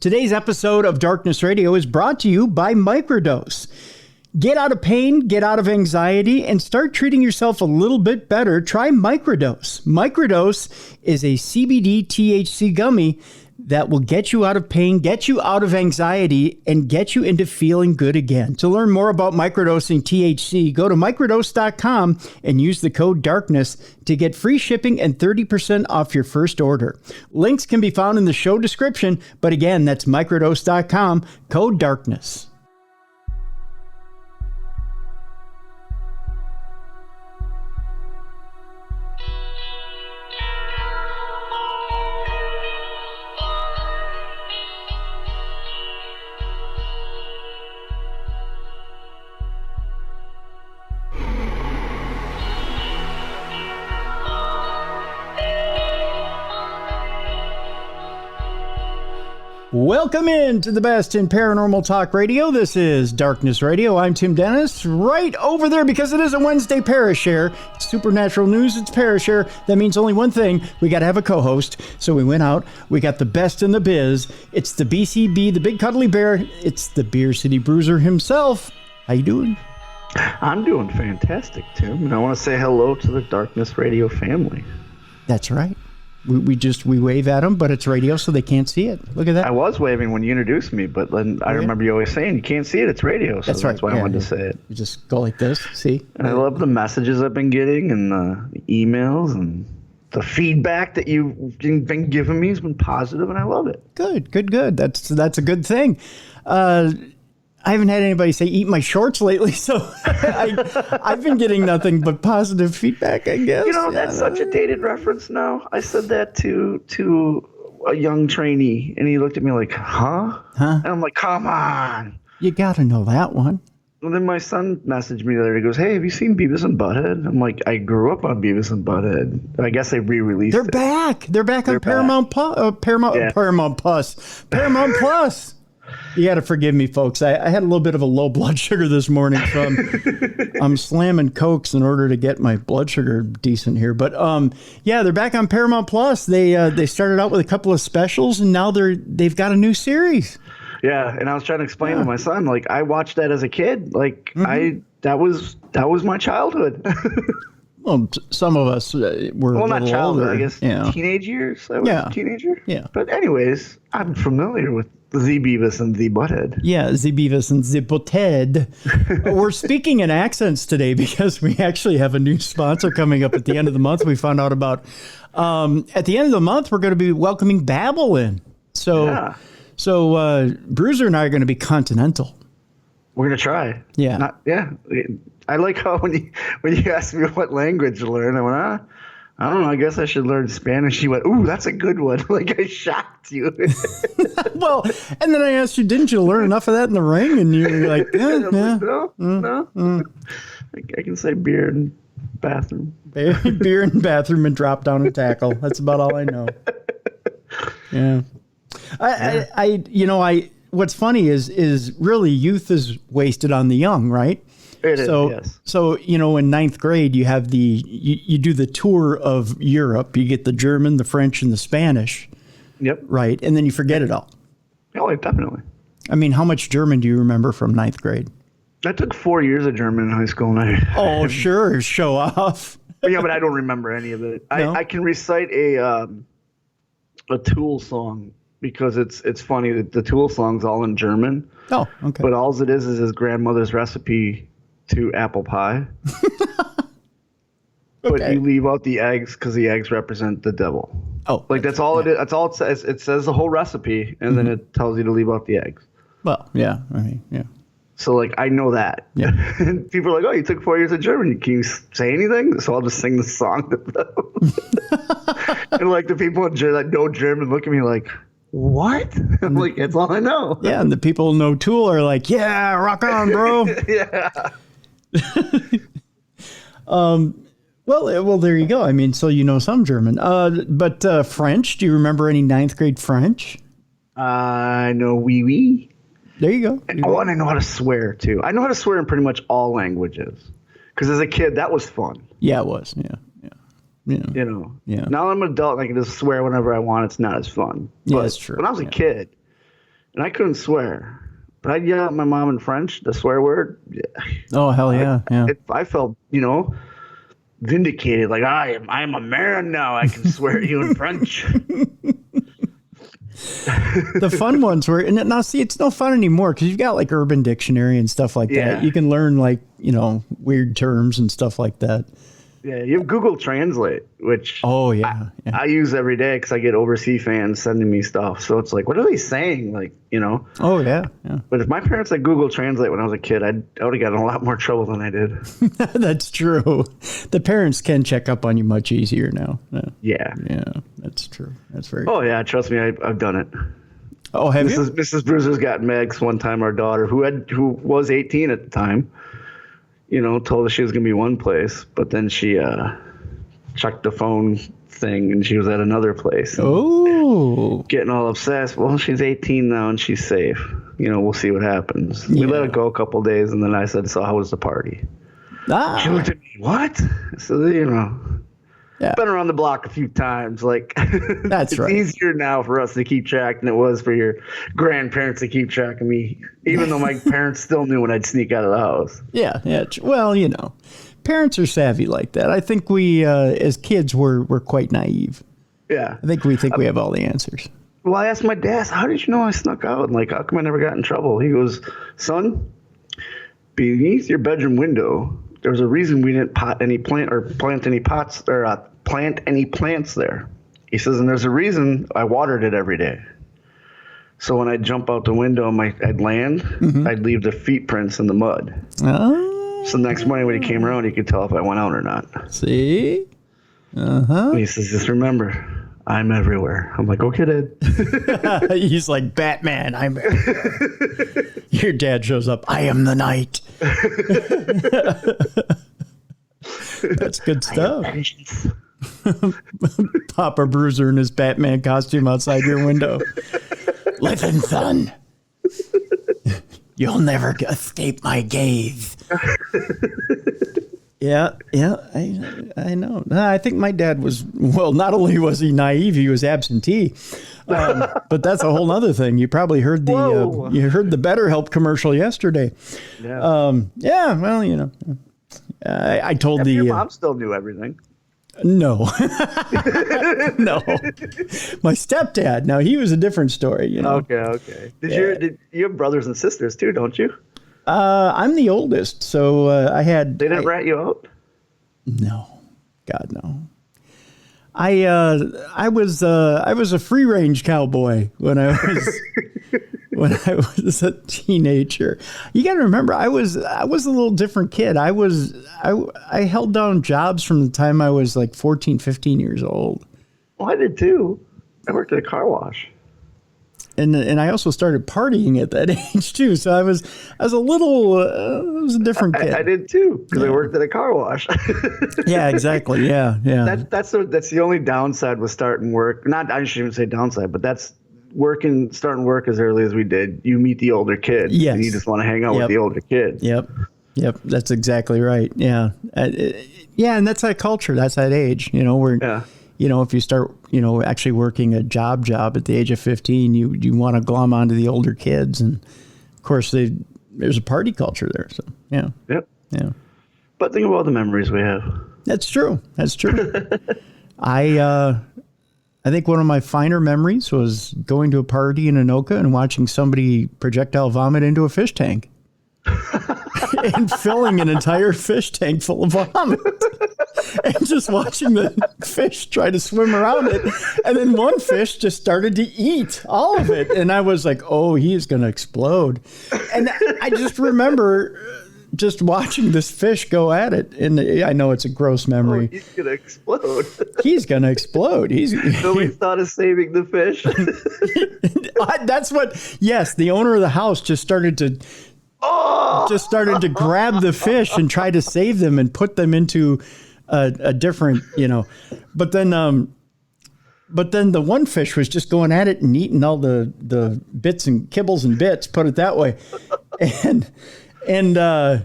Today's episode of Darkness Radio is brought to you by Microdose. Get out of pain, get out of anxiety, and start treating yourself a little bit better. Try Microdose. Microdose is a CBD THC gummy that will get you out of pain, get you out of anxiety, and get you into feeling good again. To learn more about microdosing THC, go to microdose.com and use the code DARKNESS to get free shipping and 30% off your first order. Links can be found in the show description, but again, that's microdose.com, code DARKNESS. Welcome in to the best in paranormal talk radio. This is Darkness Radio. I'm Tim Dennis. Right over there, because it is a Wednesday Parashare. It's supernatural news. It's Parashare. That means only one thing. We got to have a co-host. So we went out. We got the best in the biz. It's the BCB, the Big Cuddly Bear. It's the Beer City Bruiser himself. How you doing? I'm doing fantastic, Tim. And I want to say hello to the Darkness Radio family. That's right. We wave at them, but it's radio, so they can't see it. Look at that. I was waving when you introduced me, but then I remember you always saying you can't see it. It's radio, so that's why I wanted to say it. You just go like this. See? And I love the messages I've been getting and the emails and the feedback that you've been giving me has been positive, and I love it. Good. That's a good thing. I haven't had anybody say eat my shorts lately, so I've been getting nothing but positive feedback, I guess. You know, that's such a dated reference now. I said that to a young trainee, and he looked at me like, huh? And I'm like, come on. You got to know that one. And then my son messaged me the other day. He goes, hey, have you seen Beavis and Butthead? I'm like, I grew up on Beavis and Butthead. I guess they re-released it. They're back on Paramount Plus. You got to forgive me, folks. I had a little bit of a low blood sugar this morning, so I'm slamming Cokes in order to get my blood sugar decent here. But yeah, they're back on Paramount Plus. They started out with a couple of specials, and now they've got a new series. Yeah, and I was trying to explain to my son, like, I watched that as a kid. Like, that was my childhood. Well, some of us were not childhood, older. I guess. Yeah. Teenage years. I was a teenager. Yeah. But anyways, I'm familiar with the Beavis and the Butthead. Yeah, the Beavis and the Butthead. We're speaking in accents today because we actually have a new sponsor coming up at the end of the month. We found out about at the end of the month we're going to be welcoming Babbel in. So Bruiser and I are going to be continental. We're going to try. Yeah. I like how when you asked me what language to learn, I went, I don't know. I guess I should learn Spanish. You went, ooh, that's a good one. Like, I shocked you. Well, and then I asked you, didn't you learn enough of that in the ring? And you were like, no. I can say beer and bathroom. Beer and bathroom and drop down and tackle. That's about all I know. Yeah. What's funny is really youth is wasted on the young, right? It is, yes. So, in ninth grade, you have you do the tour of Europe. You get the German, the French, and the Spanish. Yep. Right. And then you forget it all. Oh, definitely. I mean, how much German do you remember from ninth grade? I took 4 years of German in high school. Oh, sure. Show off. Yeah, but I don't remember any of it. No? I can recite a Tool song because it's funny that the Tool song's all in German. Oh, okay. But all it is his grandmother's recipe to apple pie. But you leave out the eggs because the eggs represent the devil. Oh, like that's all it is. That's all it says. It says the whole recipe, and then it tells you to leave out the eggs. Well, yeah, I mean, yeah. So like I know that. Yeah. And people are like, "Oh, you took 4 years of German. Can you say anything?" So I'll just sing the song to them. And like the people that know German look at me like, what? I'm like, that's all I know. Yeah, and the people who know Tool are like, yeah, rock on, bro. Yeah. Well, there you go. I mean, so you know some German. But French, do you remember any ninth grade French? I know oui, oui. There you go. And I know how to swear, too. I know how to swear in pretty much all languages. Because as a kid, that was fun. Yeah, it was. Yeah. You know. Yeah. Now I'm an adult and I can just swear whenever I want. It's not as fun. Yeah, that's true. When I was a kid, and I couldn't swear. But I'd yell at my mom in French, the swear word. Yeah. Oh, hell yeah. I felt, vindicated. Like, I'm a man now. I can swear at you in French. The fun ones were, and now see, it's no fun anymore because you've got like Urban Dictionary and stuff like that. You can learn like, weird terms and stuff like that. Yeah, you have Google Translate, which I use every day because I get overseas fans sending me stuff. So it's like, what are they saying? Like, Oh, yeah. But if my parents had Google Translate when I was a kid, I would have gotten a lot more trouble than I did. That's true. The parents can check up on you much easier now. Yeah. Yeah, that's true. That's very true. Oh, yeah. Trust me, I've done it. Oh, have you? Mrs. Bruiser's got Megs one time, our daughter, who was 18 at the time. Told us she was going to be one place, but then she checked the phone thing and she was at another place. Oh. Getting all obsessed. Well, she's 18 now and she's safe. We'll see what happens. We let it go a couple of days and then I said, so how was the party? She looked at me, what? I said, been around the block a few times. Like, that's right. It's easier now for us to keep track than it was for your grandparents to keep track of me, even though my parents still knew when I'd sneak out of the house. Yeah. Well, parents are savvy like that. I think we, as kids, we're quite naive. Yeah. I think we we have all the answers. Well, I asked my dad, how did you know I snuck out? And how come I never got in trouble? He goes, son, beneath your bedroom window, there was a reason we didn't plant any plants there. He says, and there's a reason I watered it every day. So when I'd jump out the window and I'd land, I'd leave the feet prints in the mud. Oh. So the next morning when he came around, he could tell if I went out or not. See? And he says, just remember, I'm everywhere. I'm like, okay, Dad. He's like, Batman, I'm Your dad shows up, I am the night. That's good stuff. Papa Bruiser in his Batman costume outside your window. Listen, son. You'll never escape my gaze. Yeah, I know. I think my dad was, well, not only was he naive, he was absentee. But that's a whole other thing. You probably heard the BetterHelp commercial yesterday. Yeah. Well, I told your mom still knew everything. No. No. My stepdad. Now, he was a different story. Okay. Did you have brothers and sisters too, don't you? I'm the oldest, so I had... They didn't rat you out? No. God, no. I was a free-range cowboy when I was a teenager. You got to remember, I was a little different kid. I held down jobs from the time I was like 14, 15 years old. Well, I did too. I worked at a car wash. And I also started partying at that age too. So I was a different kid. I did too, because I worked at a car wash. Yeah, exactly. Yeah. That's the only downside with starting work. I shouldn't say downside, but that's starting work as early as we did. You meet the older kids. Yes. And you just want to hang out with the older kids. Yep. That's exactly right. Yeah. And that's that culture. That's that age. If you start, actually working a job at the age of 15, you want to glom onto the older kids. And of course there's a party culture there. So, yeah. Yep. Yeah. But think of all the memories we have. That's true. I think one of my finer memories was going to a party in Anoka and watching somebody projectile vomit into a fish tank. And filling an entire fish tank full of vomit. And just watching the fish try to swim around it. And then one fish just started to eat all of it. And I was like, oh, he is going to explode. And I just remember just watching this fish go at it. And I know it's a gross memory. Oh, he's going to explode. He's going to explode. Nobody thought of saving the fish. Yes, the owner of the house just started to grab the fish and try to save them and put them into a different, but then the one fish was just going at it and eating all the bits and kibbles and bits, put it that way. And I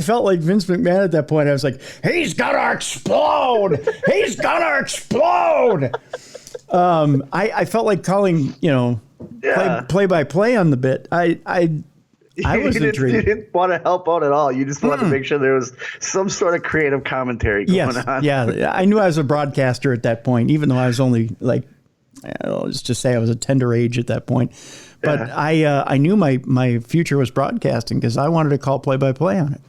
felt like Vince McMahon at that point. I was like, he's gonna explode. He's gonna explode. I felt like calling, play by play on the bit. I was intrigued. You didn't want to help out at all. You just wanted to make sure there was some sort of creative commentary going on. Yeah. I knew I was a broadcaster at that point, even though I was only like, let's just say I was a tender age at that point. But I knew my future was broadcasting because I wanted to call play by play on it.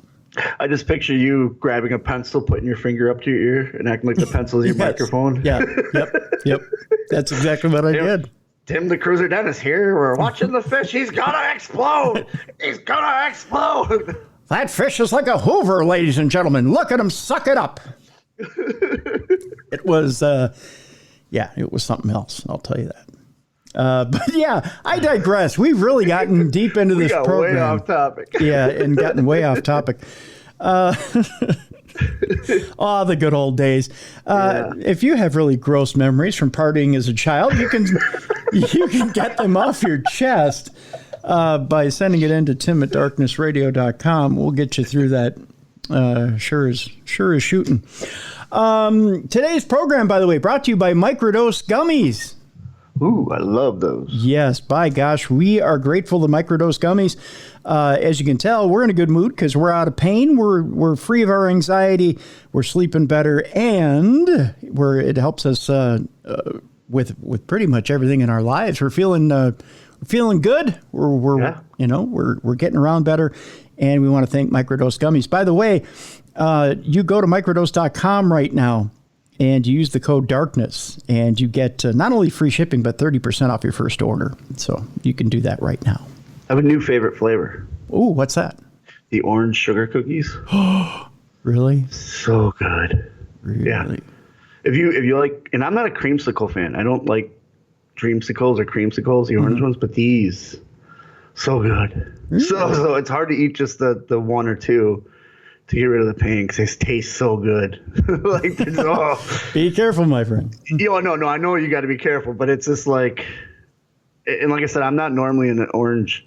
I just picture you grabbing a pencil, putting your finger up to your ear, and acting like the pencil is your microphone. Yeah. Yep. That's exactly what I did. Tim the Cruiser Dennis here. We're watching the fish. He's gonna explode. He's gonna explode. That fish is like a Hoover, ladies and gentlemen. Look at him suck it up. It was, it was something else. I'll tell you that. But yeah, I digress. We've really gotten deep into this program. Way off topic. Yeah, and gotten way off topic. Oh, the good old days. If you have really gross memories from partying as a child, you can get them off your chest by sending it in to tim@darknessradio.com. We'll get you through that. Sure as shooting. Today's program, by the way, brought to you by Microdose Gummies. Ooh, I love those. Yes, by gosh, we are grateful to Microdose Gummies. As you can tell, we're in a good mood because we're out of pain. We're free of our anxiety. We're sleeping better, and it helps us with pretty much everything in our lives. We're feeling good. We're getting around better, and we want to thank Microdose Gummies. By the way, you go to microdose.com right now. And you use the code DARKNESS, and you get not only free shipping, but 30% off your first order. So you can do that right now. I have a new favorite flavor. Ooh, what's that? The orange sugar cookies. Really? So good. Really? Yeah. If you like, and I'm not a creamsicle fan. I don't like dreamsicles or creamsicles, the orange ones, but these, so good. Really? So it's hard to eat just the one or two to get rid of the pain because they taste so good. Be careful, my friend. No, I know you got to be careful, but it's just like, and like I said, I'm not normally an orange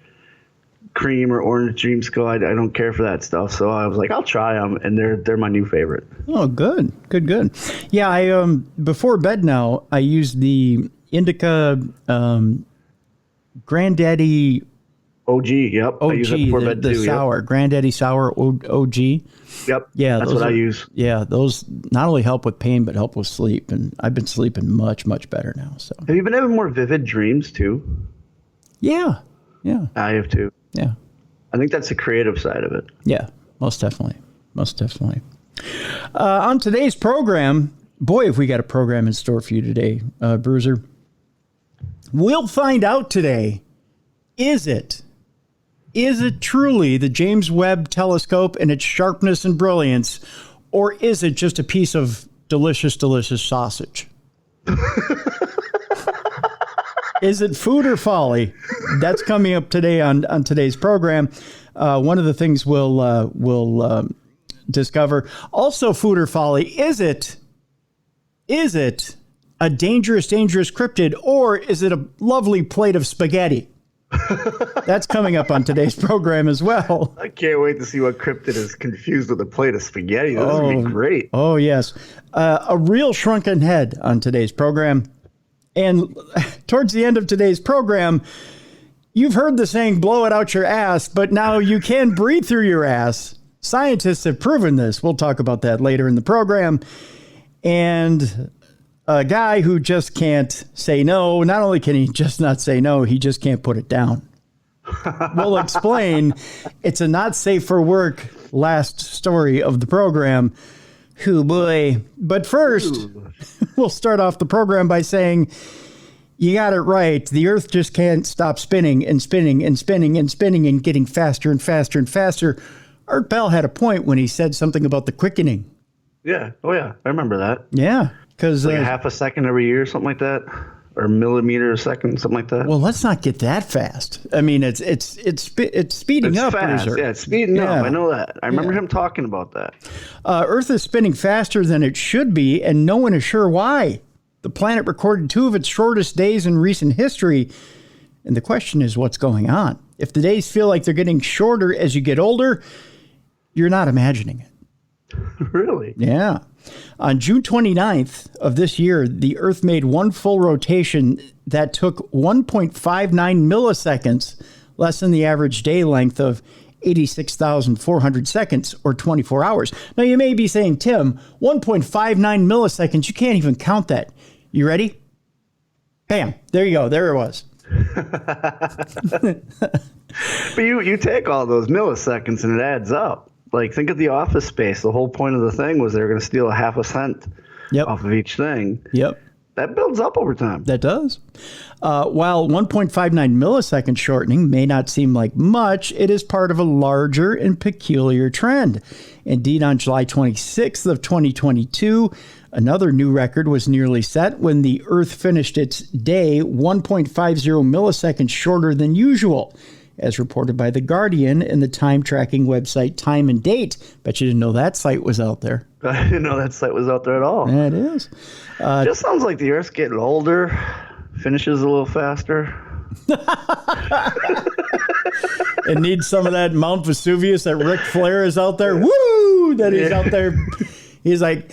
cream or orange dreamsicle. I don't care for that stuff. So I was like, I'll try them, and they're my new favorite. Oh, good. Yeah, I before bed now, I use the Indica Granddaddy OG, yep. OG, I use it before bed the too, sour, yep. Granddaddy Sour OG. Yep, yeah, that's what I use. Yeah, those not only help with pain, but help with sleep. And I've been sleeping much, much better now. So, have you been having more vivid dreams too? Yeah. I have too. Yeah. I think that's the creative side of it. Yeah, most definitely. On today's program, boy, have we got a program in store for you today, Bruiser. We'll find out today, is it truly the James Webb Telescope and its sharpness and brilliance, or is it just a piece of delicious, delicious sausage? Is it food or folly? That's coming up today on today's program. One of the things we'll discover. Also, food or folly, is it a dangerous, dangerous cryptid, or is it a lovely plate of spaghetti? That's coming up on today's program as well. I can't wait to see what cryptid is confused with a plate of spaghetti. This would be great. Oh, yes. A real shrunken head on today's program. And towards the end of today's program, you've heard the saying, blow it out your ass, but now you can breathe through your ass. Scientists have proven this. We'll talk about that later in the program. And a guy who just can't say no. Not only can he just not say no, he just can't put it down. We'll explain. It's a not safe for work last story of the program. Hoo boy. But first, we'll start off the program by saying, you got it right. The Earth just can't stop spinning and spinning and spinning and spinning and getting faster and faster and faster. Art Bell had a point when he said something about the quickening. Yeah. Oh, yeah. I remember that. Yeah. Because like half a second every year, something like that, or a millimeter a second, something like that. Well, let's not get that fast. I mean, it's speeding up. Fast. Yeah, it's speeding up. I know that. I remember him talking about that. Earth is spinning faster than it should be, and no one is sure why. The planet recorded 2 of its shortest days in recent history, and the question is, what's going on? If the days feel like they're getting shorter as you get older, you're not imagining it. Really? Yeah. On June 29th of this year, the Earth made one full rotation that took 1.59 milliseconds, less than the average day length of 86,400 seconds, or 24 hours. Now, you may be saying, Tim, 1.59 milliseconds, you can't even count that. You ready? Bam. There you go. There it was. But you take all those milliseconds and it adds up. Like, think of the Office Space. The whole point of the thing was they were going to steal a half a cent off of each thing. Yep. That builds up over time. That does. While 1.59 millisecond shortening may not seem like much, it is part of a larger and peculiar trend. Indeed, on July 26th of 2022, another new record was nearly set when the Earth finished its day 1.50 milliseconds shorter than usual, as reported by The Guardian and the time-tracking website Time and Date. Bet you didn't know that site was out there. I didn't know that site was out there at all. Yeah, it is. Just sounds like the Earth's getting older, finishes a little faster. It needs some of that Mount Vesuvius that Ric Flair is out there. Woo! That he's out there. He's like,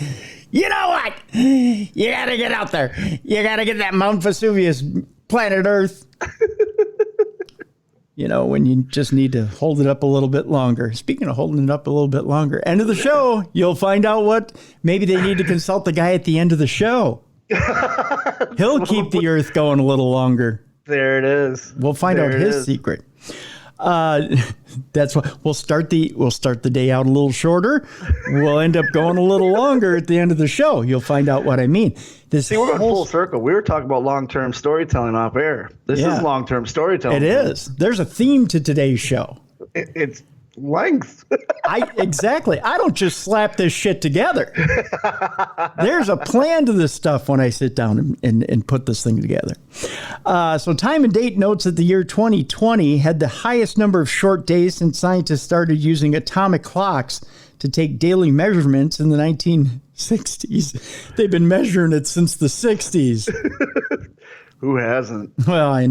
you know what? You got to get out there. You got to get that Mount Vesuvius, planet Earth. You know, when you just need to hold it up a little bit longer. Speaking of holding it up a little bit longer, end of the show, you'll find out what maybe they need to consult the guy at the end of the show. He'll keep the Earth going a little longer. There it is. We'll find out his secret. That's what we'll start the day out a little shorter. We'll end up going a little longer at the end of the show. You'll find out what I mean. See, we're going full circle. We were talking about long-term storytelling off air. This is long-term storytelling. It is. There's a theme to today's show. It's length. Exactly. I don't just slap this shit together. There's a plan to this stuff when I sit down and put this thing together. So Time and Date notes that the year 2020 had the highest number of short days since scientists started using atomic clocks to take daily measurements in the 1960s. They've been measuring it since the 60s. Who hasn't? Well, I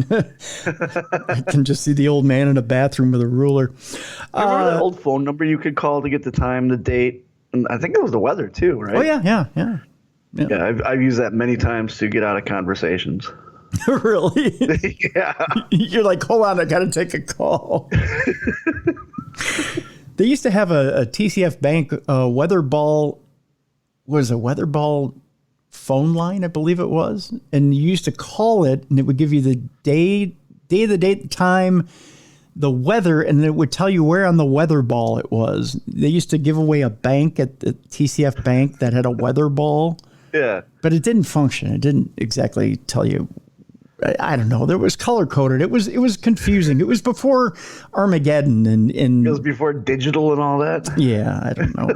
can just see the old man in a bathroom with a ruler. Remember that old phone number you could call to get the time, the date? And I think it was the weather too, right? Oh, yeah. Yeah, I've used that many times to get out of conversations. Really? Yeah. You're like, hold on, I got to take a call. They used to have a TCF Bank weather ball. Was a weather ball phone line, I believe it was, and you used to call it, and it would give you the day, the date, the time, the weather, and it would tell you where on the weather ball it was. They used to give away a bank at the TCF Bank that had a weather ball. Yeah, but it didn't function. It didn't exactly tell you. I don't know. There was color coded. It was confusing. It was before Armageddon and it was before digital and all that. Yeah, I don't know.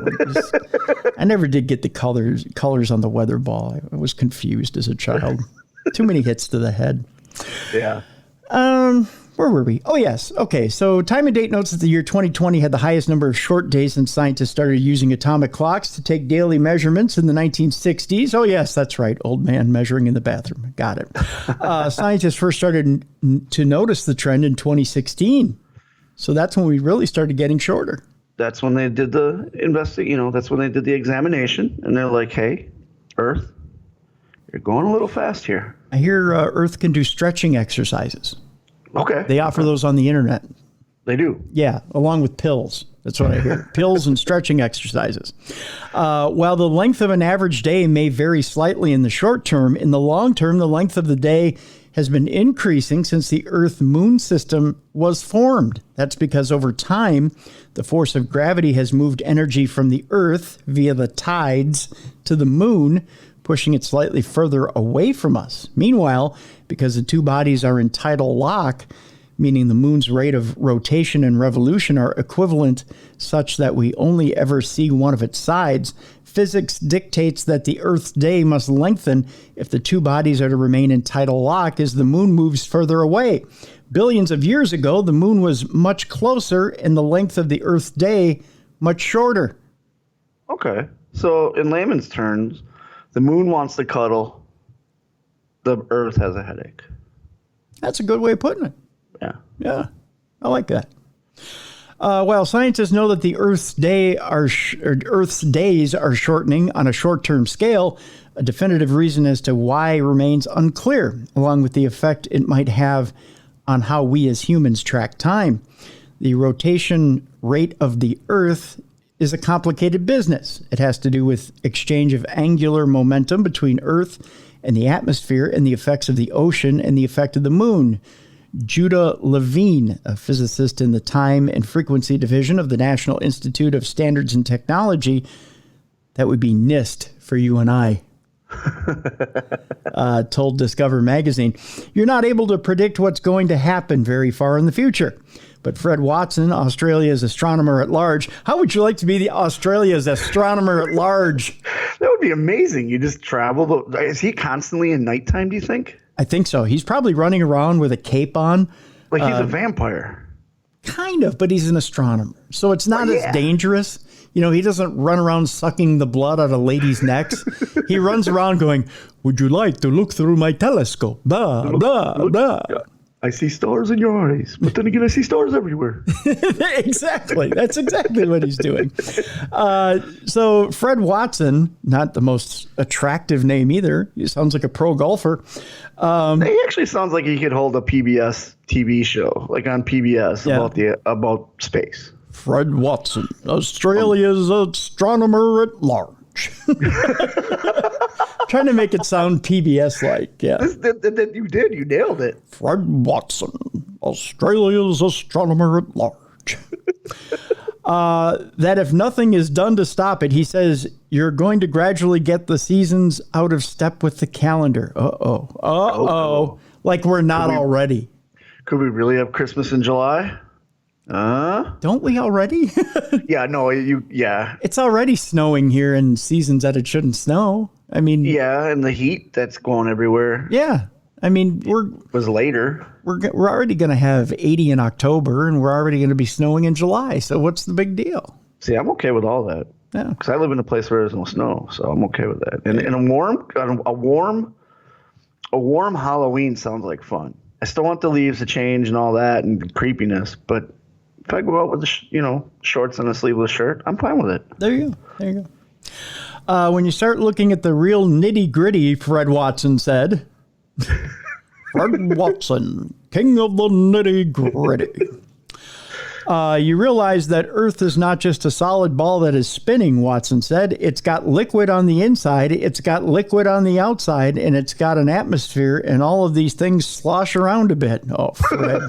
I never did get the colors on the weather ball. I was confused as a child. Too many hits to the head. Yeah. Where were we? Oh, yes. Okay. So Time and Date notes that the year 2020 had the highest number of short days since scientists started using atomic clocks to take daily measurements in the 1960s. Oh, yes, that's right. Old man measuring in the bathroom. Got it. Scientists first started to notice the trend in 2016. So that's when we really started getting shorter. That's when they did that's when they did the examination. And they're like, hey, Earth, you're going a little fast here. I hear Earth can do stretching exercises. Okay. They offer those on the internet. They do? Yeah, along with pills. That's what I hear. Pills and stretching exercises. While the length of an average day may vary slightly in the short term, in the long term, the length of the day has been increasing since the Earth-Moon system was formed. That's because over time, the force of gravity has moved energy from the Earth via the tides to the Moon, pushing it slightly further away from us. Meanwhile, because the two bodies are in tidal lock, meaning the moon's rate of rotation and revolution are equivalent such that we only ever see one of its sides, physics dictates that the Earth's day must lengthen if the two bodies are to remain in tidal lock as the moon moves further away. Billions of years ago, the moon was much closer and the length of the Earth's day much shorter. Okay. So in layman's terms, the moon wants to cuddle. The Earth has a headache. That's a good way of putting it. Yeah. Yeah. I like that. While scientists know that the Earth's days are shortening on a short-term scale, a definitive reason as to why remains unclear, along with the effect it might have on how we as humans track time. The rotation rate of the Earth is a complicated business. It has to do with exchange of angular momentum between Earth and the atmosphere and the effects of the ocean and the effect of the moon. Judah Levine, a physicist in the Time and Frequency Division of the National Institute of Standards and Technology, that would be NIST for you and I, told Discover magazine. You're not able to predict what's going to happen very far in the future. But Fred Watson, Australia's astronomer at large, how would you like to be the Australia's astronomer at large? That would be amazing. You just travel. Is he constantly in nighttime, do you think? I think so. He's probably running around with a cape on. Like he's a vampire. Kind of, but he's an astronomer. So it's not as dangerous. You know, he doesn't run around sucking the blood out of ladies' necks. He runs around going, would you like to look through my telescope? Blah, blah, blah. I see stars in your eyes, but then again, I see stars everywhere. Exactly. That's exactly what he's doing. So Fred Watson, not the most attractive name either. He sounds like a pro golfer. He actually sounds like he could hold a PBS TV show, like on PBS about space. Fred Watson, Australia's astronomer at large. Trying to make it sound PBS-like, yeah. You did. You nailed it. Fred Watson, Australia's astronomer at large. That if nothing is done to stop it, he says, you're going to gradually get the seasons out of step with the calendar. Uh-oh. Like we're not already. Could we really have Christmas in July? Don't we already? Yeah, no, It's already snowing here in seasons that it shouldn't snow. I mean, yeah, and the heat that's going everywhere. Yeah, I mean, was later. We're already going to have 80 in October, and we're already going to be snowing in July. So what's the big deal? See, I'm okay with all that. Yeah, because I live in a place where there's no snow, so I'm okay with that. And a warm Halloween sounds like fun. I still want the leaves to change and all that and the creepiness, but if I go out with shorts and a sleeveless shirt, I'm fine with it. There you go. When you start looking at the real nitty gritty, Fred Watson said, Fred Watson, king of the nitty gritty. You realize that Earth is not just a solid ball that is spinning, Watson said. It's got liquid on the inside, it's got liquid on the outside, and it's got an atmosphere, and all of these things slosh around a bit. Oh, Fred.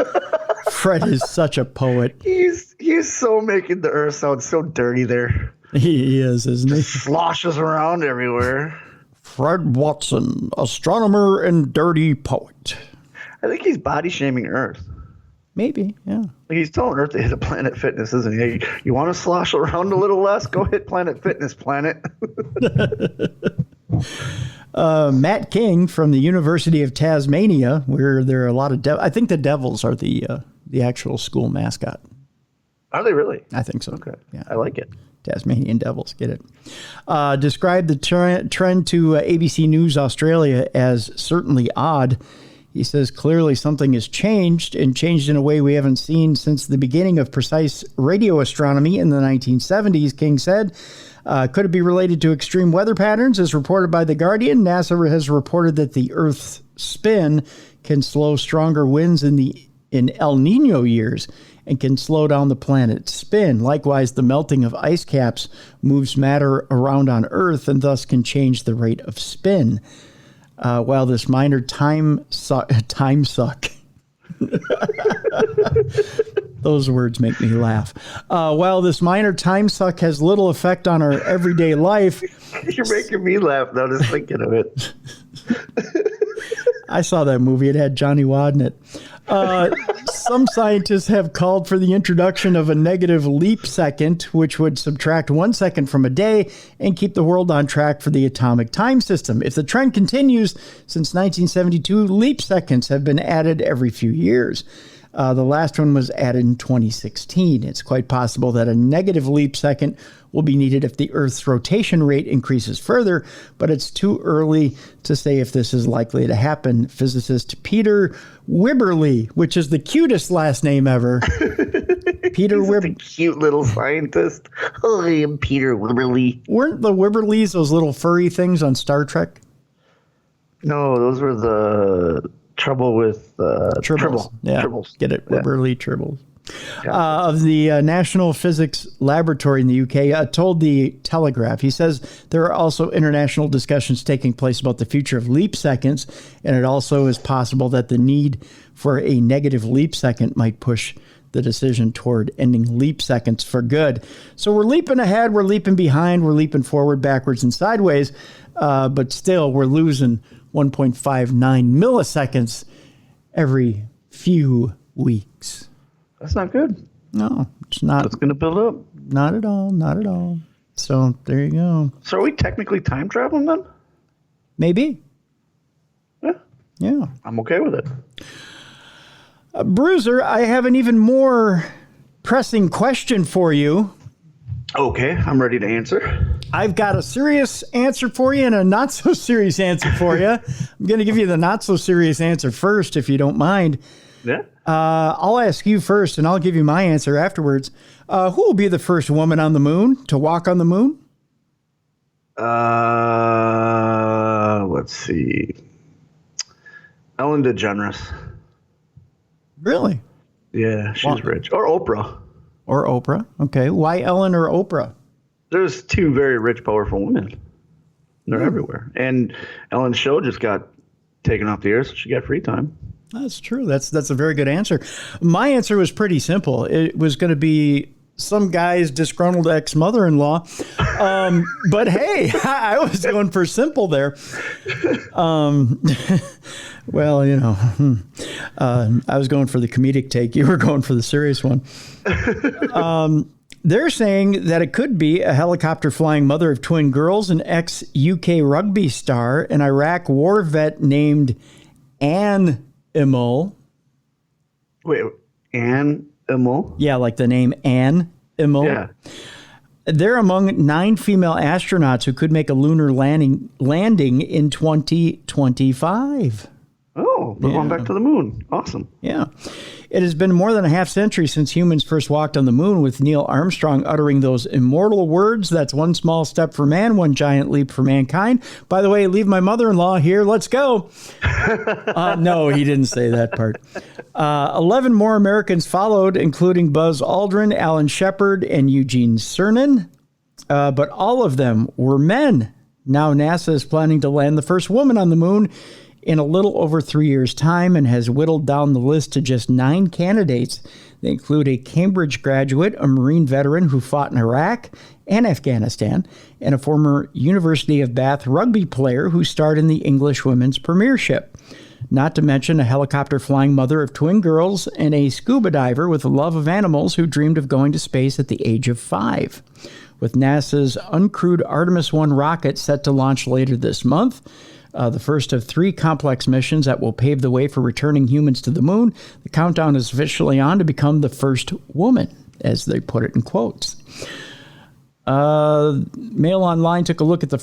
Fred is such a poet. He's so making the Earth sound so dirty there. He is, isn't he? Sloshes around everywhere. Fred Watson, astronomer and dirty poet. I think he's body shaming Earth. Maybe, yeah. Like he's telling Earth to hit a Planet Fitness, isn't he? Hey, you want to slosh around a little less? Go hit Planet Fitness, planet. Matt King from the University of Tasmania, where there are a lot of I think the Devils are the actual school mascot. Are they really? I think so. Okay. Yeah. I like it. Tasmanian Devils, get it. Described the trend to ABC News Australia as certainly odd. He says clearly something has changed, and changed in a way we haven't seen since the beginning of precise radio astronomy in the 1970s, King said. Could it be related to extreme weather patterns? As reported by The Guardian, NASA has reported that the Earth's spin can slow stronger winds in El Nino years and can slow down the planet's spin. Likewise, the melting of ice caps moves matter around on Earth and thus can change the rate of spin. While this minor time suck. Those words make me laugh. While this minor time suck has little effect on our everyday life. You're making me laugh now just thinking of it. I saw that movie. It had Johnny Wadd in it. Some scientists have called for the introduction of a negative leap second, which would subtract 1 second from a day and keep the world on track for the atomic time system. If the trend continues, since 1972, leap seconds have been added every few years. The last one was added in 2016. It's quite possible that a negative leap second will be needed if the Earth's rotation rate increases further, but it's too early to say if this is likely to happen. Physicist Peter Wibberley, which is the cutest last name ever, Peter He's just a cute little scientist. Oh, I am Peter Wimberly. Weren't the Wimberleys those little furry things on Star Trek? No, those were the trouble with Tribbles. Tribble. Yeah, Tribbles. get it? Yeah. Wimberly Tribbles. Yeah. Of the National Physics Laboratory in the UK, told the Telegraph. He says there are also international discussions taking place about the future of leap seconds, and it also is possible that the need for a negative leap second might push the decision toward ending leap seconds for good. So we're leaping ahead, we're leaping behind, we're leaping forward, backwards, and sideways, but still we're losing 1.59 milliseconds every few weeks. That's not good. No, it's not. It's going to build up. Not at all. Not at all. So there you go. So are we technically time traveling then? Maybe. Yeah. Yeah. I'm okay with it. Bruiser, I have an even more pressing question for you. Okay, I'm ready to answer. I've got a serious answer for you and a not so serious answer for you. I'm going to give you the not so serious answer first, if you don't mind. Yeah. I'll ask you first, and I'll give you my answer afterwards. Who will be the first woman on the moon to walk on the moon? Let's see. Ellen DeGeneres. Really? Yeah, she's rich. Or Oprah. Or Oprah. Okay. Why Ellen or Oprah? There's two very rich, powerful women. They're everywhere. And Ellen's show just got taken off the air, so she got free time. That's true. That's a very good answer. My answer was pretty simple. It was going to be some guy's disgruntled ex-mother-in-law. But hey, I was going for simple there. Well, you know, I was going for the comedic take. You were going for the serious one. They're saying that it could be a helicopter flying mother of twin girls, an ex-UK rugby star, an Iraq war vet named Anne Immel. Wait, Anne Immel? Yeah, like the name Anne Immel. Yeah. They're among 9 female astronauts who could make a lunar landing in 2025. Oh, we're going back to the moon. Awesome. Yeah. It has been more than a half century since humans first walked on the moon, with Neil Armstrong uttering those immortal words, "That's one small step for man, one giant leap for mankind. By the way, leave my mother-in-law here. Let's go." No, he didn't say that part. 11 more Americans followed, including Buzz Aldrin, Alan Shepard, and Eugene Cernan. But all of them were men. Now NASA is planning to land the first woman on the moon in a little over 3 years' time, and has whittled down the list to just 9 candidates. They include a Cambridge graduate, a Marine veteran who fought in Iraq and Afghanistan, and a former University of Bath rugby player who starred in the English women's premiership. Not to mention a helicopter flying mother of twin girls and a scuba diver with a love of animals who dreamed of going to space at the age of 5. With NASA's uncrewed Artemis 1 rocket set to launch later this month, the first of 3 complex missions that will pave the way for returning humans to the moon, the countdown is officially on to become the first woman, as they put it in quotes. Mail Online took a look at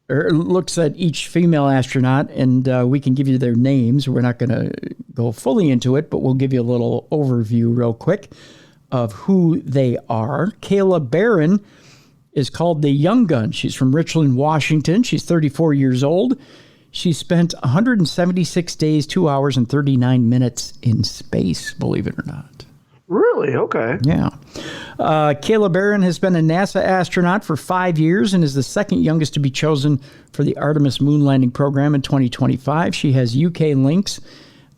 looks at each female astronaut, and we can give you their names. We're not going to go fully into it, but we'll give you a little overview real quick of who they are. Kayla Barron is called the Young Gun. She's from Richland, Washington. She's 34 years old. She spent 176 days, 2 hours, and 39 minutes in space, believe it or not. Really? Okay. Yeah. Kayla Barron has been a NASA astronaut for 5 years and is the second youngest to be chosen for the Artemis moon landing program in 2025. She has UK links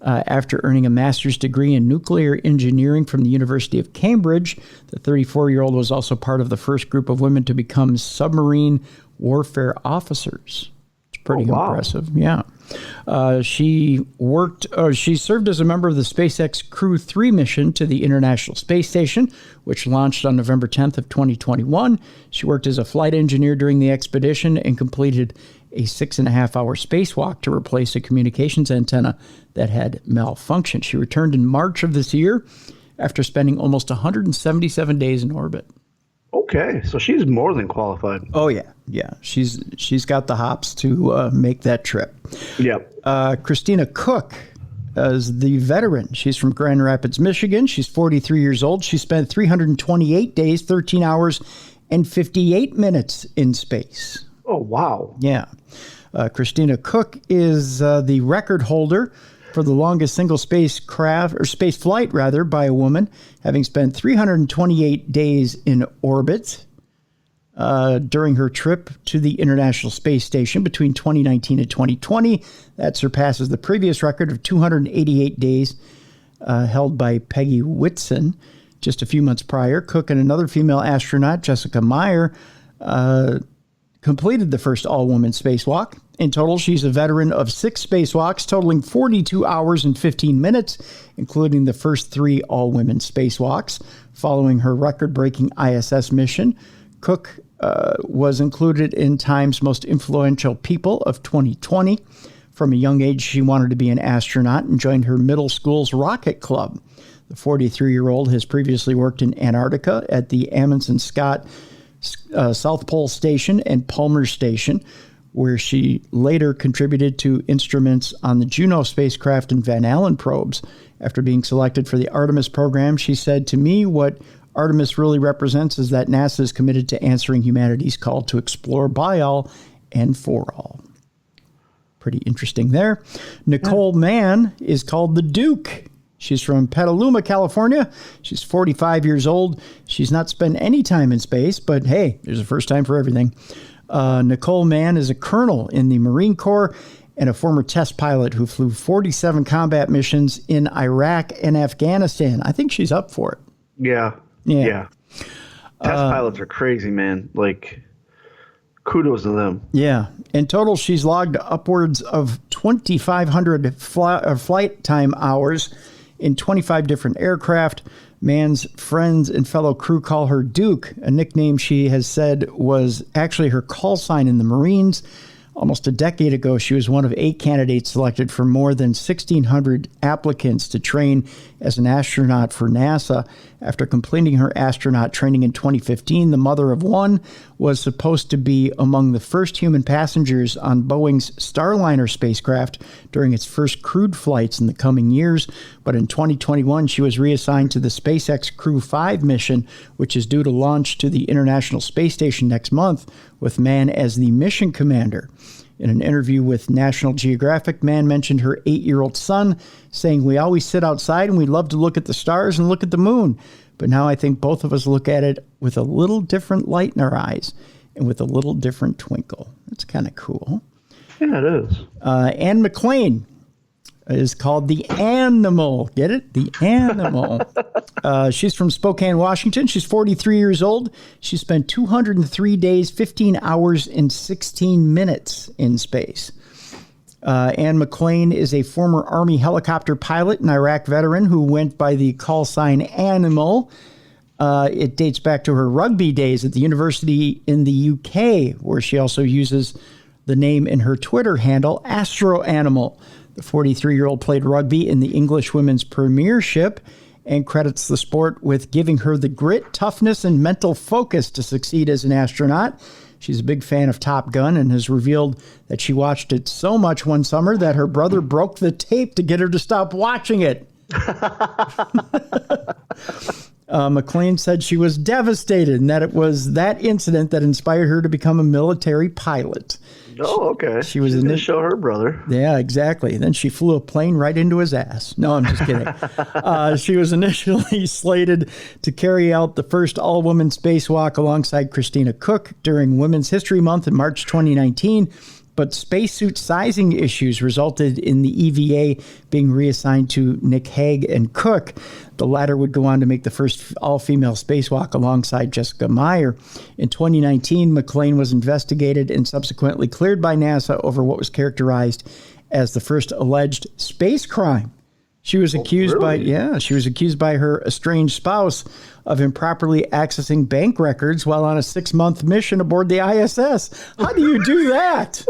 after earning a master's degree in nuclear engineering from the University of Cambridge. The 34-year-old was also part of the first group of women to become submarine warfare officers. It's pretty impressive. Yeah. She served as a member of the SpaceX Crew 3 mission to the International Space Station, which launched on November 10th of 2021. She worked as a flight engineer during the expedition and completed a 6.5-hour spacewalk to replace a communications antenna that had malfunctioned. She returned in March of this year after spending almost 177 days in orbit. Okay, so she's more than qualified. Oh yeah, yeah. She's got the hops to make that trip. Yep. Christina Cook is the veteran. She's from Grand Rapids, Michigan. She's 43 years old. She spent 328 days, 13 hours, and 58 minutes in space. Oh, wow. Yeah. Christina Cook is the record holder for the longest single space flight by a woman, having spent 328 days in orbit during her trip to the International Space Station between 2019 and 2020. That surpasses the previous record of 288 days held by Peggy Whitson just a few months prior. Cook and another female astronaut, Jessica Meyer, completed the first all-woman spacewalk. In total, she's a veteran of 6 spacewalks, totaling 42 hours and 15 minutes, including the first 3 all-women spacewalks. Following her record-breaking ISS mission, Cook was included in Time's Most Influential People of 2020. From a young age, she wanted to be an astronaut and joined her middle school's rocket club. The 43-year-old has previously worked in Antarctica at the Amundsen Scott South Pole Station and Palmer Station, where she later contributed to instruments on the Juno spacecraft and Van Allen probes. After being selected for the Artemis program, she said, "To me, what Artemis really represents is that NASA is committed to answering humanity's call to explore by all and for all." Pretty interesting there. Nicole Mann is called the Duke. She's from Petaluma, California. She's 45 years old. She's not spent any time in space, but hey, there's a first time for everything. Nicole Mann is a colonel in the Marine Corps and a former test pilot who flew 47 combat missions in Iraq and Afghanistan. I think she's up for it. Yeah. Test pilots are crazy, man. Like, kudos to them. Yeah. In total, she's logged upwards of 2,500 flight time hours in 25 different aircraft. Mann's friends and fellow crew call her Duke, a nickname she has said was actually her call sign in the Marines. Almost a decade ago, she was one of 8 candidates selected from more than 1,600 applicants to train as an astronaut for NASA. After completing her astronaut training in 2015, the mother of one was supposed to be among the first human passengers on Boeing's Starliner spacecraft during its first crewed flights in the coming years. But in 2021, she was reassigned to the SpaceX Crew 5 mission, which is due to launch to the International Space Station next month, with Mann as the mission commander. In an interview with National Geographic, Mann mentioned her 8-year-old son, saying, "We always sit outside and we love to look at the stars and look at the moon. But now I think both of us look at it with a little different light in our eyes and with a little different twinkle." That's kind of cool. Yeah, it is. Anne McLean is called the Animal. Get it? The Animal. She's from Spokane, Washington. She's 43 years old. She spent 203 days, 15 hours, and 16 minutes in space. Anne McLean is a former Army helicopter pilot and Iraq veteran who went by the call sign Animal. It dates back to her rugby days at the university in the UK, where she also uses the name in her Twitter handle, Astro Animal. The 43-year-old played rugby in the English Women's Premiership and credits the sport with giving her the grit, toughness, and mental focus to succeed as an astronaut. She's a big fan of Top Gun and has revealed that she watched it so much one summer that her brother broke the tape to get her to stop watching it. McLean said she was devastated and that it was that incident that inspired her to become a military pilot. Oh, okay. She was going to show her brother. Yeah, exactly. Then she flew a plane right into his ass. No, I'm just kidding. She was initially slated to carry out the first all-woman spacewalk alongside Christina Cook during Women's History Month in March 2019. But spacesuit sizing issues resulted in the EVA being reassigned to Nick Hague and Cook. The latter would go on to make the first all-female spacewalk alongside Jessica Meyer. In 2019, McLean was investigated and subsequently cleared by NASA over what was characterized as the first alleged space crime. She was accused by her estranged spouse of improperly accessing bank records while on a 6-month mission aboard the ISS. How do you do that?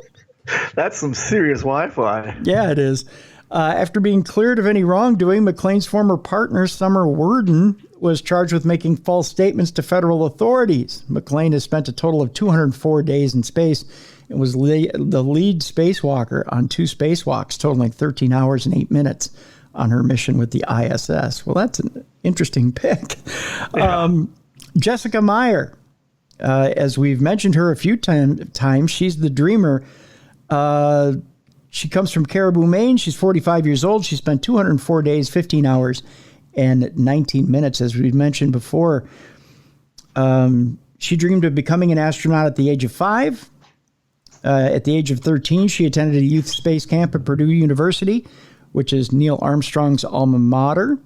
That's some serious Wi-Fi. Yeah, it is. After being cleared of any wrongdoing, McLean's former partner, Summer Worden, was charged with making false statements to federal authorities. McLean has spent a total of 204 days in space and was the lead spacewalker on 2 spacewalks, totaling 13 hours and 8 minutes. on her mission with the ISS. Well, that's an interesting pick. Yeah. Jessica Meyer, as we've mentioned her a few times, she's the dreamer. She comes from Caribou, Maine. She's 45 years old. She spent 204 days, 15 hours, and 19 minutes, as we've mentioned before. She dreamed of becoming an astronaut at the age of 5. At the age of 13, she attended a youth space camp at Purdue University, which is Neil Armstrong's alma mater.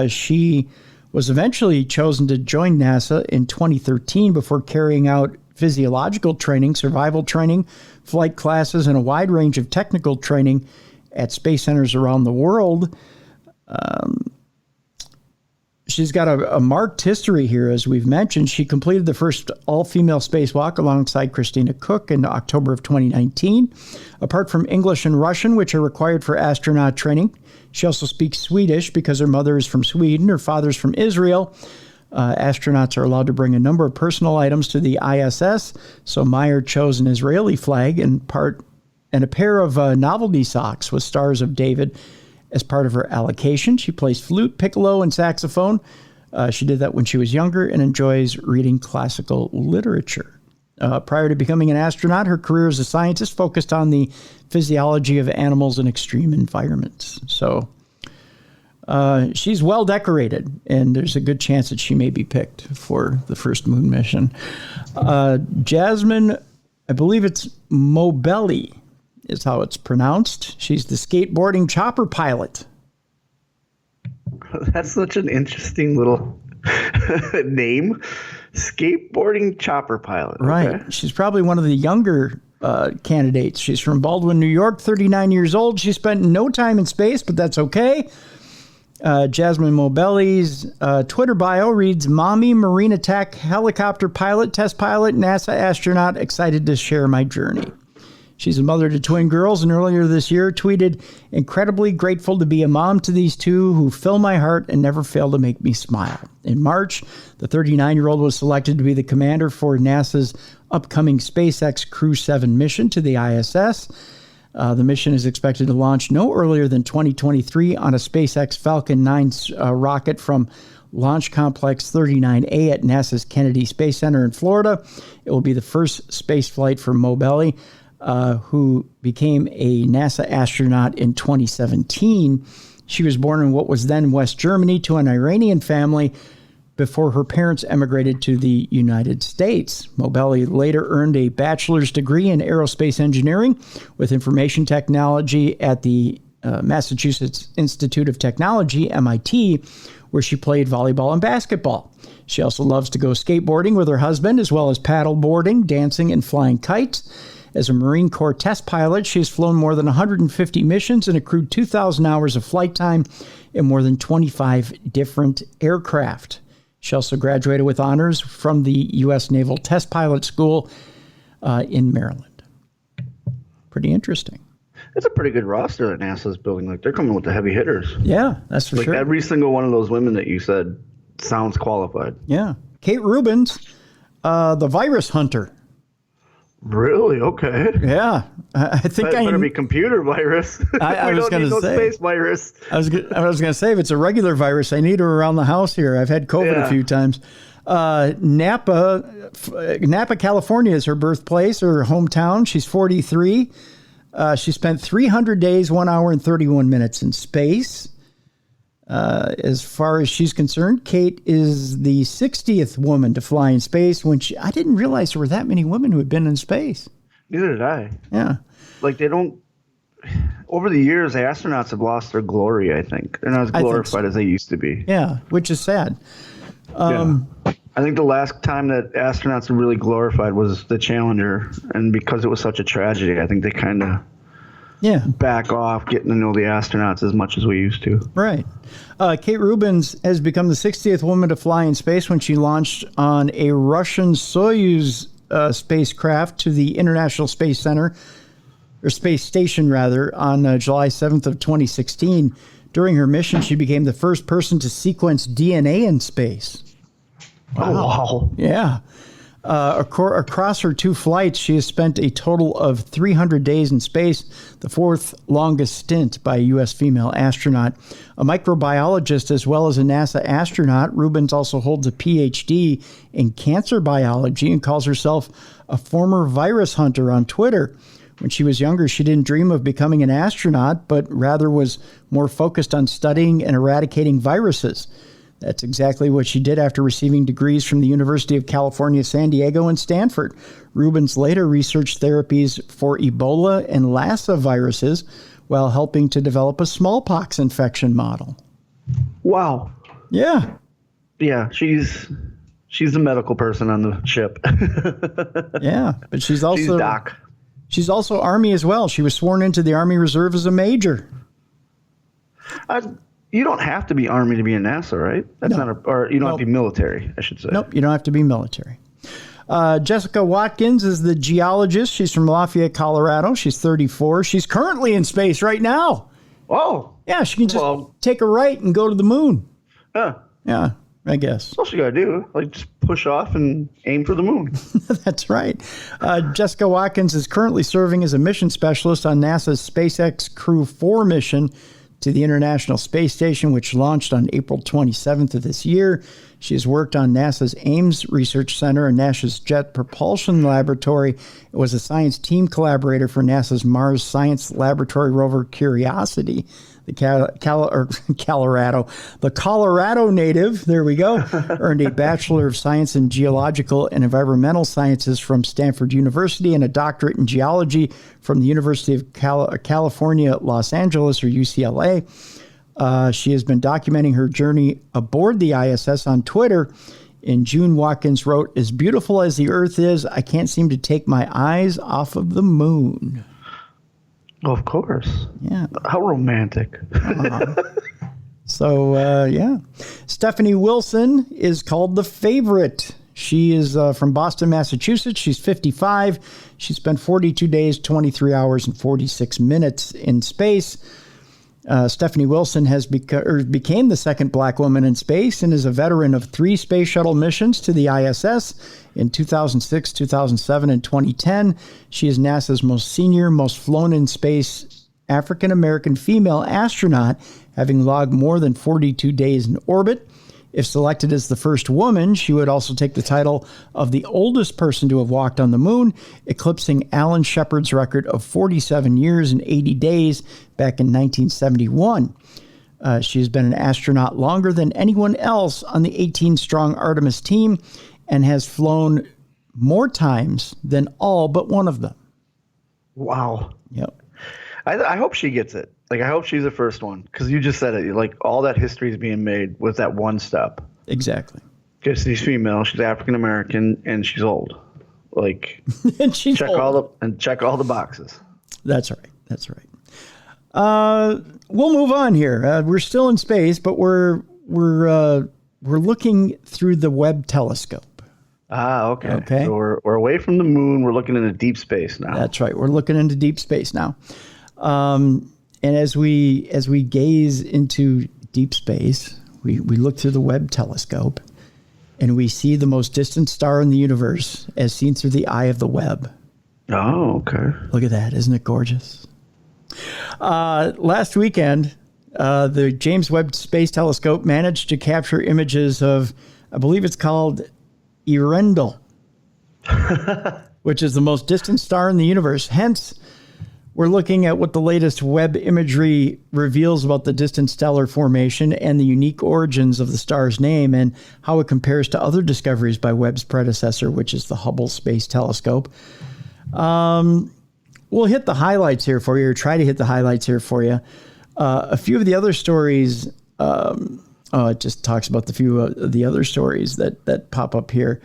She was eventually chosen to join NASA in 2013 before carrying out physiological training, survival training, flight classes, and a wide range of technical training at space centers around the world. She's got a marked history here, as we've mentioned. She completed the first all-female spacewalk alongside Christina Koch in October of 2019. Apart from English and Russian, which are required for astronaut training, she also speaks Swedish because her mother is from Sweden, her father's from Israel. Astronauts are allowed to bring a number of personal items to the ISS, so Meyer chose an Israeli flag and a pair of novelty socks with Stars of David as part of her allocation. She plays flute, piccolo, and saxophone. She did that when she was younger and enjoys reading classical literature. Prior to becoming an astronaut, her career as a scientist focused on the physiology of animals in extreme environments. So she's well decorated, and there's a good chance that she may be picked for the first moon mission. Jasmine, I believe it's Mobelli is how it's pronounced. She's the skateboarding chopper pilot. That's such an interesting little name. Skateboarding chopper pilot. Right. Okay. She's probably one of the younger candidates. She's from Baldwin, New York, 39 years old. She spent no time in space, but that's okay. Jasmine Mobelli's Twitter bio reads, Mommy, Marine Attack Helicopter Pilot, Test Pilot, NASA Astronaut, excited to share my journey. She's a mother to twin girls, and earlier this year tweeted, incredibly grateful to be a mom to these two who fill my heart and never fail to make me smile. In March, the 39-year-old was selected to be the commander for NASA's upcoming SpaceX Crew 7 mission to the ISS. The mission is expected to launch no earlier than 2023 on a SpaceX Falcon 9 rocket from Launch Complex 39A at NASA's Kennedy Space Center in Florida. It will be the first space flight for Mobelli, who became a NASA astronaut in 2017. She was born in what was then West Germany to an Iranian family before her parents emigrated to the United States. Mobelli later earned a bachelor's degree in aerospace engineering with information technology at the Massachusetts Institute of Technology, MIT, where she played volleyball and basketball. She also loves to go skateboarding with her husband, as well as paddle boarding, dancing, and flying kites. As a Marine Corps test pilot, she has flown more than 150 missions and accrued 2,000 hours of flight time in more than 25 different aircraft. She also graduated with honors from the U.S. Naval Test Pilot School in Maryland. Pretty interesting. It's a pretty good roster that NASA's building. Like, they're coming with the heavy hitters. Yeah, that's for sure. Every single one of those women that you said sounds qualified. Yeah. Kate Rubins, the virus hunter. Really? Okay. Yeah, I think that better be computer virus. I was going to say space virus. I was going to say, if it's a regular virus, I need her around the house here. I've had COVID a few times. Napa, California is her birthplace, her hometown. She's 43. She spent 300 days, 1 hour and 31 minutes in space. As far as she's concerned, Kate is the 60th woman to fly in space. I didn't realize there were that many women who had been in space. Neither did I. Yeah. Like, they don't, over the years, astronauts have lost their glory, I think. They're not as glorified as they used to be. Yeah, which is sad. I think the last time that astronauts were really glorified was the Challenger. And because it was such a tragedy, I think they kind of back off getting to know the astronauts as much as we used to. Right. Kate Rubins has become the 60th woman to fly in space when she launched on a Russian Soyuz spacecraft to the International Space Center, or Space Station rather, on July 7th of 2016. During her mission, she became the first person to sequence DNA in space. Wow. Oh, wow. Yeah. Across her 2 flights, she has spent a total of 300 days in space, the 4th longest stint by a U.S. female astronaut. A microbiologist as well as a NASA astronaut, Rubens also holds a Ph.D. in cancer biology and calls herself a former virus hunter on Twitter. When she was younger, she didn't dream of becoming an astronaut, but rather was more focused on studying and eradicating viruses. That's exactly what she did after receiving degrees from the University of California, San Diego, and Stanford. Rubens later researched therapies for Ebola and Lassa viruses while helping to develop a smallpox infection model. Wow. Yeah. Yeah, she's the medical person on the ship. Yeah, but she's Doc. She's also Army as well. She was sworn into the Army Reserve as a major. You don't have to be Army to be in NASA, right? That's No. or you don't have to be military, I should say. Nope, you don't have to be military. Jessica Watkins is the geologist. She's from Lafayette, Colorado. She's 34. She's currently in space right now. Oh. Yeah, she can just take a right and go to the moon. Yeah, I guess. That's all she got to do. Like, just push off and aim for the moon. That's right. Jessica Watkins is currently serving as a mission specialist on NASA's SpaceX Crew 4 mission to the International Space Station, which launched on April 27th of this year. She has worked on NASA's Ames Research Center and NASA's Jet Propulsion Laboratory. It was a science team collaborator for NASA's Mars Science Laboratory rover Curiosity. The Colorado native, there we go, earned a Bachelor of Science in Geological and Environmental Sciences from Stanford University and a doctorate in geology from the University of California, Los Angeles, or UCLA. She has been documenting her journey aboard the ISS on Twitter. In June, Watkins wrote, "As beautiful as the Earth is, I can't seem to take my eyes off of the moon." Of course. Yeah. How romantic. So, yeah. Stephanie Wilson is called the favorite. She is from Boston, Massachusetts. She's 55. She spent 42 days, 23 hours, and 46 minutes in space. Stephanie Wilson became the second black woman in space and is a veteran of 3 space shuttle missions to the ISS in 2006, 2007, and 2010. She is NASA's most senior, most flown in space African-American female astronaut, having logged more than 42 days in orbit. If selected as the first woman, she would also take the title of the oldest person to have walked on the moon, eclipsing Alan Shepard's record of 47 years and 80 days back in 1971. She has been an astronaut longer than anyone else on the 18-strong Artemis team and has flown more times than all but one of them. Wow. Yep. I hope she gets it. Like, I hope she's the first one, because you just said it. Like, all that history is being made with that one step. Exactly. Because she's female, she's African American, and she's old. Like, and she's check old. check all the boxes. That's right. That's right. We'll move on here. We're still in space, but we're looking through the Webb telescope. Okay. Okay. So we're away from the moon. We're looking into deep space now. That's right. We're looking into deep space now. And as we gaze into deep space, we look through the Webb telescope and we see the most distant star in the universe as seen through the eye of the Webb. Oh, okay. Look at that. Isn't it gorgeous? Last weekend, the James Webb Space Telescope managed to capture images of, I believe it's called Earendel, which is the most distant star in the universe. Hence, we're looking at what the latest Webb imagery reveals about the distant stellar formation and the unique origins of the star's name and how it compares to other discoveries by Webb's predecessor, which is the Hubble Space Telescope. We'll hit the highlights here for you, or try to hit the highlights here for you. A few of the other stories, it just talks about the few of the other stories that pop up here.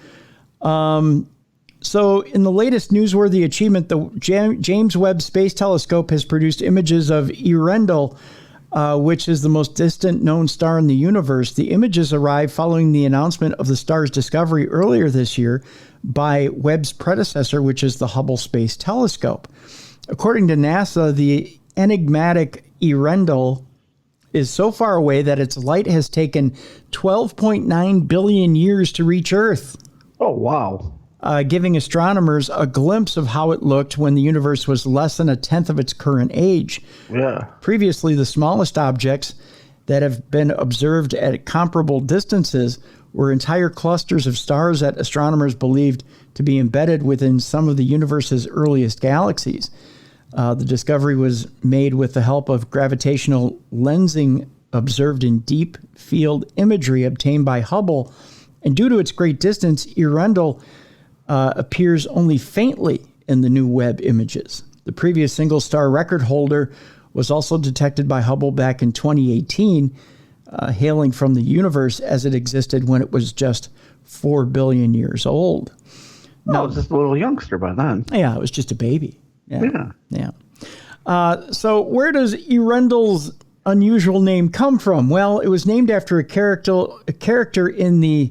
So in the latest newsworthy achievement, the James Webb Space Telescope has produced images of Earendel, which is the most distant known star in the universe. The images arrived following the announcement of the star's discovery earlier this year by Webb's predecessor, which is the Hubble Space Telescope. According to NASA, the enigmatic Earendel is so far away that its light has taken 12.9 billion years to reach Earth. Oh, wow. giving astronomers a glimpse of how it looked when the universe was less than a tenth of its current age. Yeah. Previously, the smallest objects that have been observed at comparable distances were entire clusters of stars that astronomers believed to be embedded within some of the universe's earliest galaxies. The discovery was made with the help of gravitational lensing observed in deep field imagery obtained by Hubble. And due to its great distance, Earendel appears only faintly in the new Webb images. The previous single star record holder was also detected by Hubble back in 2018, hailing from the universe as it existed when it was just 4 billion years old. No, it was just a little youngster by then. Yeah, it was just a baby. Yeah. So where does Earendel's unusual name come from? Well, it was named after a character in the...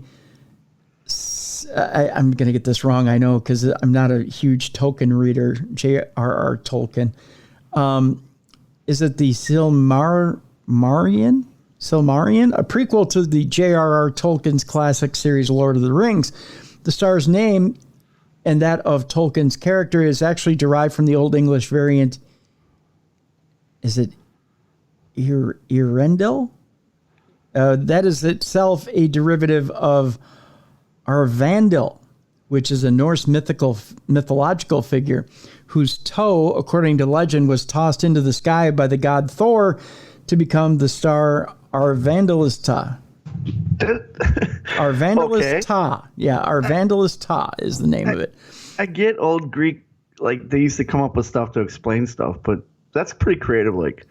I'm going to get this wrong, I know, because I'm not a huge Tolkien reader, J.R.R. Tolkien. Is it the Silmarillion? A prequel to the J.R.R. Tolkien's classic series Lord of the Rings. The star's name and that of Tolkien's character is actually derived from the Old English variant. Is it Earendel? That is itself a derivative of Arvandil, which is a Norse mythological figure whose toe, according to legend, was tossed into the sky by the god Thor to become the star Arvandilis Ta. Arvandilis Ta. Yeah, Arvandilis Ta is the name of it. I get old Greek, like they used to come up with stuff to explain stuff, but that's pretty creative. Like,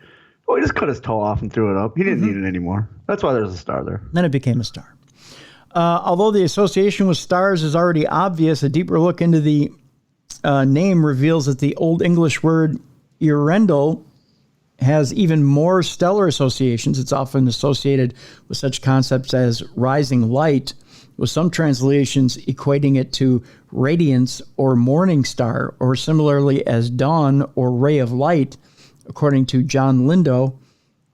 he just cut his toe off and threw it up. He didn't need it anymore. That's why there's a star there. Then it became a star. Although the association with stars is already obvious, a deeper look into the name reveals that the Old English word Earendel has even more stellar associations. It's often associated with such concepts as rising light, with some translations equating it to radiance or morning star, or similarly as dawn or ray of light, according to John Lindo,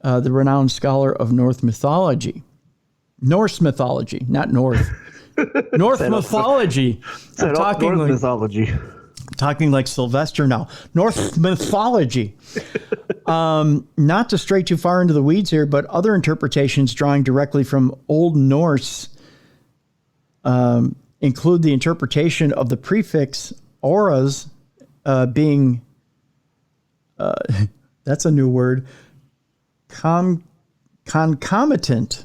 the renowned scholar of Norse mythology, not North. North mythology. I'm talking North like mythology. Talking like Sylvester now. North mythology. Not to stray too far into the weeds here, but other interpretations drawing directly from Old Norse include the interpretation of the prefix auras being, that's a new word, concomitant.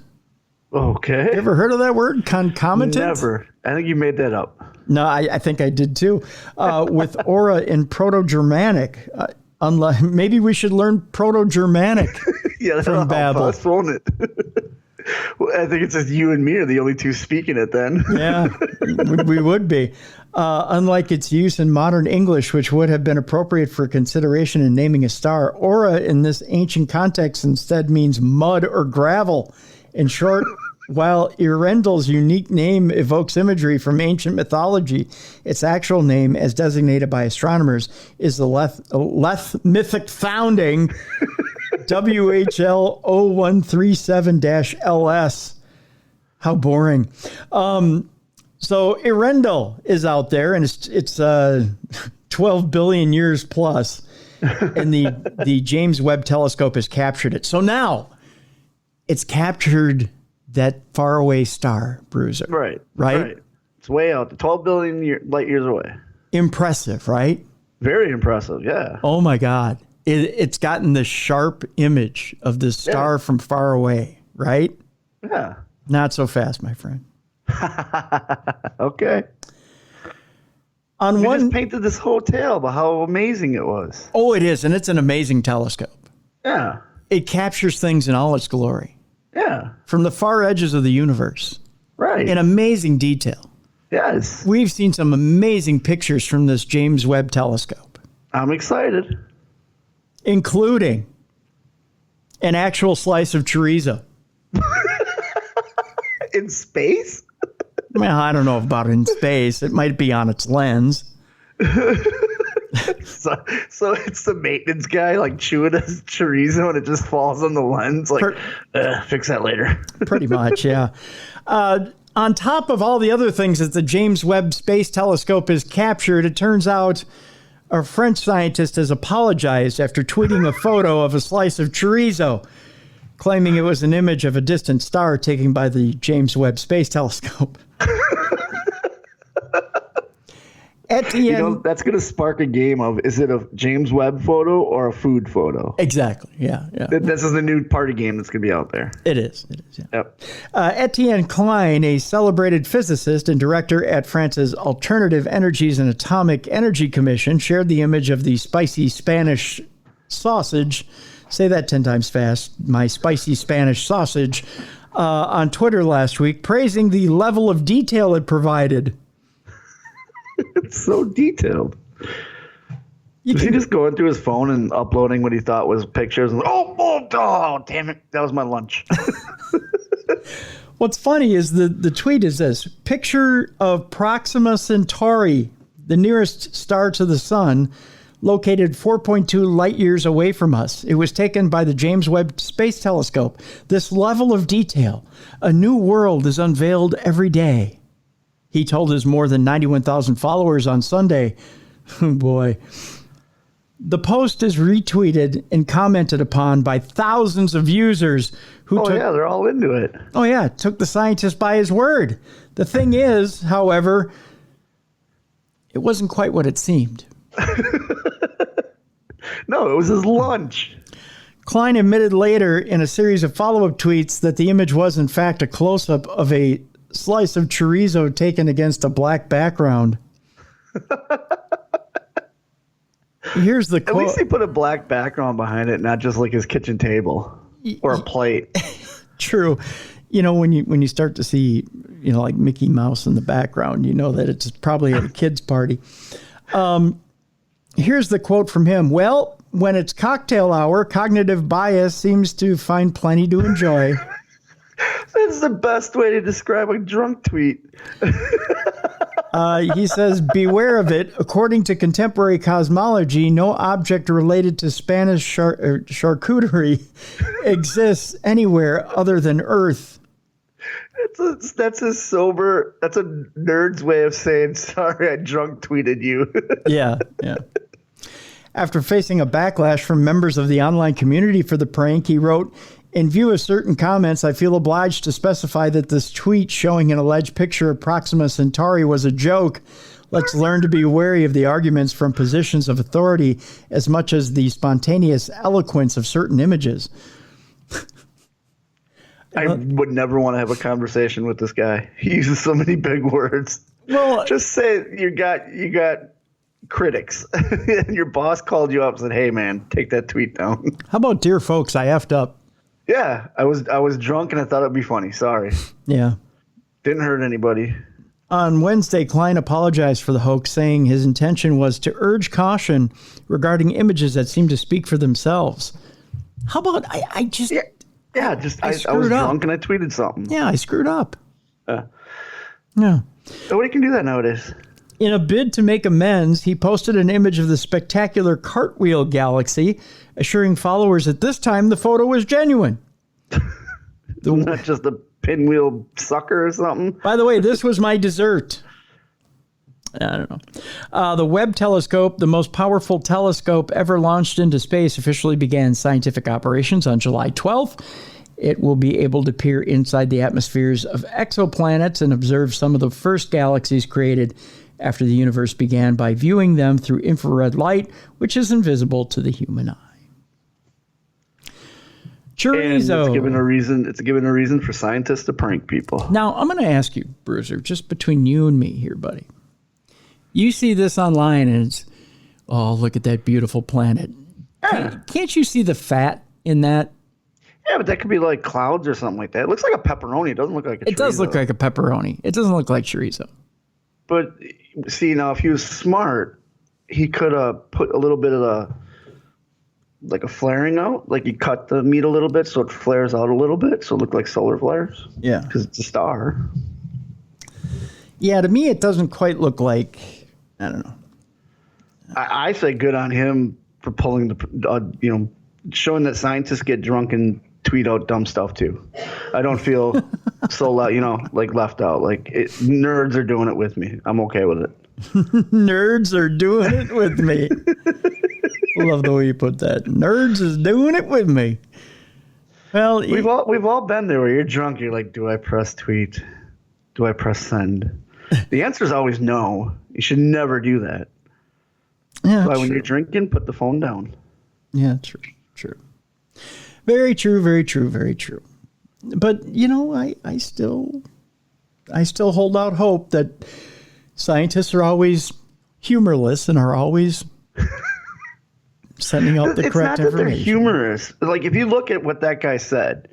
Okay. You ever heard of that word? Concomitant? Never. I think you made that up. No, I think I did too. With aura in Proto-Germanic. Maybe we should learn Proto-Germanic from Babel. Us, won't it? Well, I think it's just you and me are the only two speaking it then. Yeah, we would be. Unlike its use in modern English, which would have been appropriate for consideration in naming a star, aura in this ancient context instead means mud or gravel. In short, while Earendel's unique name evokes imagery from ancient mythology, its actual name, as designated by astronomers, is the Leth mythic founding WHL 0137-LS. How boring. So Earendel is out there, and it's 12 billion years plus, and the James Webb Telescope has captured it. So now it's captured that faraway star, Bruiser. Right. Right? It's way out, 12 billion light years away. Impressive, right? Very impressive, yeah. Oh, my God. It's gotten the sharp image of this star from far away, right? Yeah. Not so fast, my friend. Okay. We just painted this whole tale about how amazing it was. Oh, it is, and it's an amazing telescope. Yeah. It captures things in all its glory. Yeah. From the far edges of the universe. Right. In amazing detail. Yes. We've seen some amazing pictures from this James Webb Telescope. I'm excited. Including an actual slice of chorizo. In space? Well, I don't know about in space. It might be on its lens. So it's the maintenance guy like chewing his chorizo and it just falls on the lens. Like, fix that later. Pretty much, yeah. On top of all the other things that the James Webb Space Telescope has captured, it turns out a French scientist has apologized after tweeting a photo of a slice of chorizo, claiming it was an image of a distant star taken by the James Webb Space Telescope. Etienne, that's going to spark a game of, is it a James Webb photo or a food photo? Exactly, yeah. This is the new party game that's going to be out there. It is, yeah. Yep. Etienne Klein, a celebrated physicist and director at France's Alternative Energies and Atomic Energy Commission, shared the image of the spicy Spanish sausage. Say that 10 times fast. My spicy Spanish sausage on Twitter last week, praising the level of detail it provided. It's so detailed. Was he just going through his phone and uploading what he thought was pictures? And, oh, damn it. That was my lunch. What's funny is the tweet is this. Picture of Proxima Centauri, the nearest star to the sun, located 4.2 light years away from us. It was taken by the James Webb Space Telescope. This level of detail, a new world is unveiled every day. He told his more than 91,000 followers on Sunday. Boy. The post is retweeted and commented upon by thousands of users who they're all into it. Oh, yeah, took the scientist by his word. The thing is, however, it wasn't quite what it seemed. No, it was his lunch. Klein admitted later in a series of follow-up tweets that the image was, in fact, a close-up of a slice of chorizo taken against a black background. Here's the quote. At least he put a black background behind it, not just like his kitchen table or a plate. True. You know, when you start to see, like Mickey Mouse in the background, you know that it's probably at a kid's party. Here's the quote from him. Well, when it's cocktail hour, cognitive bias seems to find plenty to enjoy. That's the best way to describe a drunk tweet. He says, beware of it. According to contemporary cosmology, no object related to Spanish charcuterie exists anywhere other than Earth. That's a nerd's way of saying, sorry, I drunk tweeted you. Yeah. After facing a backlash from members of the online community for the prank, he wrote, in view of certain comments, I feel obliged to specify that this tweet showing an alleged picture of Proxima Centauri was a joke. Let's learn to be wary of the arguments from positions of authority as much as the spontaneous eloquence of certain images. I would never want to have a conversation with this guy. He uses so many big words. Well, just say you got critics and your boss called you up and said, hey, man, take that tweet down. How about, dear folks, I effed up. Yeah, I was drunk and I thought it'd be funny. Sorry. Yeah. Didn't hurt anybody. On Wednesday, Klein apologized for the hoax, saying his intention was to urge caution regarding images that seem to speak for themselves. How about I just... Yeah, I was drunk and I tweeted something. Yeah, I screwed up. Yeah. Nobody can do that nowadays. In a bid to make amends, he posted an image of the spectacular cartwheel galaxy, assuring followers that this time the photo was genuine. Not just a pinwheel sucker or something. By the way, this was my dessert. I don't know. The Webb telescope, the most powerful telescope ever launched into space, officially began scientific operations on July 12th. It will be able to peer inside the atmospheres of exoplanets and observe some of the first galaxies created after the universe began by viewing them through infrared light, which is invisible to the human eye. Chorizo. And it's given a reason for scientists to prank people. Now, I'm going to ask you, Bruiser, just between you and me here, buddy. You see this online and it's, oh, look at that beautiful planet. Can't you see the fat in that? Yeah, but that could be like clouds or something like that. It looks like a pepperoni. It doesn't look like a chorizo. It does look like a pepperoni. It doesn't look like chorizo. But see, now if he was smart, he could have put a little bit of a flaring out. Like he cut the meat a little bit so it flares out a little bit. So it looked like solar flares. Yeah. Because it's a star. Yeah, to me, it doesn't quite look like, I don't know. I say good on him for pulling showing that scientists get drunk and tweet out dumb stuff too. I don't feel so like left out. Like nerds are doing it with me. I'm okay with it. Nerds are doing it with me. Love the way you put that. Nerds is doing it with me. Well, we've all been there where you're drunk. You're like, do I press tweet? Do I press send? The answer is always no. You should never do that. Yeah, that's why when you're drinking, put the phone down. Yeah, true. Very true, very true, very true. But, I still hold out hope that scientists are always humorless and are always sending out the correct information. It's not that they're humorous. Like, if you look at what that guy said,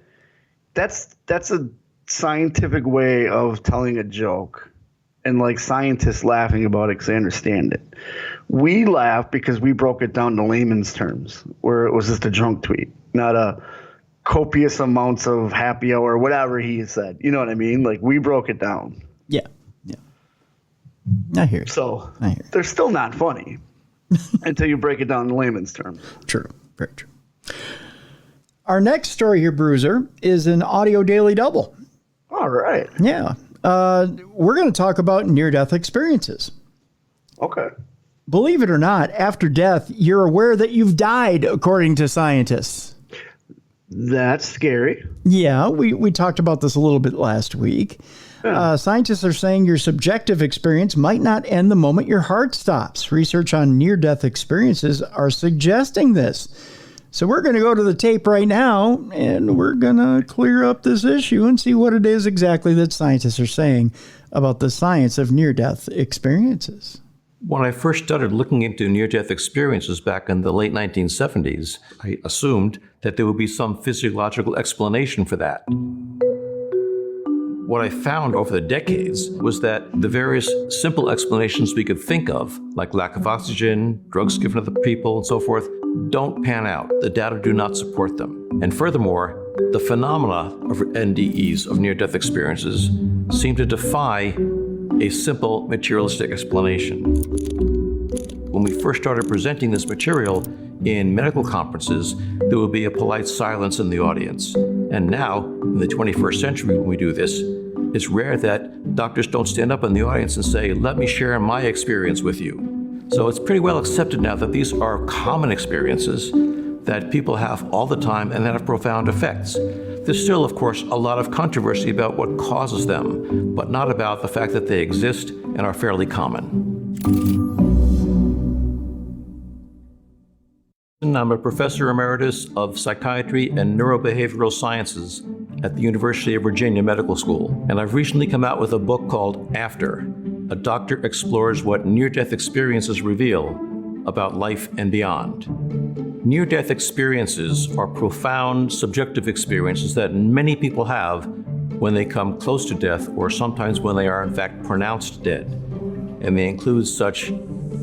that's a scientific way of telling a joke. And, like, scientists laughing about it because they understand it. We laugh because we broke it down to layman's terms, where it was just a drunk tweet, not a copious amounts of happy hour, whatever he said. You know what I mean? Like, we broke it down. Yeah. I hear you. So they're still not funny until you break it down in layman's terms. True. Very true. Our next story here, Bruiser, is an audio daily double. All right. Yeah. We're going to talk about near-death experiences. Okay. Believe it or not, after death, you're aware that you've died, according to scientists. That's scary. Yeah, we talked about this a little bit last week. Yeah. Scientists are saying your subjective experience might not end the moment your heart stops. Research on near-death experiences are suggesting this. So we're going to go to the tape right now, and we're going to clear up this issue and see what it is exactly that scientists are saying about the science of near-death experiences. When I first started looking into near-death experiences back in the late 1970s, I assumed that there would be some physiological explanation for that. What I found over the decades was that the various simple explanations we could think of, like lack of oxygen, drugs given to other people, and so forth, don't pan out. The data do not support them. And furthermore, the phenomena of NDEs, of near-death experiences, seem to defy a simple materialistic explanation. When we first started presenting this material in medical conferences, there would be a polite silence in the audience. And now, in the 21st century, when we do this, it's rare that doctors don't stand up in the audience and say, let me share my experience with you. So it's pretty well accepted now that these are common experiences that people have all the time and that have profound effects. There's still, of course, a lot of controversy about what causes them, but not about the fact that they exist and are fairly common. I'm a professor emeritus of psychiatry and neurobehavioral sciences at the University of Virginia Medical School, and I've recently come out with a book called After. A doctor explores what near-death experiences reveal about life and beyond. Near-death experiences are profound, subjective experiences that many people have when they come close to death, or sometimes when they are in fact pronounced dead. And they include such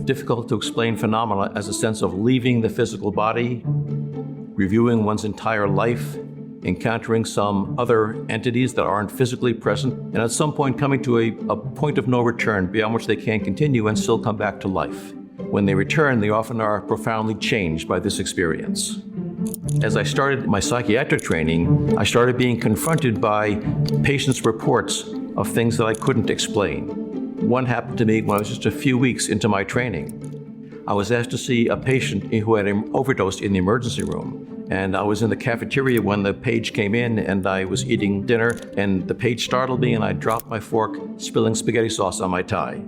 difficult-to-explain phenomena as a sense of leaving the physical body, reviewing one's entire life, encountering some other entities that aren't physically present, and at some point coming to a point of no return beyond which they can't continue and still come back to life. When they return, they often are profoundly changed by this experience. As I started my psychiatric training, I started being confronted by patients' reports of things that I couldn't explain. One happened to me when I was just a few weeks into my training. I was asked to see a patient who had overdosed in the emergency room. And I was in the cafeteria when the page came in, and I was eating dinner, and the page startled me, and I dropped my fork, spilling spaghetti sauce on my tie.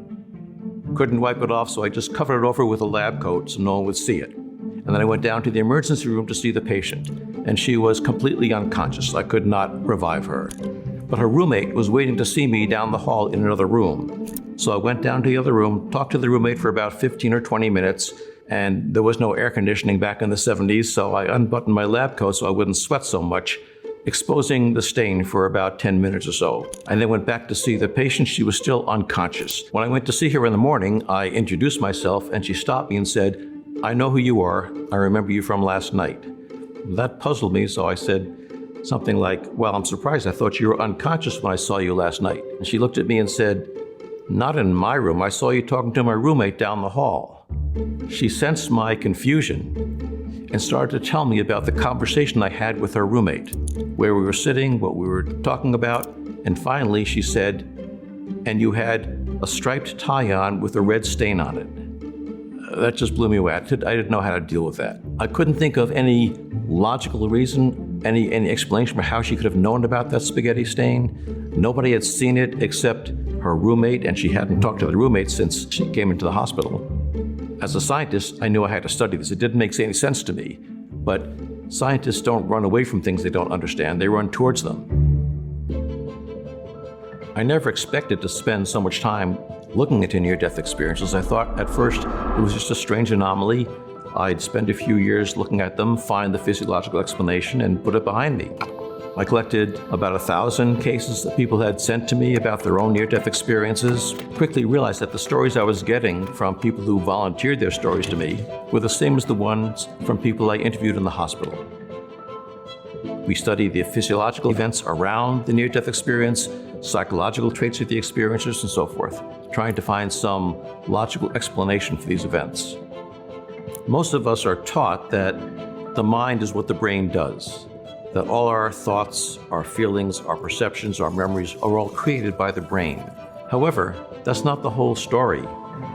Couldn't wipe it off, so I just covered it over with a lab coat so no one would see it. And then I went down to the emergency room to see the patient, and she was completely unconscious. I could not revive her. But her roommate was waiting to see me down the hall in another room. So I went down to the other room, talked to the roommate for about 15 or 20 minutes, and there was no air conditioning back in the 70s, so I unbuttoned my lab coat so I wouldn't sweat so much, exposing the stain for about 10 minutes or so. I then went back to see the patient. She was still unconscious. When I went to see her in the morning, I introduced myself, and she stopped me and said, "I know who you are. I remember you from last night." That puzzled me, so I said something like, "Well, I'm surprised. I thought you were unconscious when I saw you last night." And she looked at me and said, "Not in my room. I saw you talking to my roommate down the hall." She sensed my confusion, and started to tell me about the conversation I had with her roommate, where we were sitting, what we were talking about, and finally she said, "And you had a striped tie on with a red stain on it." That just blew me away. I didn't know how to deal with that. I couldn't think of any logical reason, any explanation for how she could have known about that spaghetti stain. Nobody had seen it except her roommate, and she hadn't talked to the roommate since she came into the hospital. As a scientist, I knew I had to study this. It didn't make any sense to me. But scientists don't run away from things they don't understand. They run towards them. I never expected to spend so much time looking into near-death experiences. I thought at first it was just a strange anomaly. I'd spend a few years looking at them, find the physiological explanation, and put it behind me. I collected about 1,000 cases that people had sent to me about their own near-death experiences. Quickly realized that the stories I was getting from people who volunteered their stories to me were the same as the ones from people I interviewed in the hospital. We studied the physiological events around the near-death experience, psychological traits of the experiencers, and so forth, trying to find some logical explanation for these events. Most of us are taught that the mind is what the brain does, that all our thoughts, our feelings, our perceptions, our memories are all created by the brain. However, that's not the whole story,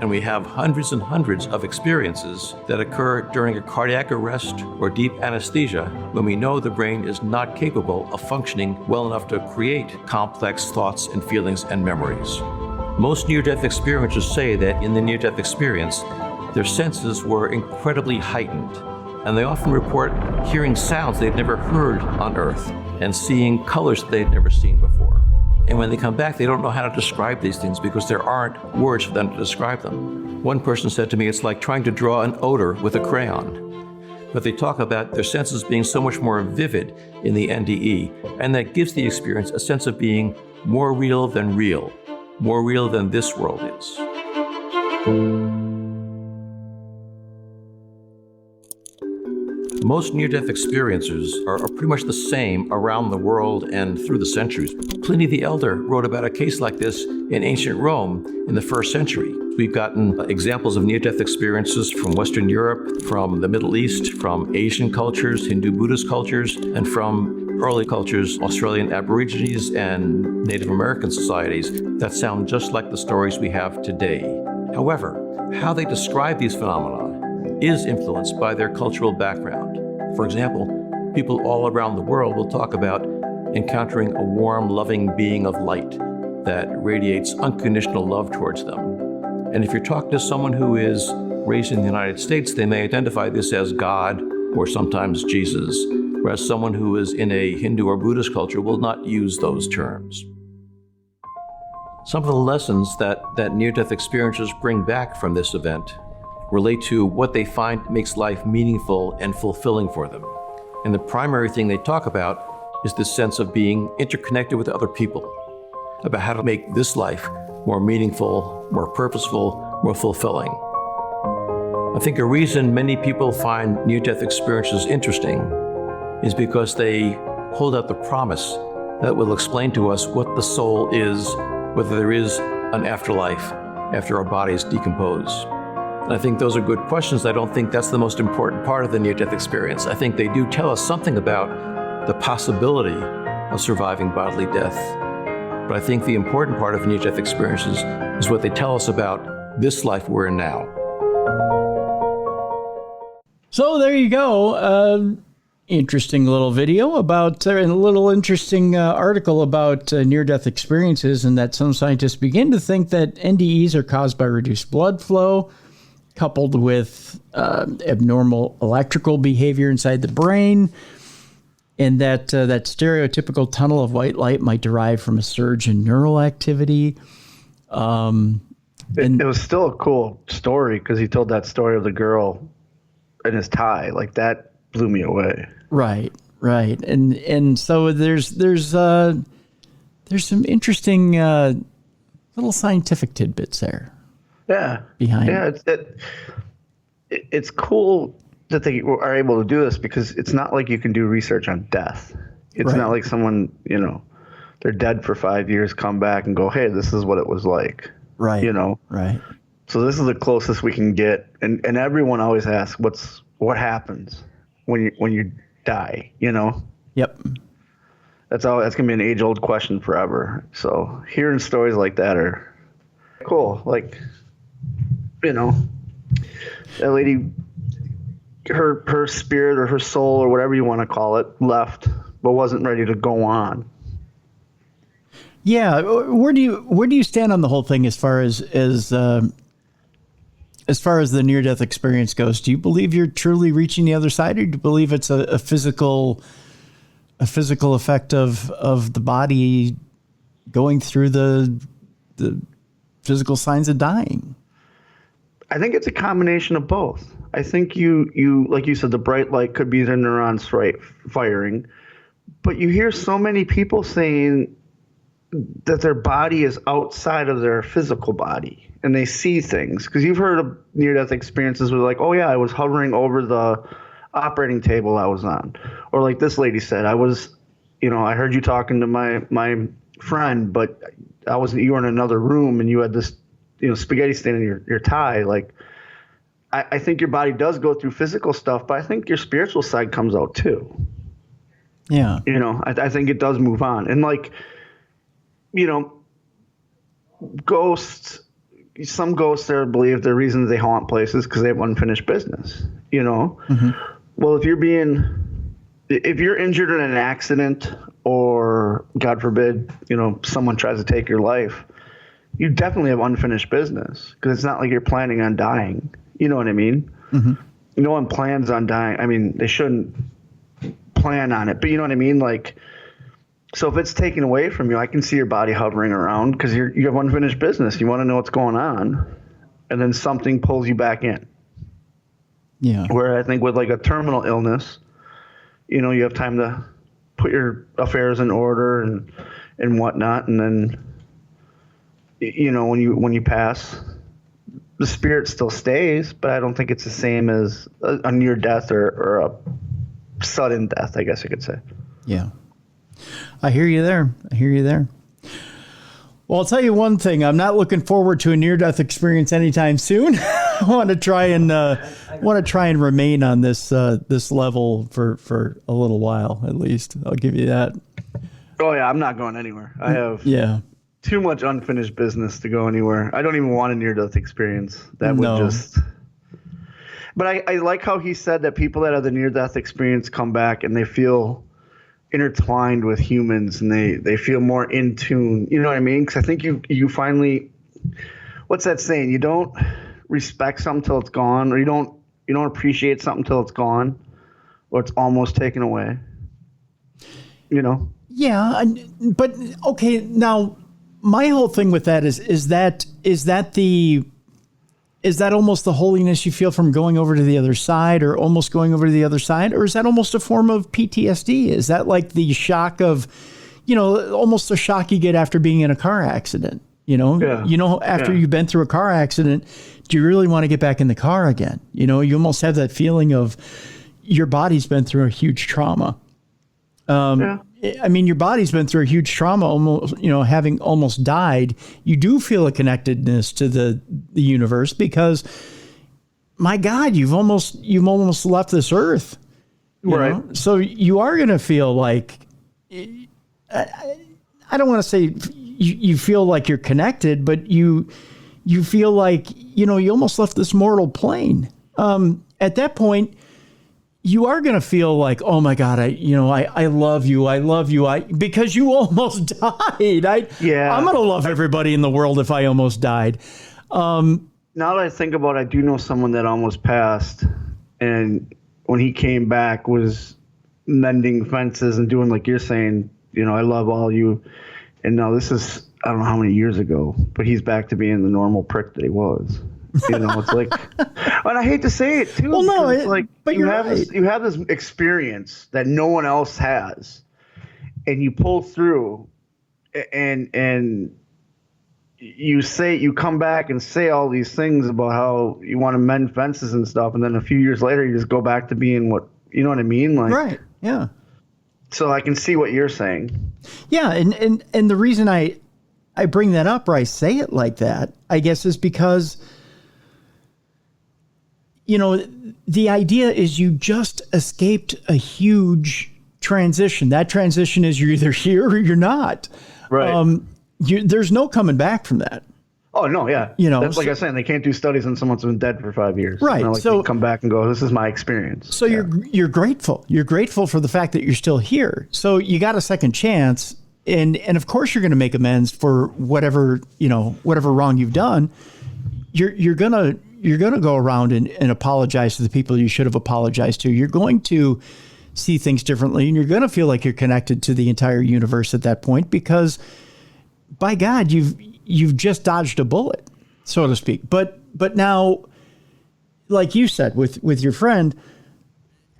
and we have hundreds and hundreds of experiences that occur during a cardiac arrest or deep anesthesia when we know the brain is not capable of functioning well enough to create complex thoughts and feelings and memories. Most near-death experiencers say that in the near-death experience, their senses were incredibly heightened, and they often report hearing sounds they'd never heard on Earth and seeing colors that they'd never seen before. And when they come back, they don't know how to describe these things because there aren't words for them to describe them. One person said to me, it's like trying to draw an odor with a crayon. But they talk about their senses being so much more vivid in the NDE, and that gives the experience a sense of being more real than this world is. Most near-death experiencers are pretty much the same around the world and through the centuries. Pliny the Elder wrote about a case like this in ancient Rome in the 1st century. We've gotten examples of near-death experiences from Western Europe, from the Middle East, from Asian cultures, Hindu Buddhist cultures, and from early cultures, Australian Aborigines and Native American societies that sound just like the stories we have today. However, how they describe these phenomena is influenced by their cultural background. For example, people all around the world will talk about encountering a warm, loving being of light that radiates unconditional love towards them. And if you're talking to someone who is raised in the United States, they may identify this as God or sometimes Jesus, whereas someone who is in a Hindu or Buddhist culture will not use those terms. Some of the lessons that near-death experiencers bring back from this event relate to what they find makes life meaningful and fulfilling for them. And the primary thing they talk about is this sense of being interconnected with other people, about how to make this life more meaningful, more purposeful, more fulfilling. I think a reason many people find near-death experiences interesting is because they hold out the promise that will explain to us what the soul is, whether there is an afterlife after our bodies decompose. And I think those are good questions. I don't think that's the most important part of the near-death experience. I think they do tell us something about the possibility of surviving bodily death. But I think the important part of near-death experiences is what they tell us about this life we're in now. So there you go. Interesting little video about, and a little interesting article about near-death experiences, and that some scientists begin to think that NDEs are caused by reduced blood flow, coupled with abnormal electrical behavior inside the brain, and that stereotypical tunnel of white light might derive from a surge in neural activity. It was still a cool story because he told that story of the girl and his tie. Like, that blew me away. Right. And so there's some interesting little scientific tidbits there. Yeah. Behind. Yeah, it's cool that they are able to do this because it's not like you can do research on death. It's not like someone, they're dead for 5 years, come back and go, hey, this is what it was like. Right. Right. So this is the closest we can get. And everyone always asks, what happens? when you die, you know? Yep. That's gonna be an age-old question forever. So hearing stories like that are cool. Like, you know, that lady, her spirit or her soul or whatever you want to call it left, but wasn't ready to go on. Yeah. Where do you stand on the whole thing as far as the near-death experience goes? Do you believe you're truly reaching the other side, or do you believe it's a physical effect of the body going through the physical signs of dying? I think it's a combination of both. I think you like you said, the bright light could be the neurons firing, but you hear so many people saying that their body is outside of their physical body and they see things. Because you've heard of near-death experiences where like, oh yeah, I was hovering over the operating table I was on. Or like this lady said, I was, you know, I heard you talking to my friend, but you were in another room and you had this, you know, spaghetti stain in your tie. Like, I think your body does go through physical stuff, but I think your spiritual side comes out too. Yeah. You know, I think it does move on. And like, you know, some ghosts are believed the reason they haunt places because they have unfinished business, you know? Mm-hmm. Well, if you're injured in an accident or, God forbid, you know, someone tries to take your life, you definitely have unfinished business because it's not like you're planning on dying. You know what I mean? Mm-hmm. No one plans on dying. I mean, they shouldn't plan on it, but you know what I mean? Like, so if it's taken away from you, I can see your body hovering around because you have unfinished business. You want to know what's going on, and then something pulls you back in. Yeah. Where I think with like a terminal illness, you know, you have time to put your affairs in order and whatnot, and then, you know, when you pass, the spirit still stays, but I don't think it's the same as a near death or a sudden death, I guess you could say. Yeah. I hear you there. Well, I'll tell you one thing. I'm not looking forward to a near-death experience anytime soon. I want to try and remain on this level for a little while at least. I'll give you that. Oh yeah, I'm not going anywhere. I have too much unfinished business to go anywhere. I don't even want a near-death experience. That would just. But I like how he said that people that have the near-death experience come back and they feel intertwined with humans and they feel more in tune. You know what I mean? Because I think you finally, what's that saying? You don't respect something till it's gone, or you don't appreciate something till it's gone, or it's almost taken away. You know? Yeah, but okay. Now, my whole thing with that is that almost the holiness you feel from going over to the other side, or almost going over to the other side? Or is that almost a form of PTSD? Is that like the shock of, you know, almost the shock you get after being in a car accident? You know, after you've been through a car accident, do you really want to get back in the car again? You know, you almost have that feeling of your body's been through a huge trauma. I mean, your body's been through a huge trauma, almost, you know, having almost died. You do feel a connectedness to the universe because, my God, you've almost left this earth. Right. Know? So you are going to feel like, I don't want to say you feel like you're connected, but you feel like, you know, you almost left this mortal plane. At that point, you are going to feel like, oh my God, I love you. Because you almost died. I'm going to love everybody in the world if I almost died. Now that I think about it, I do know someone that almost passed, and when he came back was mending fences and doing like you're saying, you know, I love all you. And now this is, I don't know how many years ago, but he's back to being the normal prick that he was. You know, it's like, and I hate to say it too. Well, no, it's like, but you have right. you have this experience that no one else has, and you pull through, and you come back and say all these things about how you want to mend fences and stuff, and then a few years later you just go back to being what, you know what I mean? Like, right? Yeah. So I can see what you're saying. Yeah, and the reason I bring that up, or I say it like that, I guess, is because the idea is you just escaped a huge transition. That transition is you're either here or you're not. Right. There's no coming back from that. Oh, no, yeah. That's like I was saying, they can't do studies on someone who's been dead for 5 years. Right. So they come back and go, this is my experience. So you're grateful. You're grateful for the fact that you're still here. So you got a second chance. And of course you're going to make amends for whatever wrong you've done. You're going to go around and apologize to the people you should have apologized to. You're going to see things differently, and you're going to feel like you're connected to the entire universe at that point, because by God, you've just dodged a bullet, so to speak. But now, like you said with your friend,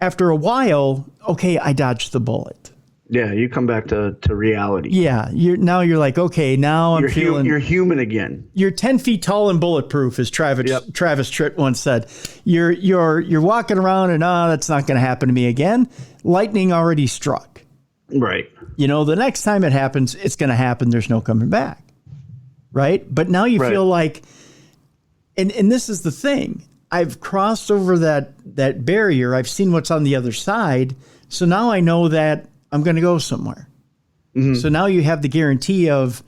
after a while, okay, I dodged the bullet. Yeah, you come back to reality. Yeah, you're like, okay, now I'm feeling you're human again. You're 10 feet tall and bulletproof, as Travis Tritt once said. You're walking around and that's not going to happen to me again. Lightning already struck. Right. The next time it happens, it's going to happen. There's no coming back. Right. But now you feel like, and this is the thing. I've crossed over that barrier. I've seen what's on the other side. So now I know that I'm going to go somewhere. Mm-hmm. So now you have the guarantee of,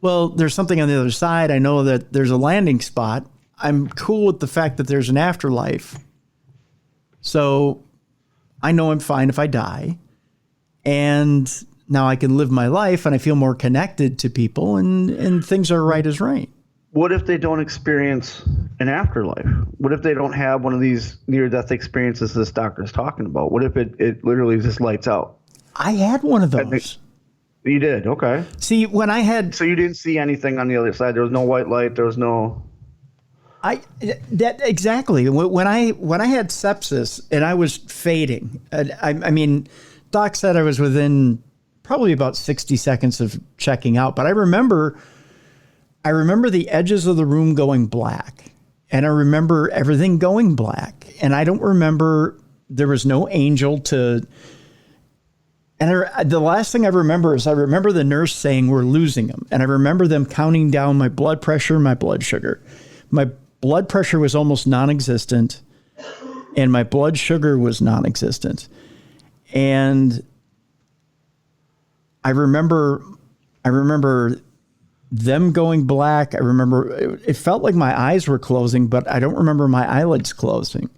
well, there's something on the other side. I know that there's a landing spot. I'm cool with the fact that there's an afterlife. So I know I'm fine if I die. And now I can live my life and I feel more connected to people and things are right as rain. What if they don't experience an afterlife? What if they don't have one of these near-death experiences this doctor is talking about? What if it literally just lights out? I had one of those. You did? Okay. See, when I had... So you didn't see anything on the other side? There was no white light? There was no... Exactly. When I had sepsis and I was fading, I mean, Doc said I was within probably about 60 seconds of checking out, but I remember the edges of the room going black, and I remember everything going black, and I don't remember, there was no angel to... And the last thing I remember is the nurse saying, we're losing him. And I remember them counting down my blood pressure, my blood sugar. My blood pressure was almost non-existent, and my blood sugar was non-existent. And I remember them going black. I remember it felt like my eyes were closing, but I don't remember my eyelids closing.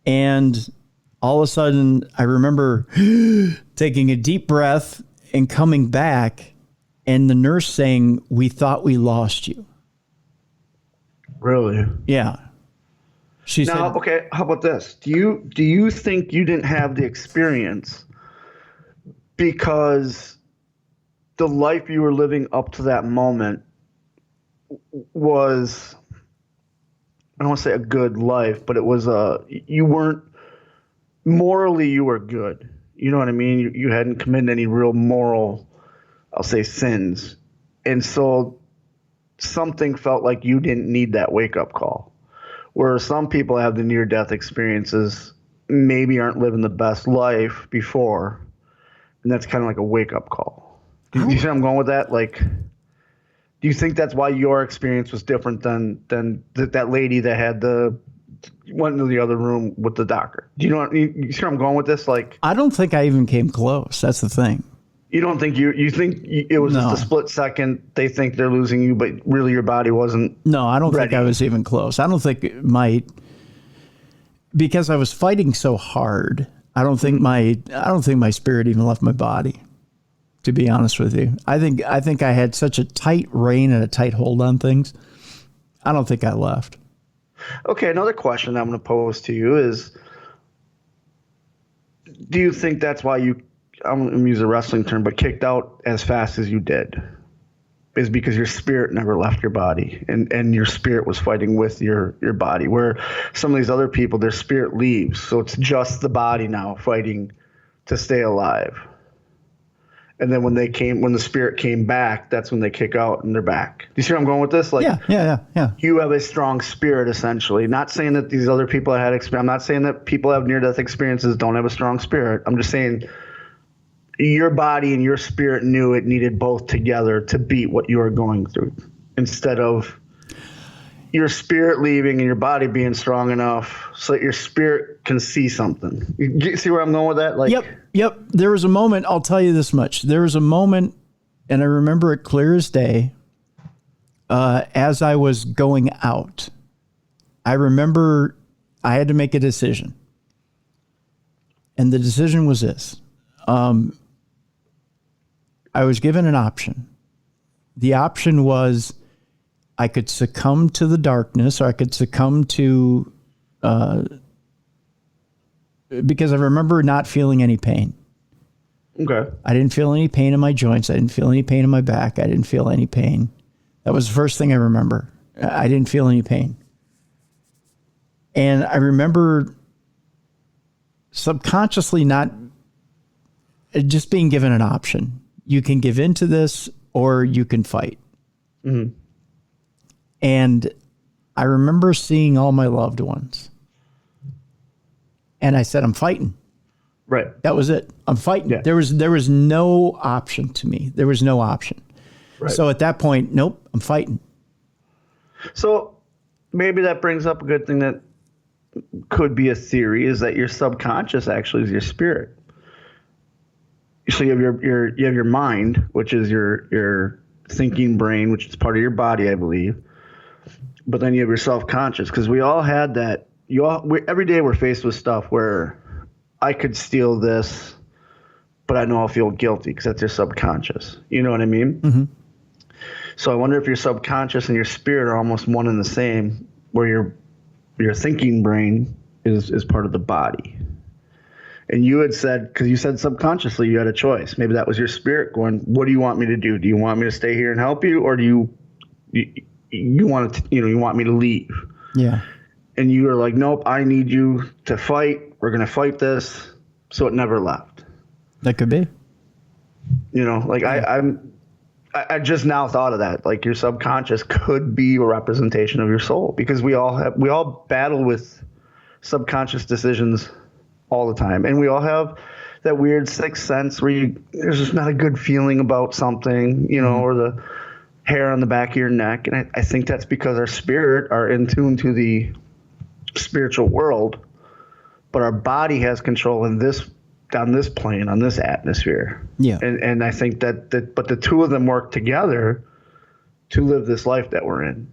And all of a sudden, I remember taking a deep breath and coming back, and the nurse saying, we thought we lost you. Really? Yeah. She said, okay, how about this? Do you think you didn't have the experience because the life you were living up to that moment was, I don't want to say a good life, but it was you weren't, morally you were good. You know what I mean? You hadn't committed any real moral, I'll say, sins. And so something felt like you didn't need that wake-up call. Where some people have the near-death experiences, maybe aren't living the best life before, and that's kind of like a wake-up call. Do you see where I'm going with that? Like, do you think that's why your experience was different than that lady that went into the other room with the doctor? Do you see where I'm going with this? Like, I don't think I even came close. That's the thing. You don't think you think it was just a split second? They think they're losing you, but really your body wasn't. No, I don't ready. think I was even close. I don't think because I was fighting so hard. I don't think my spirit even left my body. To be honest with you, I think I had such a tight rein and a tight hold on things. I don't think I left. Okay, another question I'm going to pose to you is, do you think that's why you, I'm going to use a wrestling term, but kicked out as fast as you did? Is because your spirit never left your body, and your spirit was fighting with your body, where some of these other people, their spirit leaves. So it's just the body now fighting to stay alive. And then when the spirit came back, that's when they kick out and they're back. Do you see where I'm going with this? Like, yeah. You have a strong spirit, essentially. Not saying that these other people had experience. I'm not saying that people have near-death experiences don't have a strong spirit. I'm just saying your body and your spirit knew it needed both together to beat what you were going through, instead of your spirit leaving and your body being strong enough so that your spirit can see something. You see where I'm going with that? Like, Yep. There was a moment, I'll tell you this much. There was a moment, and I remember it clear as day, as I was going out. I remember I had to make a decision. And the decision was this. I was given an option. The option was I could succumb to the darkness, or I could succumb to, because I remember not feeling any pain. okay. I didn't feel any pain in my joints. I didn't feel any pain in my back. I didn't feel any pain. That was the first thing I remember. I didn't feel any pain. And I remember subconsciously not just being given an option. You can give in to this or you can fight. Mm-hmm. And I remember seeing all my loved ones. And I said, I'm fighting. Right. That was it. I'm fighting. Yeah. There was no option to me. There was no option. Right. So at that point, nope, I'm fighting. So maybe that brings up a good thing that could be a theory, is that your subconscious actually is your spirit. So you have your mind, which is your thinking brain, which is part of your body, I believe. But then you have your self-conscious, because we all had that. Every day we're faced with stuff where I could steal this, but I know I'll feel guilty because that's your subconscious. You know what I mean? Mm-hmm. So I wonder if your subconscious and your spirit are almost one and the same, where your thinking brain is part of the body. And you had said, because you said subconsciously you had a choice. Maybe that was your spirit going, what do you want me to do? Do you want me to stay here and help you? Or do you want to, you want me to leave? Yeah. And you were like, nope, I need you to fight. We're going to fight this. So it never left. That could be. Like I just now thought of that. Like your subconscious could be a representation of your soul, because we all battle with subconscious decisions all the time. And we all have that weird sixth sense where there's just not a good feeling about something, or the hair on the back of your neck. And I think that's because our spirit are in tune to the spiritual world, but our body has control on this plane, on this atmosphere. Yeah. And I think but the two of them work together to live this life that we're in.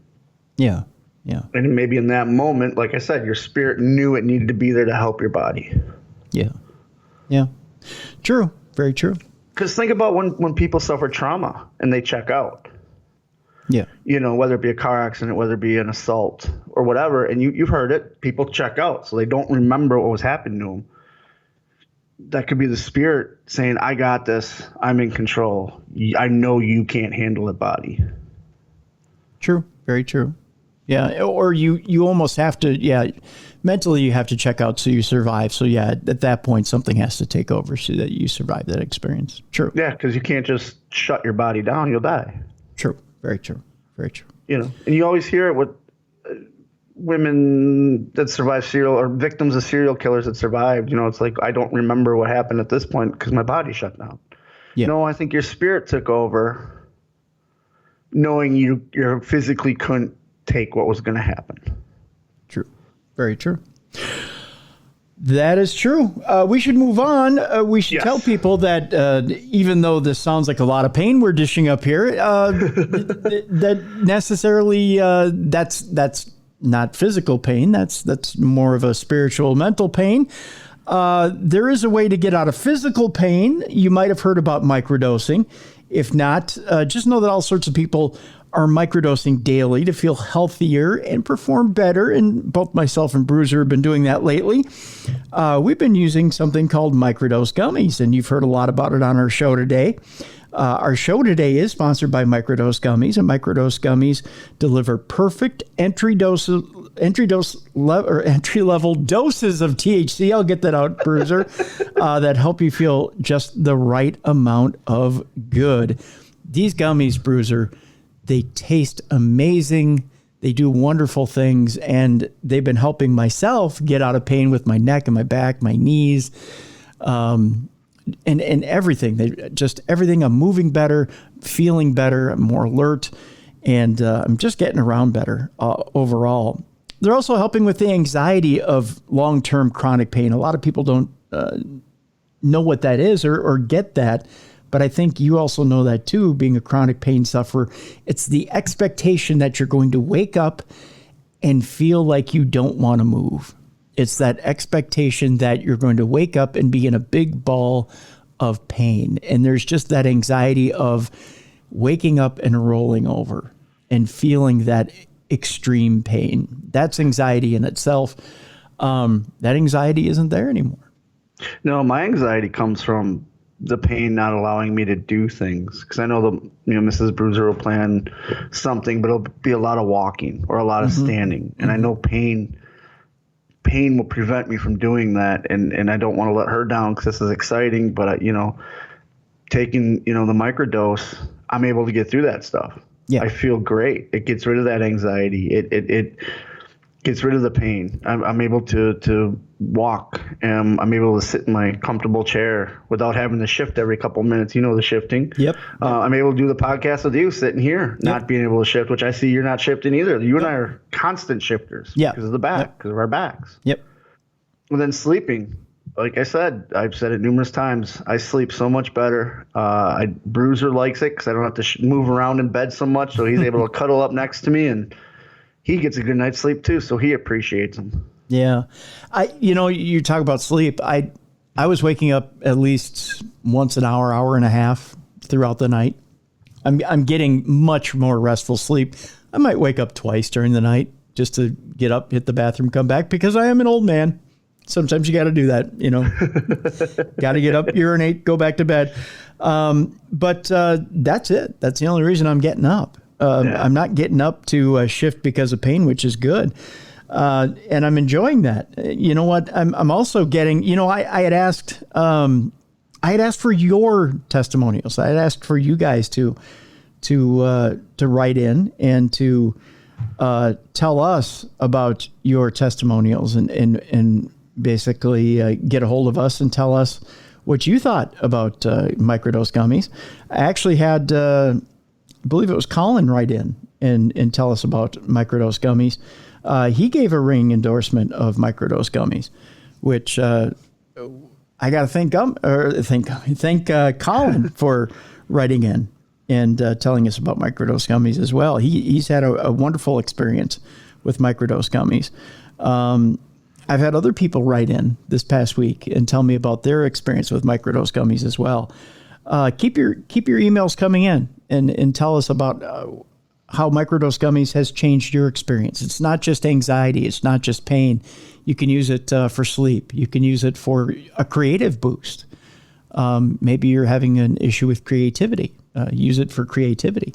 Yeah. Yeah. And maybe in that moment, like I said, your spirit knew it needed to be there to help your body. Yeah. Yeah. True. Very true. Because think about when people suffer trauma and they check out. Yeah. Whether it be a car accident, whether it be an assault or whatever, and you've heard it, people check out, so they don't remember what was happening to them. That could be the spirit saying, I got this. I'm in control. I know you can't handle it, body. True. Very true. Yeah. Or you almost have to, mentally you have to check out so you survive. So at that point, something has to take over so that you survive that experience. True. Yeah, because you can't just shut your body down. You'll die. True. Very true. Very true. And you always hear it with women that survive victims of serial killers that survived. It's like, I don't remember what happened at this point because my body shut down. Yeah. No, I think your spirit took over, knowing you physically couldn't take what was going to happen. True. Very true. That is true. We should move on. We should tell people that even though this sounds like a lot of pain we're dishing up here, that necessarily that's not physical pain. That's more of a spiritual, mental pain. There is a way to get out of physical pain. You might have heard about microdosing. If not, just know that all sorts of people are microdosing daily to feel healthier and perform better. And both myself and Bruiser have been doing that lately. We've been using something called microdose gummies, and you've heard a lot about it on our show today. Our show today is sponsored by Microdose Gummies, and Microdose Gummies deliver perfect entry level doses of THC. I'll get that out, Bruiser, that help you feel just the right amount of good. These gummies, Bruiser, they taste amazing. They do wonderful things, and they've been helping myself get out of pain with my neck and my back, my knees, and everything. Everything. I'm moving better, feeling better, I'm more alert. And I'm just getting around better overall. They're also helping with the anxiety of long-term chronic pain. A lot of people don't know what that is or get that, but I think you also know that too, being a chronic pain sufferer. It's the expectation that you're going to wake up and feel like you don't want to move. It's that expectation that you're going to wake up and be in a big ball of pain. And there's just that anxiety of waking up and rolling over and feeling that extreme pain. That's anxiety in itself. That anxiety isn't there anymore. No, my anxiety comes from the pain not allowing me to do things. Because I know Mrs. Bruiser will plan something, but it'll be a lot of walking or a lot of standing. And I know pain will prevent me from doing that. And I don't want to let her down because this is exciting. But, taking, the microdose, I'm able to get through that stuff. Yeah. I feel great. It gets rid of that anxiety. It gets rid of the pain. I'm able to walk. I'm able to sit in my comfortable chair without having to shift every couple minutes. The shifting. Yep. I'm able to do the podcast with you sitting here, not being able to shift, which I see you're not shifting either. You and I are constant shifters because of the back, because of our backs. Yep. And then sleeping. Like I said, I've said it numerous times. I sleep so much better. Bruiser likes it because I don't have to move around in bed so much, so he's able to cuddle up next to me, and he gets a good night's sleep too. So he appreciates them. Yeah, you talk about sleep. I was waking up at least once an hour and a half throughout the night. I'm getting much more restful sleep. I might wake up twice during the night just to get up, hit the bathroom, come back because I am an old man. Sometimes you got to do that, got to get up, urinate, go back to bed. But that's it. That's the only reason I'm getting up. I'm not getting up to shift because of pain, which is good. And I'm enjoying that. You know what? I'm also getting, I had asked for your testimonials. I had asked for you guys to write in and to tell us about your testimonials and basically get a hold of us and tell us what you thought about microdose gummies. I actually had, I believe it was Colin write in and tell us about microdose gummies. He gave a ring endorsement of microdose gummies, which I got to thank Colin for writing in and telling us about microdose gummies as well. He's had a wonderful experience with microdose gummies. I've had other people write in this past week and tell me about their experience with microdose gummies as well. Keep your emails coming in and tell us about how microdose gummies has changed your experience. It's not just anxiety. It's not just pain. You can use it for sleep. You can use it for a creative boost. Maybe you're having an issue with creativity. Use it for creativity.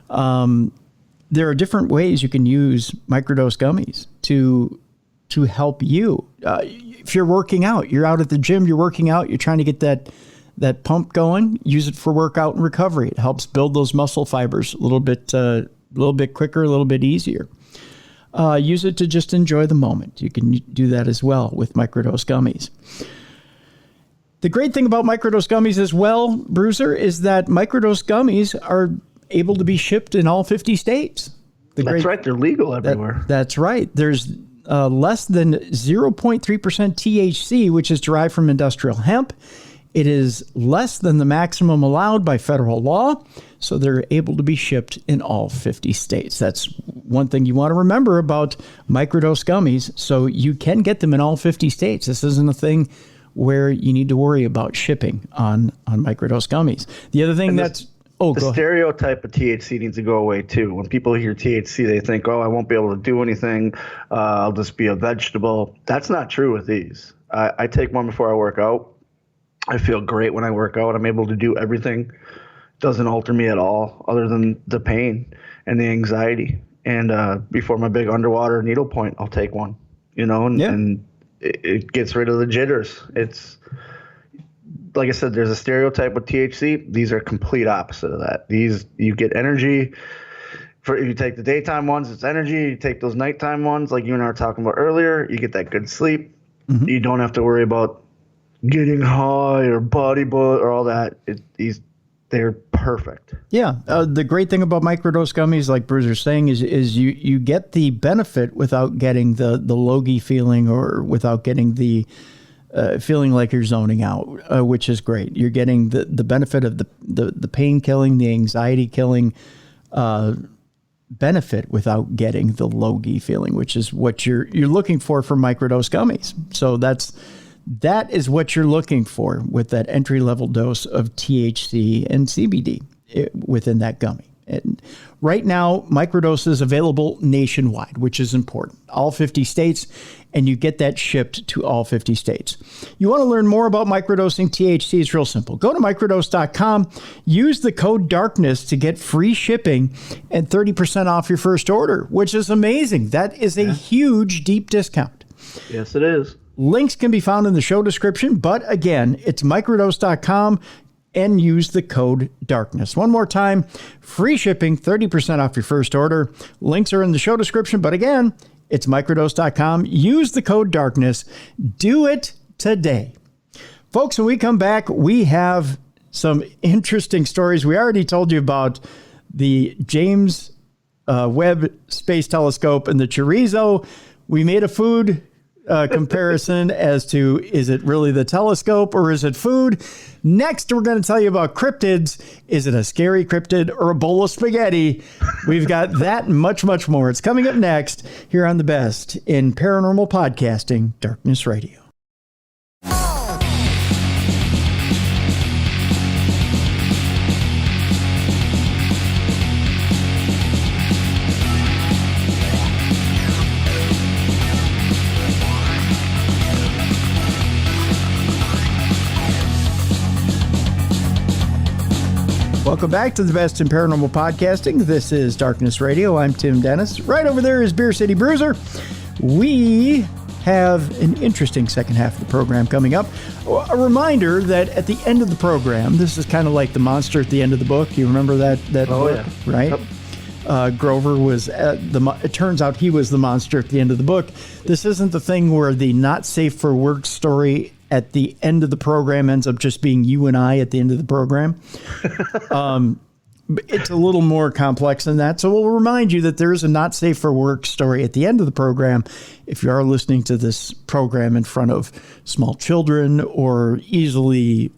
There are different ways you can use microdose gummies to help you. If you're working out, you're out at the gym, you're working out, you're trying to get that pump going, use it for workout and recovery. It helps build those muscle fibers a little bit quicker, a little bit easier. Use it to just enjoy the moment. You can do that as well with microdose gummies. The great thing about microdose gummies as well, Bruiser, is that microdose gummies are able to be shipped in all 50 states. That's right. They're legal everywhere. That's right. There's less than 0.3% THC, which is derived from industrial hemp. It is less than the maximum allowed by federal law, so they're able to be shipped in all 50 states. That's one thing you want to remember about microdose gummies, so you can get them in all 50 states. This isn't a thing where you need to worry about shipping on microdose gummies. The other thing the stereotype of THC needs to go away too. When people hear THC, they think, I won't be able to do anything. I'll just be a vegetable. That's not true with these. I take one before I work out. I feel great when I work out. I'm able to do everything. Doesn't alter me at all other than the pain and the anxiety. And before my big underwater needle point, I'll take one, and it gets rid of the jitters. It's like I said, there's a stereotype with THC. These are complete opposite of that. You get energy. If you take the daytime ones, it's energy. You take those nighttime ones, like you and I were talking about earlier, you get that good sleep. Mm-hmm. You don't have to worry about getting high or body blow or all that. They're perfect. Yeah. The great thing about microdose gummies, like Bruiser's saying, is you get the benefit without getting the logy feeling or without getting the feeling like you're zoning out, which is great. You're getting the benefit of the pain killing, the anxiety killing benefit without getting the logy feeling, which is what you're looking for microdose gummies. So that is what you're looking for with that entry-level dose of THC and CBD within that gummy. And right now, microdose is available nationwide, which is important. All 50 states, and you get that shipped to all 50 states. You want to learn more about microdosing THC? It's real simple. Go to microdose.com, use the code DARKNESS to get free shipping and 30% off your first order, which is amazing. That is a huge, deep discount. Yes, it is. Links can be found in the show description, but again, it's microdose.com and use the code DARKNESS. One more time, free shipping, 30% off your first order. Links are in the show description, but again, it's microdose.com. Use the code DARKNESS. Do it today. Folks, when we come back, we have some interesting stories. We already told you about the James Webb Space Telescope and the chorizo. We made a food comparison as to, is it really the telescope or is it food? Next, we're going to tell you about cryptids. Is it a scary cryptid or a bowl of spaghetti? We've got that and much, much more. It's coming up next here on the best in paranormal podcasting, Darkness Radio. Welcome back to the best in paranormal podcasting. This is Darkness Radio. I'm Tim Dennis. Right over there is Beer City Bruiser. We have an interesting second half of the program coming up. A reminder that at the end of the program, this is kind of like the monster at the end of the book. You remember that book, yeah. Right? Yep. Grover was it turns out he was the monster at the end of the book. This isn't the thing where the not safe for work story at the end of the program ends up just being you and I at the end of the program. It's a little more complex than that. So we'll remind you that there is a not safe for work story at the end of the program. If you are listening to this program in front of small children or easily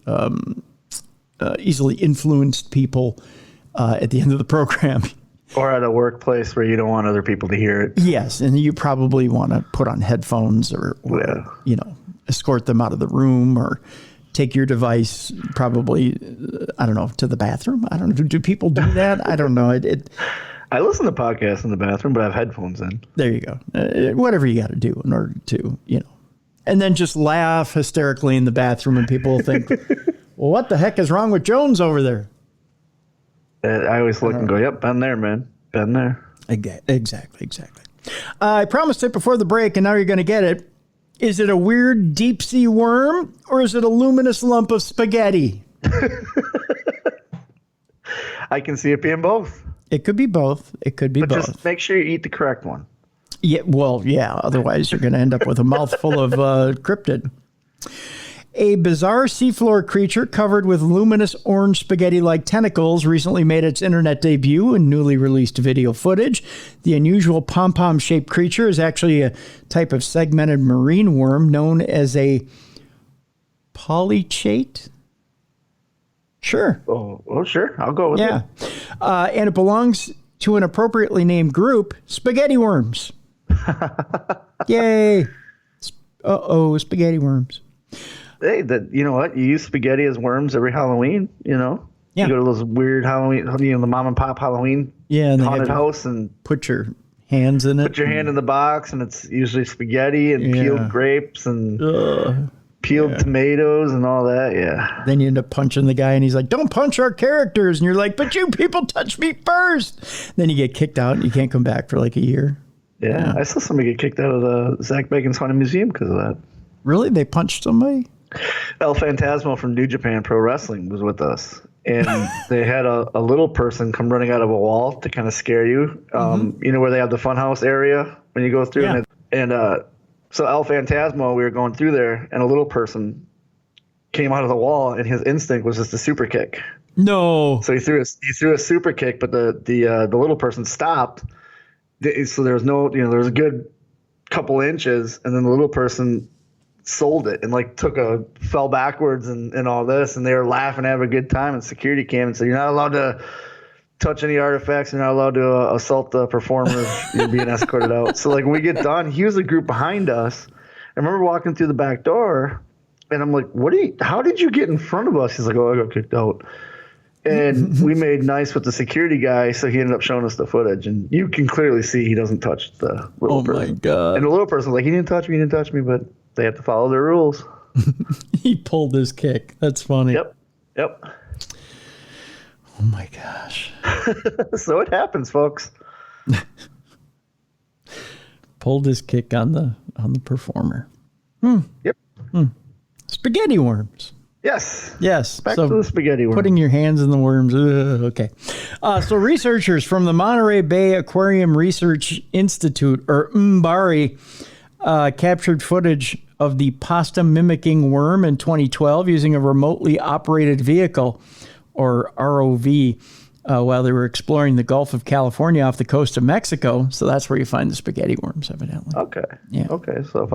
influenced people at the end of the program. Or at a workplace where you don't want other people to hear it. Yes, and you probably want to put on headphones or escort them out of the room or take your device probably, I don't know, to the bathroom. I don't know. Do people do that? I don't know. I listen to podcasts in the bathroom, but I have headphones in. There you go. Whatever you got to do in order to, and then just laugh hysterically in the bathroom and people will think, well, what the heck is wrong with Jones over there? I always look and go, yep, been there, man. Been there. Exactly. I promised it before the break, and now you're going to get it. Is it a weird deep sea worm or is it a luminous lump of spaghetti? I can see it being both. It could be both. But just make sure you eat the correct one. Yeah, well, yeah. Otherwise, you're going to end up with a mouthful of cryptid. A bizarre seafloor creature covered with luminous orange spaghetti-like tentacles recently made its internet debut in newly released video footage. The unusual pom-pom-shaped creature is actually a type of segmented marine worm known as a polychaete. Sure. Oh, sure. I'll go with it. And it belongs to an appropriately named group, spaghetti worms. Yay. Spaghetti worms. Hey, you know what? You use spaghetti as worms every Halloween, Yeah. You go to those weird Halloween, the mom and pop Halloween haunted house and put your hands in it. Put your hand in the box, and it's usually spaghetti and peeled grapes and peeled tomatoes and all that, yeah. Then you end up punching the guy, and he's like, don't punch our characters. And you're like, but you people touched me first. Then you get kicked out, and you can't come back for like a year. Yeah. I saw somebody get kicked out of the Zach Bacon's Haunted Museum because of that. Really? They punched somebody? El Phantasmo from New Japan Pro Wrestling was with us. And they had a little person come running out of a wall to kind of scare you. You know where they have the funhouse area when you go through? Yeah. So El Phantasmo, we were going through there, and a little person came out of the wall, and his instinct was just a super kick. No. So he threw a super kick, but the little person stopped. So there was no, there was a good couple inches, and then the little person sold it and like fell backwards and all this, and they were laughing, having a good time. And security came and said, "You're not allowed to touch any artifacts. You're not allowed to assault the performers. You're being escorted out." So like when we get done, he was the group behind us. I remember walking through the back door, and I'm like, how did you get in front of us? He's like, "Oh, I got kicked out." And we made nice with the security guy, so he ended up showing us the footage. And you can clearly see he doesn't touch the little person. Oh, my God. And the little person was like, he didn't touch me, but they have to follow their rules. He pulled his kick. That's funny. Yep. Oh, my gosh. So it happens, folks. Pulled his kick on the performer. Yep. Spaghetti worms. Yes. Back so to the spaghetti worm. Putting your hands in the worms. Okay. So researchers from the Monterey Bay Aquarium Research Institute, or MBARI, captured footage of the pasta mimicking worm in 2012 using a remotely operated vehicle, or ROV, while they were exploring the Gulf of California off the coast of Mexico. So that's where you find the spaghetti worms, evidently. Okay. Yeah. Okay. So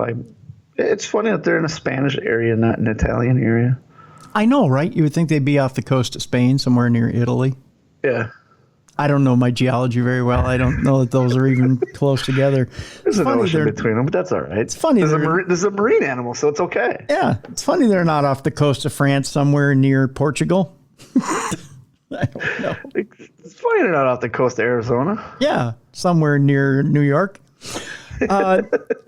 it's funny that they're in a Spanish area, not an Italian area. I know, right? You would think they'd be off the coast of Spain, somewhere near Italy. Yeah. I don't know my geology very well. I don't know that those are even close together. There's an ocean between them, but that's all right. It's funny. There's a marine animal, so it's okay. Yeah. It's funny they're not off the coast of France, somewhere near Portugal. I don't know. It's funny they're not off the coast of Arizona. Yeah. Somewhere near New York.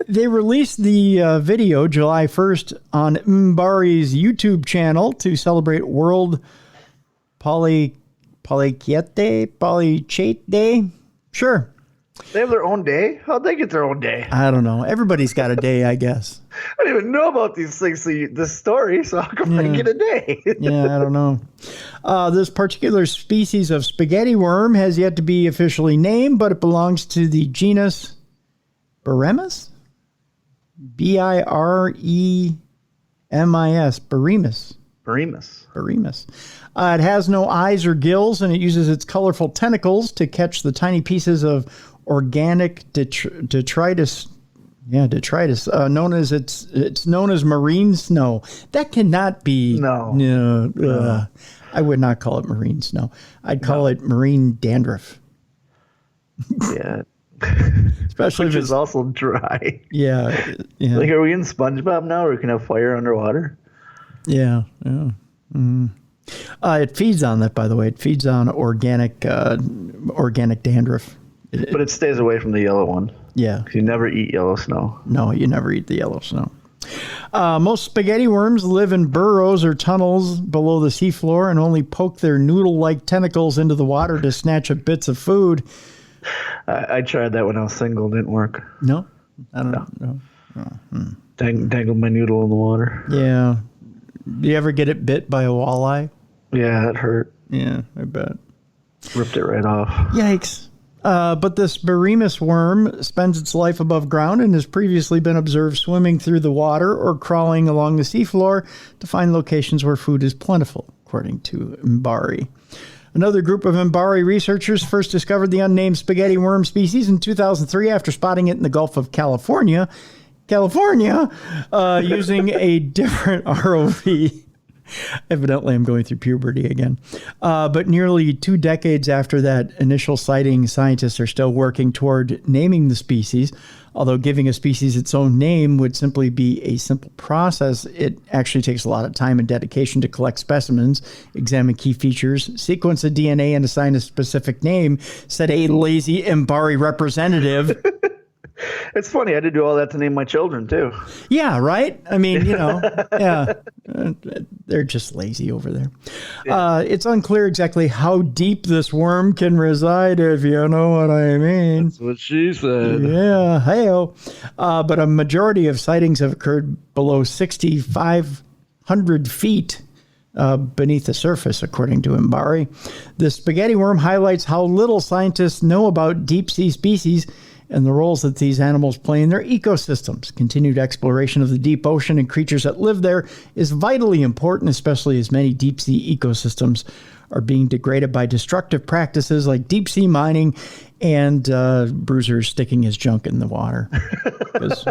They released the video July 1st on MBARI's YouTube channel to celebrate World Polychate Day. Sure. They have their own day? How'd they get their own day? I don't know. Everybody's got a day, I guess. I don't even know about these things, this story, so how come I get a day? Yeah, I don't know. This particular species of spaghetti worm has yet to be officially named, but it belongs to the genus Biremis? Biremis. Biremis. Biremis. It has no eyes or gills, and it uses its colorful tentacles to catch the tiny pieces of organic detritus. Yeah, detritus. It's known as marine snow. That cannot be. No. I would not call it marine snow. I'd call it marine dandruff. Yeah. Especially Which if is also dry. Yeah. Like, are we in SpongeBob now, where we can have fire underwater? Yeah. It feeds on that, by the way. It feeds on organic dandruff. But it stays away from the yellow one. Yeah. You never eat yellow snow. No, you never eat the yellow snow. Most spaghetti worms live in burrows or tunnels below the seafloor and only poke their noodle-like tentacles into the water to snatch up bits of food. I tried that when I was single. It didn't work. No? I don't know. Dangled my noodle in the water. Yeah. Do you ever get it bit by a walleye? Yeah, that hurt. Yeah, I bet. Ripped it right off. Yikes. But this Biremis worm spends its life above ground and has previously been observed swimming through the water or crawling along the seafloor to find locations where food is plentiful, according to MBARI. Another group of MBARI researchers first discovered the unnamed spaghetti worm species in 2003 after spotting it in the Gulf of California, using a different ROV. Evidently, I'm going through puberty again. But nearly 2 decades after that initial sighting, scientists are still working toward naming the species. Although giving a species its own name would simply be a simple process, it actually takes a lot of time and dedication to collect specimens, examine key features, sequence the DNA, and assign a specific name, said a lazy MBARI representative. It's funny. I had to do all that to name my children, too. Yeah, right? I mean, yeah. They're just lazy over there. Yeah. It's unclear exactly how deep this worm can reside, if you know what I mean. That's what she said. Yeah, hey-o. But a majority of sightings have occurred below 6,500 feet beneath the surface, according to MBARI. The spaghetti worm highlights how little scientists know about deep-sea species and the roles that these animals play in their ecosystems. Continued exploration of the deep ocean and creatures that live there is vitally important, especially as many deep-sea ecosystems are being degraded by destructive practices like deep sea mining, and Bruiser sticking his junk in the water. 'Cause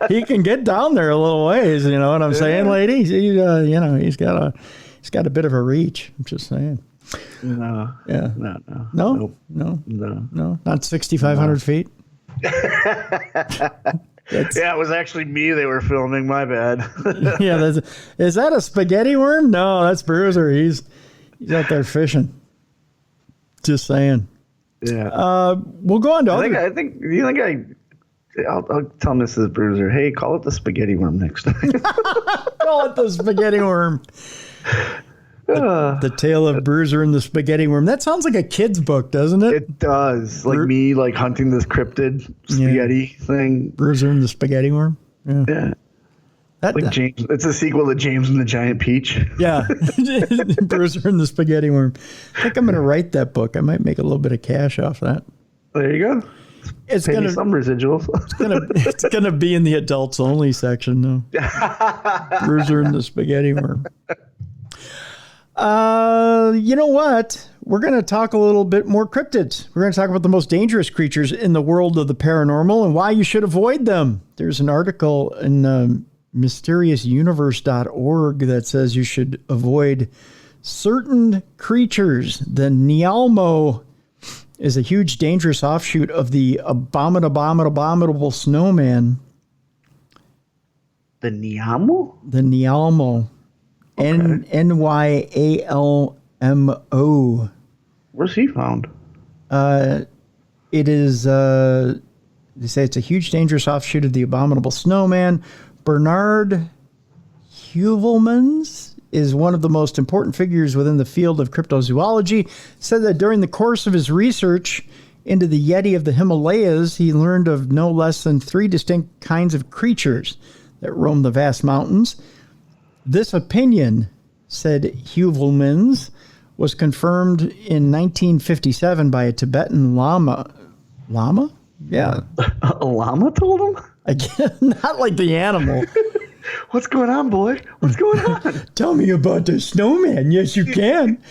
he can get down there a little ways. You know what I'm saying, ladies? He's got a bit of a reach. I'm just saying. No. Yeah. No. No. Nope. No. Not 6,500 feet. Yeah, it was actually me they were filming. My bad. Yeah, is that a spaghetti worm? No, that's Bruiser. He's out there fishing. Just saying. Yeah. We'll go on to other. I'll tell Mrs. Bruiser, hey, call it the spaghetti worm next time. Call it the spaghetti worm. The Tale of Bruiser and the Spaghetti Worm. That sounds like a kid's book, doesn't it? It does. Like me, like hunting this cryptid spaghetti thing. Bruiser and the Spaghetti Worm. Yeah. Like James. It's a sequel to James and the Giant Peach. Yeah. Bruiser and the Spaghetti Worm. I think I'm going to write that book. I might make a little bit of cash off that. There you go. It's Pay me some residuals. It's gonna be in the adults only section, though. Bruiser and the Spaghetti Worm. You know what? We're going to talk a little bit more cryptids. We're going to talk about the most dangerous creatures in the world of the paranormal and why you should avoid them. There's an article in mysteriousuniverse.org that says you should avoid certain creatures. The Nialmo is a huge, dangerous offshoot of the abominable snowman. The Nialmo? The Nialmo. Okay. Nyalmo. Where's he found? It is, they say it's a huge, dangerous offshoot of the abominable snowman. Bernard Heuvelmans is one of the most important figures within the field of cryptozoology. Said that during the course of his research into the Yeti of the Himalayas, he learned of no less than 3 distinct kinds of creatures that roam the vast mountains. This opinion, said Heuvelmans, was confirmed in 1957 by a Tibetan lama. Lama? Yeah. A llama told him? Again, not like the animal. What's going on, boy? What's going on? Tell me about the snowman. Yes, you can.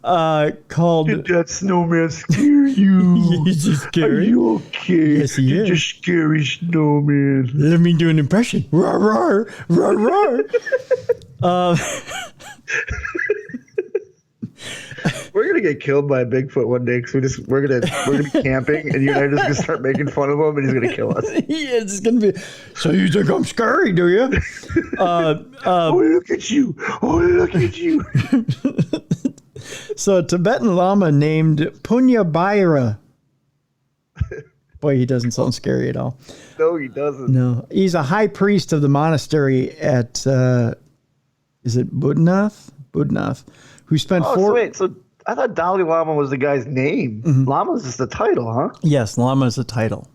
Called. Did that snowman scare you? He's just scary. Are you okay? Yes, he is. You're scary snowman. Let me do an impression. Roar, roar, roar, roar. We're gonna get killed by a Bigfoot one day because we're gonna be camping and you and I are just gonna start making fun of him and he's gonna kill us. Yeah, it's gonna be. So you think I'm scary, do you? Oh, look at you! Oh, look at you! So a Tibetan Lama named Punya Bhaira. Boy, he doesn't sound scary at all. No, he doesn't. No, he's a high priest of the monastery at, is it Budnath? Budnath, who spent So I thought Dalai Lama was the guy's name. Mm-hmm. Lama's just the title, huh? Yes, Lama is a title.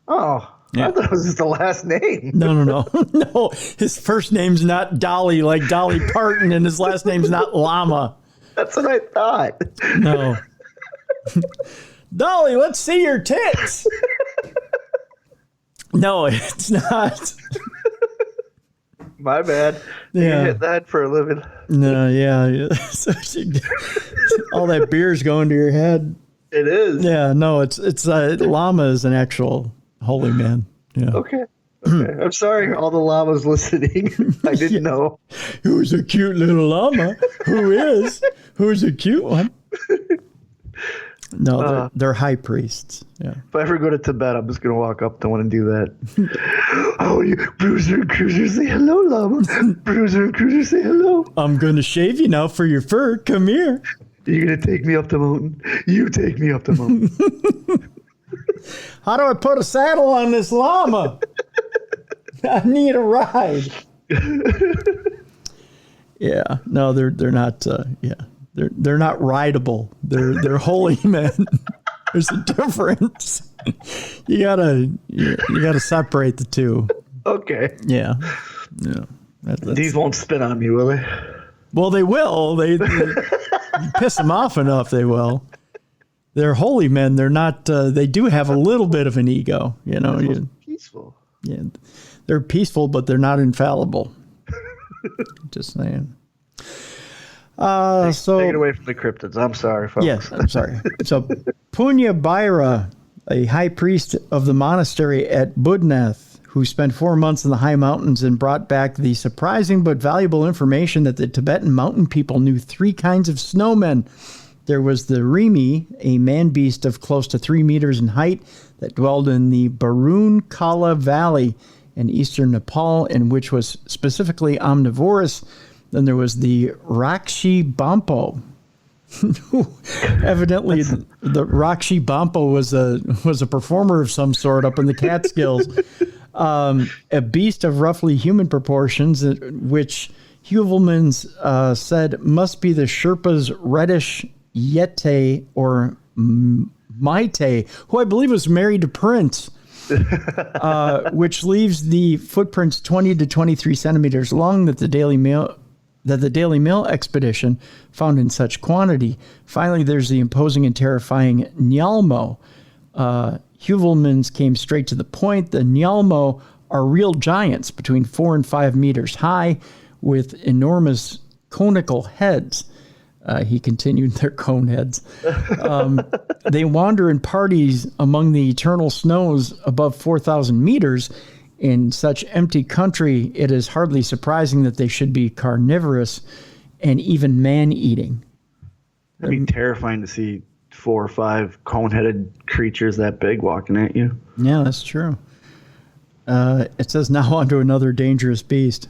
Oh, yeah. I thought it was just the last name. No. No, his first name's not Dolly, like Dolly Parton, and his last name's not Lama. That's what I thought. No. Dolly, let's see your tits. No, it's not. My bad. Yeah. You hit that for a living. No, yeah. So all that beer's going to your head. It is. Yeah, no, it's Lama is an actual holy man. Yeah. Okay. I'm sorry, all the llamas listening. I didn't know. Who's a cute little llama? Who's a cute one? No, they're high priests. Yeah. If I ever go to Tibet, I'm just going to walk up to one and do that. Oh, you Bruiser and Cruiser, say hello, llama. Bruiser and Cruiser, say hello. I'm going to shave you now for your fur. Come here. You're going to take me up the mountain. You take me up the mountain. How do I put a saddle on this llama? I need a ride. Yeah. No, they're not. Yeah. They're not rideable. They're holy men. There's a difference. You gotta separate the two. Okay. Yeah. These won't spit on me, will they? Well, they will. They you piss them off enough, they will. They're holy men. They're not. They do have a little bit of an ego. You know. Peaceful. Yeah. They're peaceful, but they're not infallible. Just saying. Take it away from the cryptids. I'm sorry, folks. Yes, I'm sorry. So Punya Bhaira, a high priest of the monastery at Budnath, who spent 4 months in the high mountains and brought back the surprising but valuable information that the Tibetan mountain people knew 3 kinds of snowmen. There was the Rimi, a man-beast of close to 3 meters in height that dwelled in the Barun Kala Valley in eastern Nepal, and which was specifically omnivorous. Then there was the Rakshi Bampo. Evidently, the Rakshi Bampo was a performer of some sort up in the Catskills. A beast of roughly human proportions, which Heuvelmans said must be the Sherpa's reddish Yeti or Maite, who I believe was married to Prince, which leaves the footprints 20 to 23 centimeters long that the Daily Mail expedition found in such quantity. Finally, there's the imposing and terrifying Nyalmo. Heuvelmans came straight to the point. The Nyalmo are real giants between 4 and 5 meters high with enormous conical heads. He continued, their cone heads. They wander in parties among the eternal snows above 4,000 meters. In such empty country, it is hardly surprising that they should be carnivorous and even man-eating. It'd be terrifying to see 4 or 5 cone-headed creatures that big walking at you. Yeah, that's true. It says now on to another dangerous beast.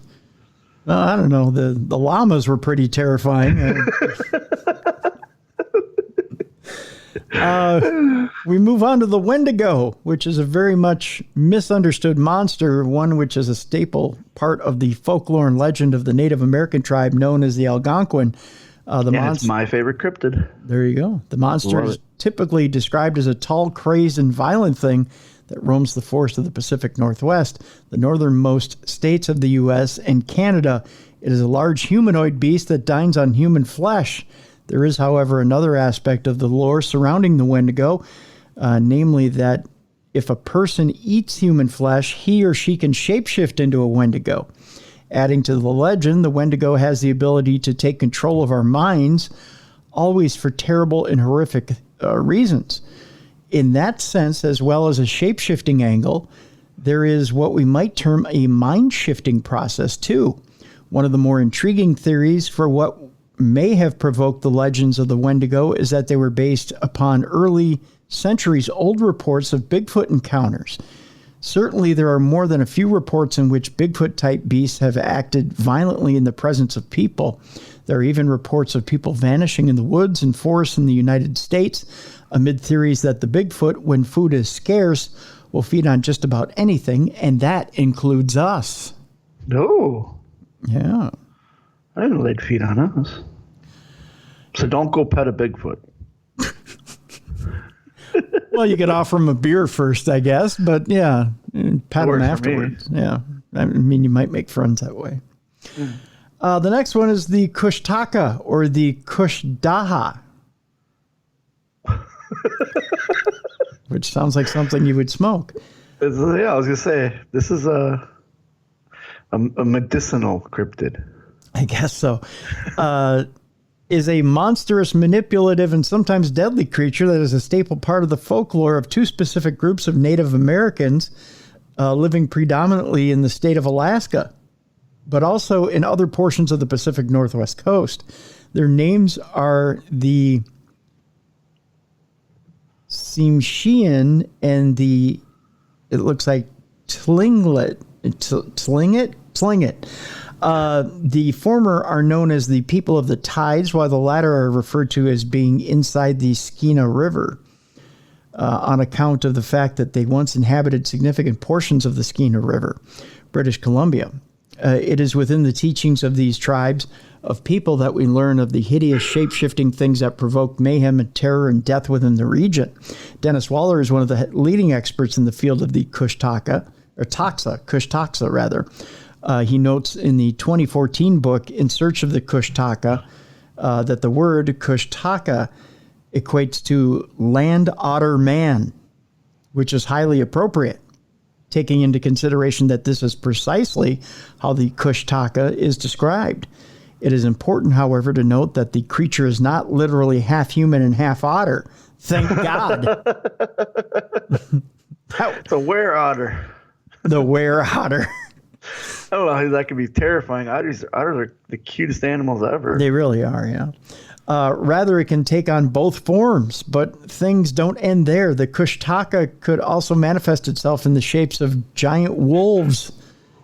I don't know. The llamas were pretty terrifying. We move on to the Wendigo, which is a very much misunderstood monster, one which is a staple part of the folklore and legend of the Native American tribe known as the Algonquin. It's my favorite cryptid. There you go. The monster is typically described as a tall, crazed, and violent thing that roams the forests of the Pacific Northwest, the northernmost states of the U.S. and Canada. It is a large humanoid beast that dines on human flesh. There is, however, another aspect of the lore surrounding the Wendigo, namely that if a person eats human flesh, he or she can shapeshift into a Wendigo. Adding to the legend, the Wendigo has the ability to take control of our minds, always for terrible and horrific reasons. In that sense, as well as a shape-shifting angle, there is what we might term a mind-shifting process, too. One of the more intriguing theories for what may have provoked the legends of the Wendigo is that they were based upon early centuries-old reports of Bigfoot encounters. Certainly, there are more than a few reports in which Bigfoot-type beasts have acted violently in the presence of people. There are even reports of people vanishing in the woods and forests in the United States, amid theories that the Bigfoot, when food is scarce, will feed on just about anything, and that includes us. No. Yeah. I didn't know they'd feed on us. So don't go pet a Bigfoot. Well, you could offer them a beer first, I guess, but yeah, pet them afterwards. Yeah. I mean, you might make friends that way. The next one is the Kushtaka, or the Kushdaha, which sounds like something you would smoke. I was going to say, this is a medicinal cryptid. I guess so. Is a monstrous, manipulative, and sometimes deadly creature that is a staple part of the folklore of 2 specific groups of Native Americans living predominantly in the state of Alaska, but also in other portions of the Pacific Northwest coast. Their names are the Tsimshian and the, it looks like Tlingit. The former are known as the people of the tides, while the latter are referred to as being inside the Skeena River, on account of the fact that they once inhabited significant portions of the Skeena River, British Columbia. It is within the teachings of these tribes of people that we learn of the hideous shape-shifting things that provoke mayhem and terror and death within the region. Dennis Waller is one of the leading experts in the field of the Kushtaka, rather. He notes in the 2014 book, In Search of the Kushtaka, that the word Kushtaka equates to land otter man, which is highly appropriate, taking into consideration that this is precisely how the Kushtaka is described. It is important, however, to note that the creature is not literally half human and half otter. Thank God. It's a were-otter. The were-otter. I don't know how that could be terrifying. Otters are the cutest animals ever. They really are, yeah. Rather, it can take on both forms, but things don't end there. The Kushtaka could also manifest itself in the shapes of giant wolves.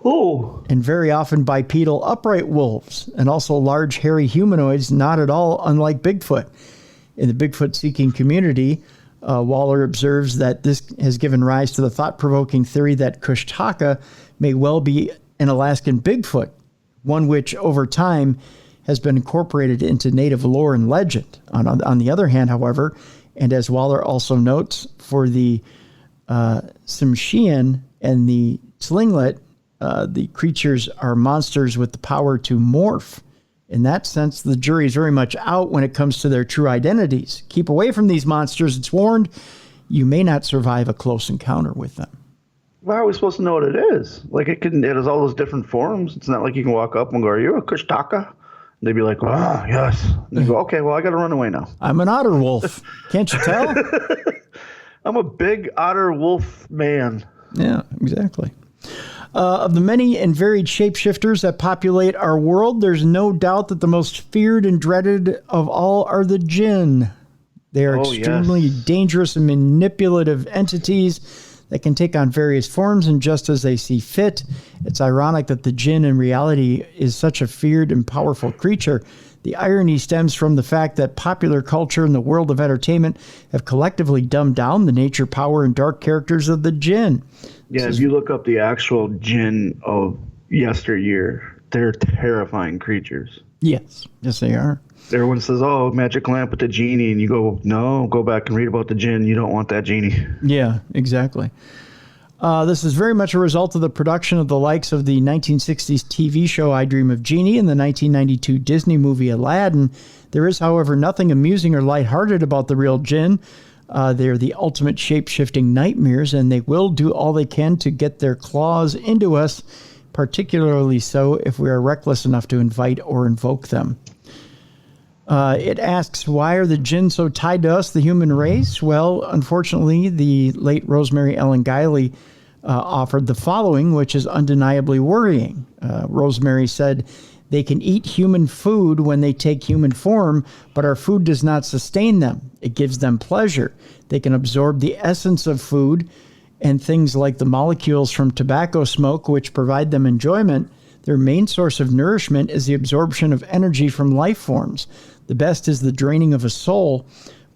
Oh. And very often bipedal upright wolves, and also large hairy humanoids, not at all unlike Bigfoot. In the Bigfoot-seeking community, Waller observes that this has given rise to the thought-provoking theory that Kushtaka may well be an Alaskan Bigfoot, one which over time has been incorporated into native lore and legend. On the other hand, however, and as Waller also notes, for the Tsimshian and the Tlingit, the creatures are monsters with the power to morph. In that sense, the jury is very much out when it comes to their true identities. Keep away from these monsters, it's warned. You may not survive a close encounter with them. Well, how are we supposed to know what it is? Like, it has all those different forms. It's not like you can walk up and go, "Are you a Kushtaka?" And they'd be like, "Ah, yes." And you go, "Okay, well, I got to run away now." I'm an otter wolf. Can't you tell? I'm a big otter wolf man. Yeah, exactly. Of the many and varied shapeshifters that populate our world, there's no doubt that the most feared and dreaded of all are the jinn. They are extremely dangerous and manipulative entities that can take on various forms and just as they see fit. It's ironic that the jinn in reality is such a feared and powerful creature. The irony stems from the fact that popular culture and the world of entertainment have collectively dumbed down the nature, power, and dark characters of the jinn. Yeah, if you look up the actual jinn of yesteryear, they're terrifying creatures. Yes, they are. Everyone says, "Oh, magic lamp with the genie," and you go, "No, go back and read about the jinn. You don't want that genie." Yeah, exactly. This is very much a result of the production of the likes of the 1960s TV show I Dream of Jeannie and the 1992 Disney movie Aladdin. There is, however, nothing amusing or lighthearted about the real jinn. They're the ultimate shape-shifting nightmares, and they will do all they can to get their claws into us, particularly so if we are reckless enough to invite or invoke them. It asks, why are the jinn so tied to us, the human race? Well, unfortunately, the late Rosemary Ellen Guiley offered the following, which is undeniably worrying. Rosemary said, "They can eat human food when they take human form, but our food does not sustain them. It gives them pleasure. They can absorb the essence of food and things like the molecules from tobacco smoke, which provide them enjoyment. Their main source of nourishment is the absorption of energy from life forms. The best is the draining of a soul,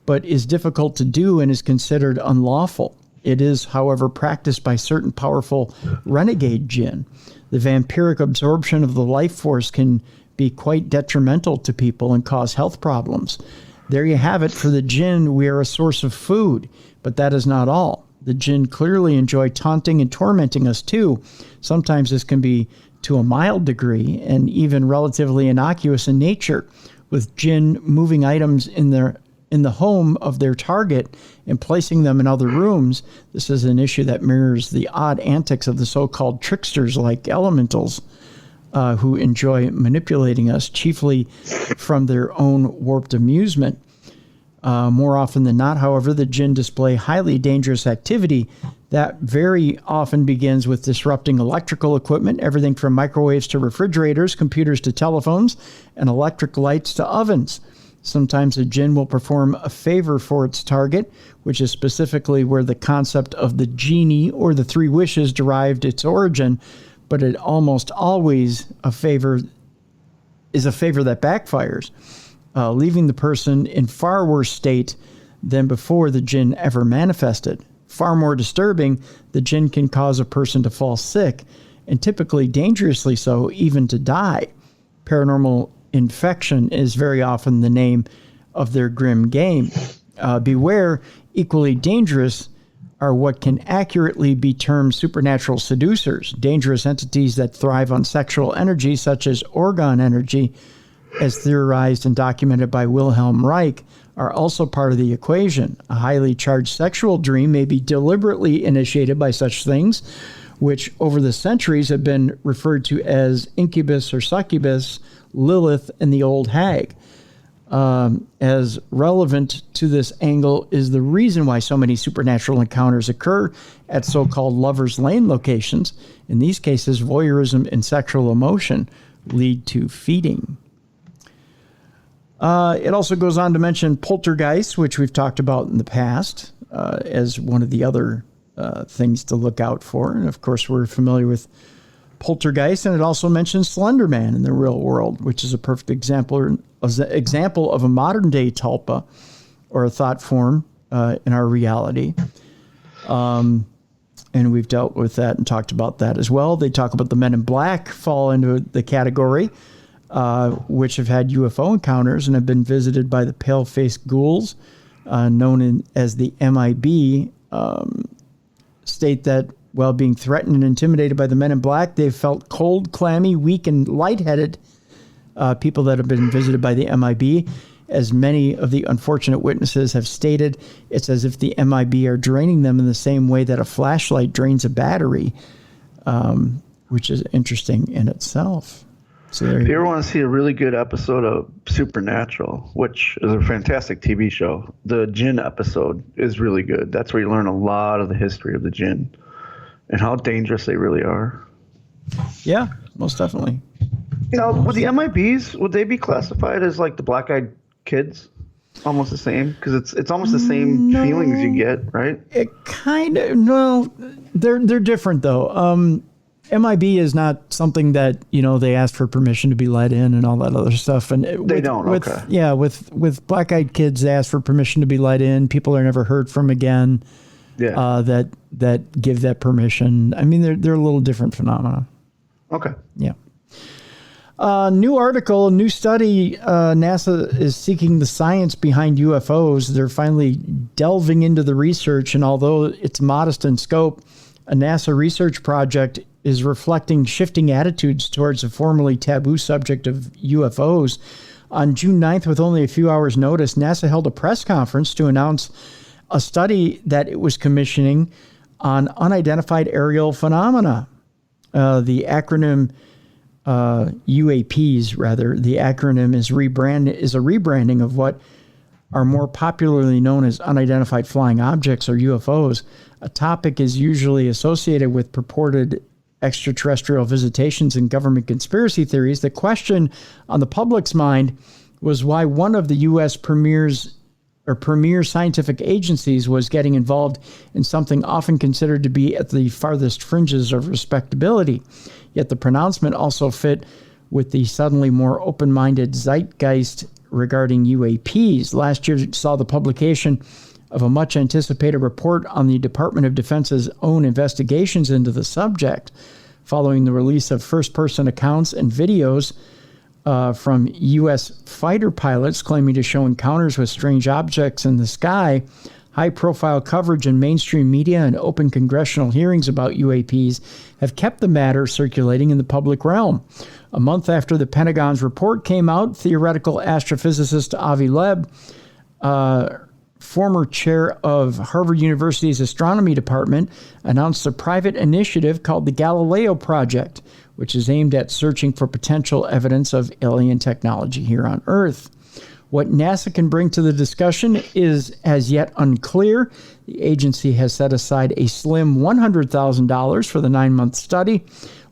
but is difficult to do and is considered unlawful. It is, however, practiced by certain powerful renegade jinn. The vampiric absorption of the life force can be quite detrimental to people and cause health problems. There you have it. For the jinn, we are a source of food, but that is not all. The jinn clearly enjoy taunting and tormenting us too. Sometimes this can be to a mild degree and even relatively innocuous in nature, with jinn moving items in the home of their target and placing them in other rooms. This is an issue that mirrors the odd antics of the so-called tricksters like elementals, who enjoy manipulating us chiefly from their own warped amusement. More often than not, however, the jinn display highly dangerous activity that very often begins with disrupting electrical equipment, everything from microwaves to refrigerators, computers to telephones, and electric lights to ovens. Sometimes a jinn will perform a favor for its target, which is specifically where the concept of the genie or the three wishes derived its origin, but it almost always is a favor that backfires, leaving the person in far worse state than before the jinn ever manifested. Far more disturbing, the jinn can cause a person to fall sick, and typically dangerously so, even to die. Paranormal infection is very often the name of their grim game. Beware, equally dangerous are what can accurately be termed supernatural seducers, dangerous entities that thrive on sexual energy such as orgone energy, as theorized and documented by Wilhelm Reich, are also part of the equation. A highly charged sexual dream may be deliberately initiated by such things, which over the centuries have been referred to as incubus or succubus, Lilith and the Old Hag. As relevant to this angle is the reason why so many supernatural encounters occur at so-called lovers' lane locations. In these cases, voyeurism and sexual emotion lead to feeding. It also goes on to mention poltergeist, which we've talked about in the past as one of the other things to look out for. And of course, we're familiar with poltergeist, and it also mentions Slender Man in the real world, which is a perfect example of a modern day tulpa or a thought form in our reality. And we've dealt with that and talked about that as well. They talk about the Men in Black fall into the category, which have had UFO encounters and have been visited by the pale-faced ghouls, known as the MIB, state that while being threatened and intimidated by the Men in Black, they've felt cold, clammy, weak, and lightheaded. People that have been visited by the MIB, as many of the unfortunate witnesses have stated, it's as if the MIB are draining them in the same way that a flashlight drains a battery, which is interesting in itself. So if you ever want to see a really good episode of Supernatural, which is a fantastic TV show, the Jinn episode is really good. That's where you learn a lot of the history of the Jinn and how dangerous they really are. Yeah, most definitely. You know, would the MIBs, would they be classified as like the black-eyed kids? Almost the same? Because it's almost the same feelings you get, right? It kind of, no, they're different though. MIB is not something that, you know, they asked for permission to be let in and all that other stuff. And they don't, okay. Yeah, with black-eyed kids, they ask for permission to be let in. People are never heard from again. Yeah. That give that permission. I mean, they're a little different phenomena. Okay. Yeah. New article, new study. NASA is seeking the science behind UFOs. They're finally delving into the research, and although it's modest in scope, a NASA research project is reflecting shifting attitudes towards the formerly taboo subject of UFOs. On June 9th, with only a few hours' notice, NASA held a press conference to announce a study that it was commissioning on unidentified aerial phenomena. The acronym UAPs, rather, the acronym is a rebranding of what are more popularly known as unidentified flying objects, or UFOs. A topic is usually associated with purported extraterrestrial visitations and government conspiracy theories. The question on the public's mind was why one of the U.S. premier scientific agencies was getting involved in something often considered to be at the farthest fringes of respectability. Yet the pronouncement also fit with the suddenly more open-minded zeitgeist regarding UAPs. Last year saw the publication of a much-anticipated report on the Department of Defense's own investigations into the subject, following the release of first-person accounts and videos from U.S. fighter pilots claiming to show encounters with strange objects in the sky. High-profile coverage in mainstream media and open congressional hearings about UAPs have kept the matter circulating in the public realm. A month after the Pentagon's report came out, theoretical astrophysicist Avi Loeb, former chair of Harvard University's astronomy department, announced a private initiative called the Galileo Project, which is aimed at searching for potential evidence of alien technology here on Earth. What NASA can bring to the discussion is as yet unclear. The agency has set aside a slim $100,000 for the 9-month study,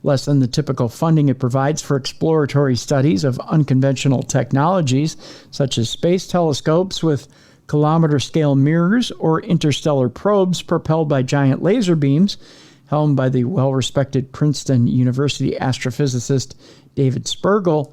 less than the typical funding it provides for exploratory studies of unconventional technologies, such as space telescopes with kilometer-scale mirrors or interstellar probes propelled by giant laser beams, helmed by the well-respected Princeton University astrophysicist David Spergel.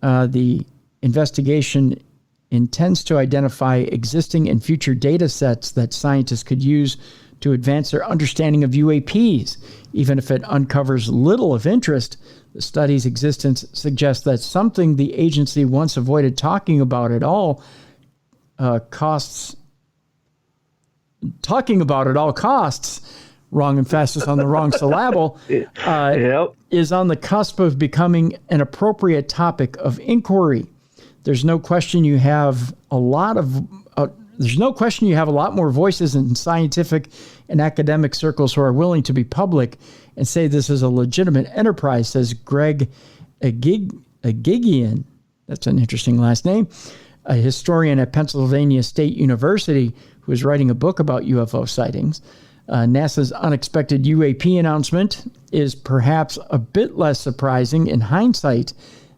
The investigation intends to identify existing and future data sets that scientists could use to advance their understanding of UAPs. Even if it uncovers little of interest, the study's existence suggests that something the agency once avoided talking about at all costs, wrong emphasis on the wrong syllable, is on the cusp of becoming an appropriate topic of inquiry. There's no question you have a lot more voices in scientific and academic circles who are willing to be public and say this is a legitimate enterprise, says Greg Agigian, that's an interesting last name, a historian at Pennsylvania State University who is writing a book about UFO sightings. NASA's unexpected UAP announcement is perhaps a bit less surprising in hindsight.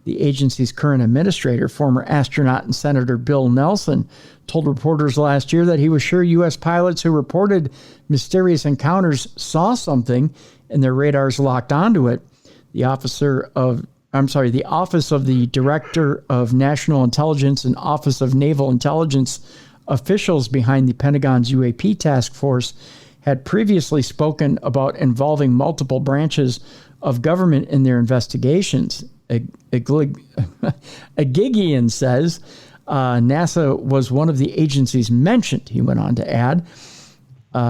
The agency's current administrator, former astronaut and Senator Bill Nelson, told reporters last year that he was sure U.S. pilots who reported mysterious encounters saw something and their radars locked onto it. The Office of the Director of National Intelligence and Office of Naval Intelligence officials behind the Pentagon's UAP task force had previously spoken about involving multiple branches of government in their investigations. Agigian says NASA was one of the agencies mentioned, he went on to add,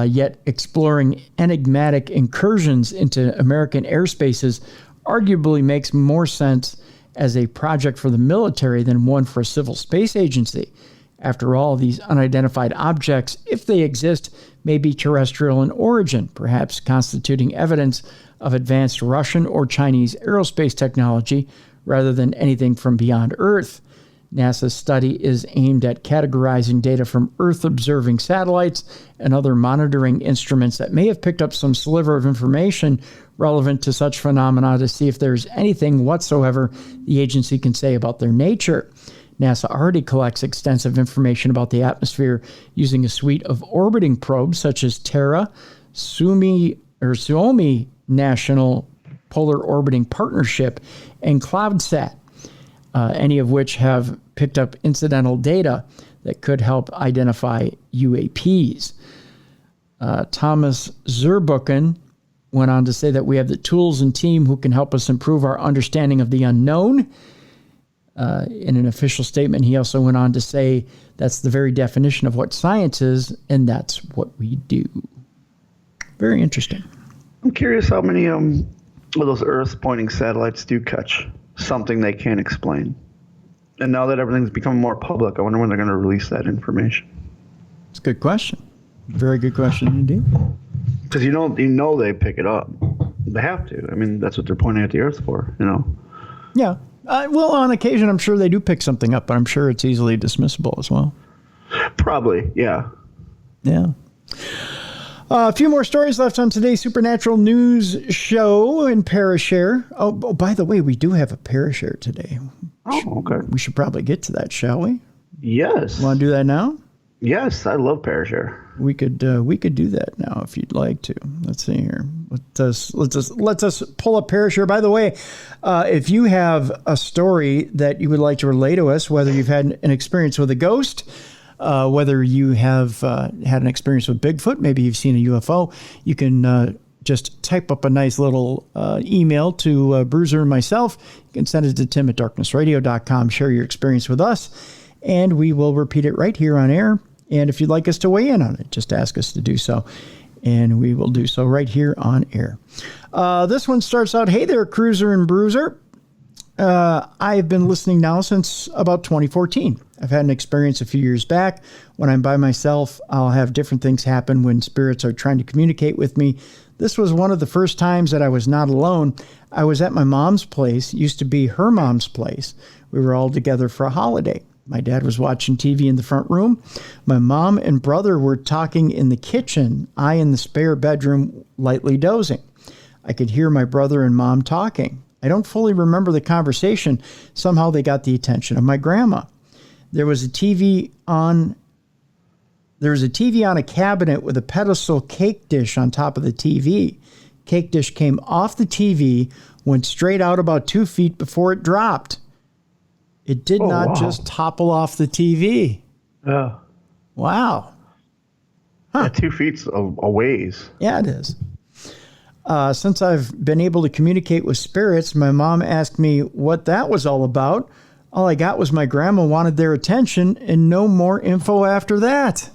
yet exploring enigmatic incursions into American airspaces arguably makes more sense as a project for the military than one for a civil space agency. After all, these unidentified objects, if they exist, may be terrestrial in origin, perhaps constituting evidence of advanced Russian or Chinese aerospace technology rather than anything from beyond Earth. NASA's study is aimed at categorizing data from Earth-observing satellites and other monitoring instruments that may have picked up some sliver of information relevant to such phenomena to see if there's anything whatsoever the agency can say about their nature. NASA already collects extensive information about the atmosphere using a suite of orbiting probes such as Terra, Suomi National Polar Orbiting Partnership, and CloudSat, any of which have picked up incidental data that could help identify UAPs. Thomas Zurbuchen went on to say that we have the tools and team who can help us improve our understanding of the unknown. In an official statement, he also went on to say that's the very definition of what science is, and that's what we do. Very interesting. I'm curious how many of those Earth-pointing satellites do catch something they can't explain. And now that everything's becoming more public, I wonder when they're going to release that information. It's a good question. Very good question indeed. Because you know they pick it up. They have to. I mean, that's what they're pointing at the Earth for, you know? Yeah. Well, on occasion, I'm sure they do pick something up, but I'm sure it's easily dismissible as well. Probably, yeah. Yeah. A few more stories left on today's Supernatural News show in Parashare. Oh, by the way, we do have a Parashare today. Oh, okay. We should probably get to that, shall we? Yes. Want to do that now? Yes, I love Parashare. We could do that now if you'd like to. Let's see here. Let's pull up Parashare. By the way, if you have a story that you would like to relay to us, whether you've had an experience with a ghost, whether you have had an experience with Bigfoot, maybe you've seen a UFO, you can just type up a nice little email to Bruiser and myself. You can send it to tim@darknessradio.com. Share your experience with us, and we will repeat it right here on air. And if you'd like us to weigh in on it, just ask us to do so, and we will do so right here on air. This one starts out, hey there, Cruiser and Bruiser. I've been listening now since about 2014. I've had an experience a few years back. When I'm by myself, I'll have different things happen when spirits are trying to communicate with me. This was one of the first times that I was not alone. I was at my mom's place, used to be her mom's place. We were all together for a holiday. My dad was watching TV in the front room. My mom and brother were talking in the kitchen. I in the spare bedroom, lightly dozing. I could hear my brother and mom talking. I don't fully remember the conversation. Somehow they got the attention of my grandma. There was a TV on a cabinet with a pedestal cake dish on top of the TV. Cake dish came off the TV, went straight out about 2 feet before it dropped. It did not just topple off the TV. Yeah. Wow. Huh. Yeah, 2 feet's a ways. Yeah, it is. Since I've been able to communicate with spirits, my mom asked me what that was all about. All I got was my grandma wanted their attention and no more info after that.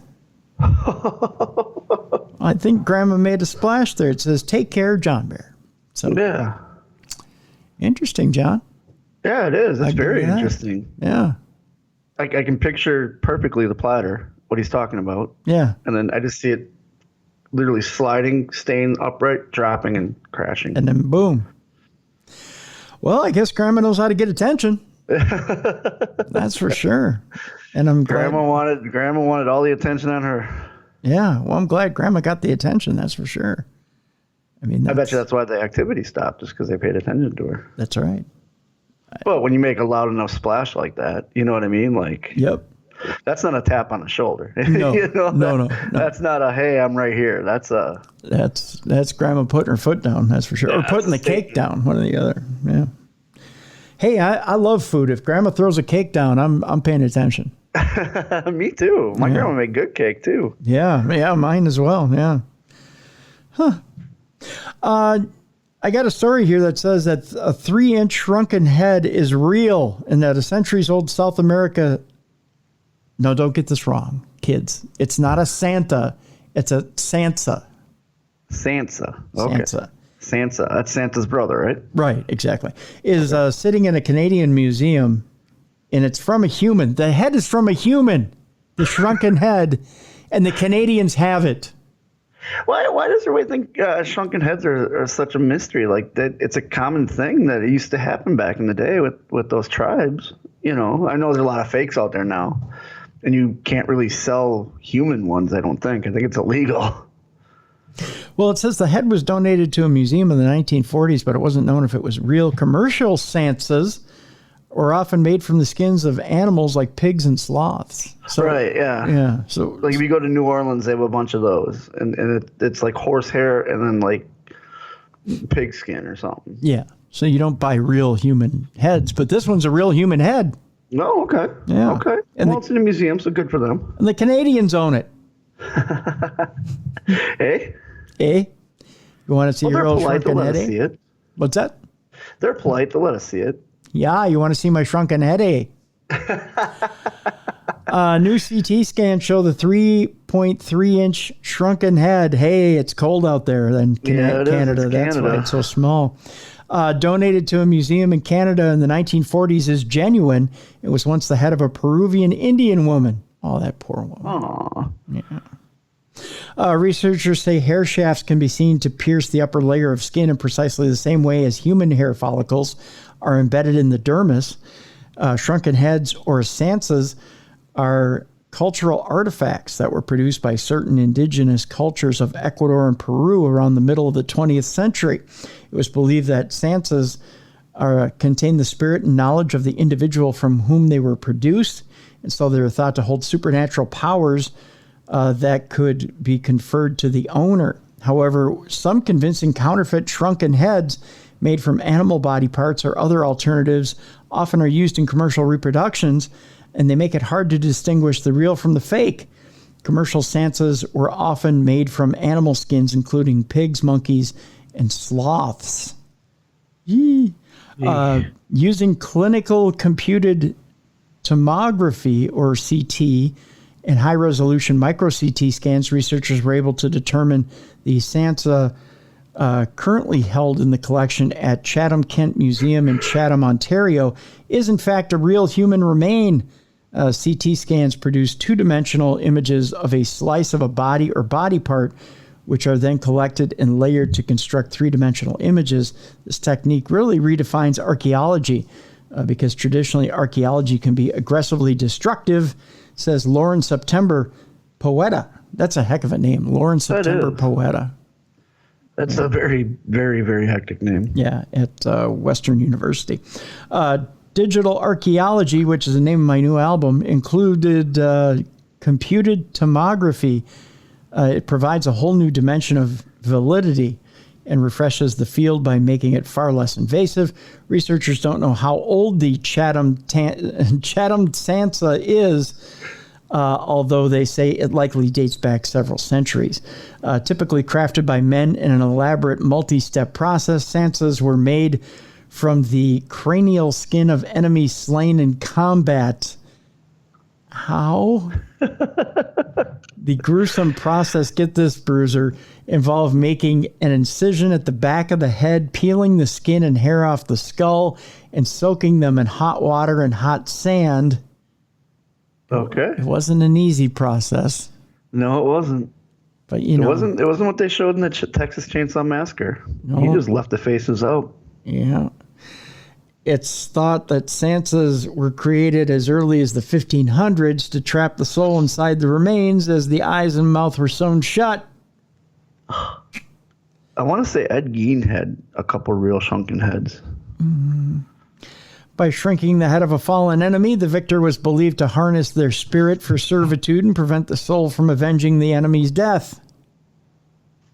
I think grandma made a splash there. It says, take care, John Bear. So, yeah. Interesting, John. Yeah, it is. It's very interesting. Yeah. I can picture perfectly the platter, what he's talking about. Yeah. And then I just see it literally sliding, staying upright, dropping, and crashing. And then boom. Well, I guess Grandma knows how to get attention. That's for sure. And I'm glad Grandma wanted all the attention on her. Yeah, well, I'm glad Grandma got the attention. That's for sure. I mean, I bet you that's why the activity stopped, just because they paid attention to her. That's right. But when you make a loud enough splash like that, you know what I mean? Like, yep. That's not a tap on the shoulder. No, no. That's not a, hey, I'm right here. That's Grandma putting her foot down. That's for sure. Yeah, or putting the cake down, one or the other. Yeah. Hey, I love food. If Grandma throws a cake down, I'm paying attention. Me too. My grandma made good cake too. Yeah, mine as well. Yeah. Huh. I got a story here that says that a 3-inch shrunken head is real, and that a centuries-old South America. No, don't get this wrong, kids. It's not a Santa. It's a Sansa. Sansa. Okay. Sansa. Sansa. That's Santa's brother, right? Right, exactly. Is sitting in a Canadian museum, and it's from a human. The head is from a human, the shrunken head, and the Canadians have it. Why does everybody think shrunken heads are such a mystery? Like that, it's a common thing that it used to happen back in the day with those tribes. You know, I know there's a lot of fakes out there now, and you can't really sell human ones. I don't think. I think it's illegal. Well, it says the head was donated to a museum in the 1940s, but it wasn't known if it was real. Commercial Sansas are often made from the skins of animals like pigs and sloths. So, right, yeah. Yeah. So, like if you go to New Orleans, they have a bunch of those. And it's like horsehair and then like pig skin or something. Yeah. So you don't buy real human heads, but this one's a real human head. No, okay. Yeah. Okay. And well, it's in a museum, so good for them. And the Canadians own it. Hey? Eh? You want to see your old shrunken head? See it. What's that? They're polite. They'll let us see it. Yeah, you want to see my shrunken head, eh? New CT scans show the 3.3-inch shrunken head. Hey, it's cold out there in Canada. That's why it's so small. Donated to a museum in Canada in the 1940s is genuine. It was once the head of a Peruvian Indian woman. Oh, that poor woman. Aww. Yeah. Researchers say hair shafts can be seen to pierce the upper layer of skin in precisely the same way as human hair follicles are embedded in the dermis. Shrunken heads, or sansas, are cultural artifacts that were produced by certain indigenous cultures of Ecuador and Peru around the middle of the 20th century. It was believed that sansas contain the spirit and knowledge of the individual from whom they were produced, and so they were thought to hold supernatural powers that could be conferred to the owner. However, some convincing counterfeit shrunken heads made from animal body parts or other alternatives often are used in commercial reproductions, and they make it hard to distinguish the real from the fake. Commercial sansas were often made from animal skins, including pigs, monkeys, and sloths. Using clinical computed tomography, or CT, and high-resolution micro-CT scans, researchers were able to determine the sansa currently held in the collection at Chatham Kent Museum in Chatham, Ontario, is in fact a real human remain. CT scans produce two-dimensional images of a slice of a body or body part, which are then collected and layered to construct three-dimensional images. This technique really redefines archaeology because traditionally archaeology can be aggressively destructive, says Lauren September Poeta. That's a heck of a name, Lauren September Poeta. That's a very, very, very hectic name. Yeah, at Western University. Digital archaeology, which is the name of my new album, included computed tomography. It provides a whole new dimension of validity and refreshes the field by making it far less invasive. Researchers don't know how old the Chatham Sansa is, although they say it likely dates back several centuries. Typically crafted by men in an elaborate multi-step process, Sansas were made from the cranial skin of enemies slain in combat. How? The gruesome process, get this, Bruiser, involved making an incision at the back of the head, peeling the skin and hair off the skull, and soaking them in hot water and hot sand. Okay. It wasn't an easy process. No, it wasn't. But you know, it wasn't what they showed in the Texas Chainsaw Massacre. No. He just left the faces out. Yeah. It's thought that Santas were created as early as the 1500s to trap the soul inside the remains as the eyes and mouth were sewn shut. I want to say Ed Gein had a couple real shrunken heads. By shrinking the head of a fallen enemy, the victor was believed to harness their spirit for servitude and prevent the soul from avenging the enemy's death.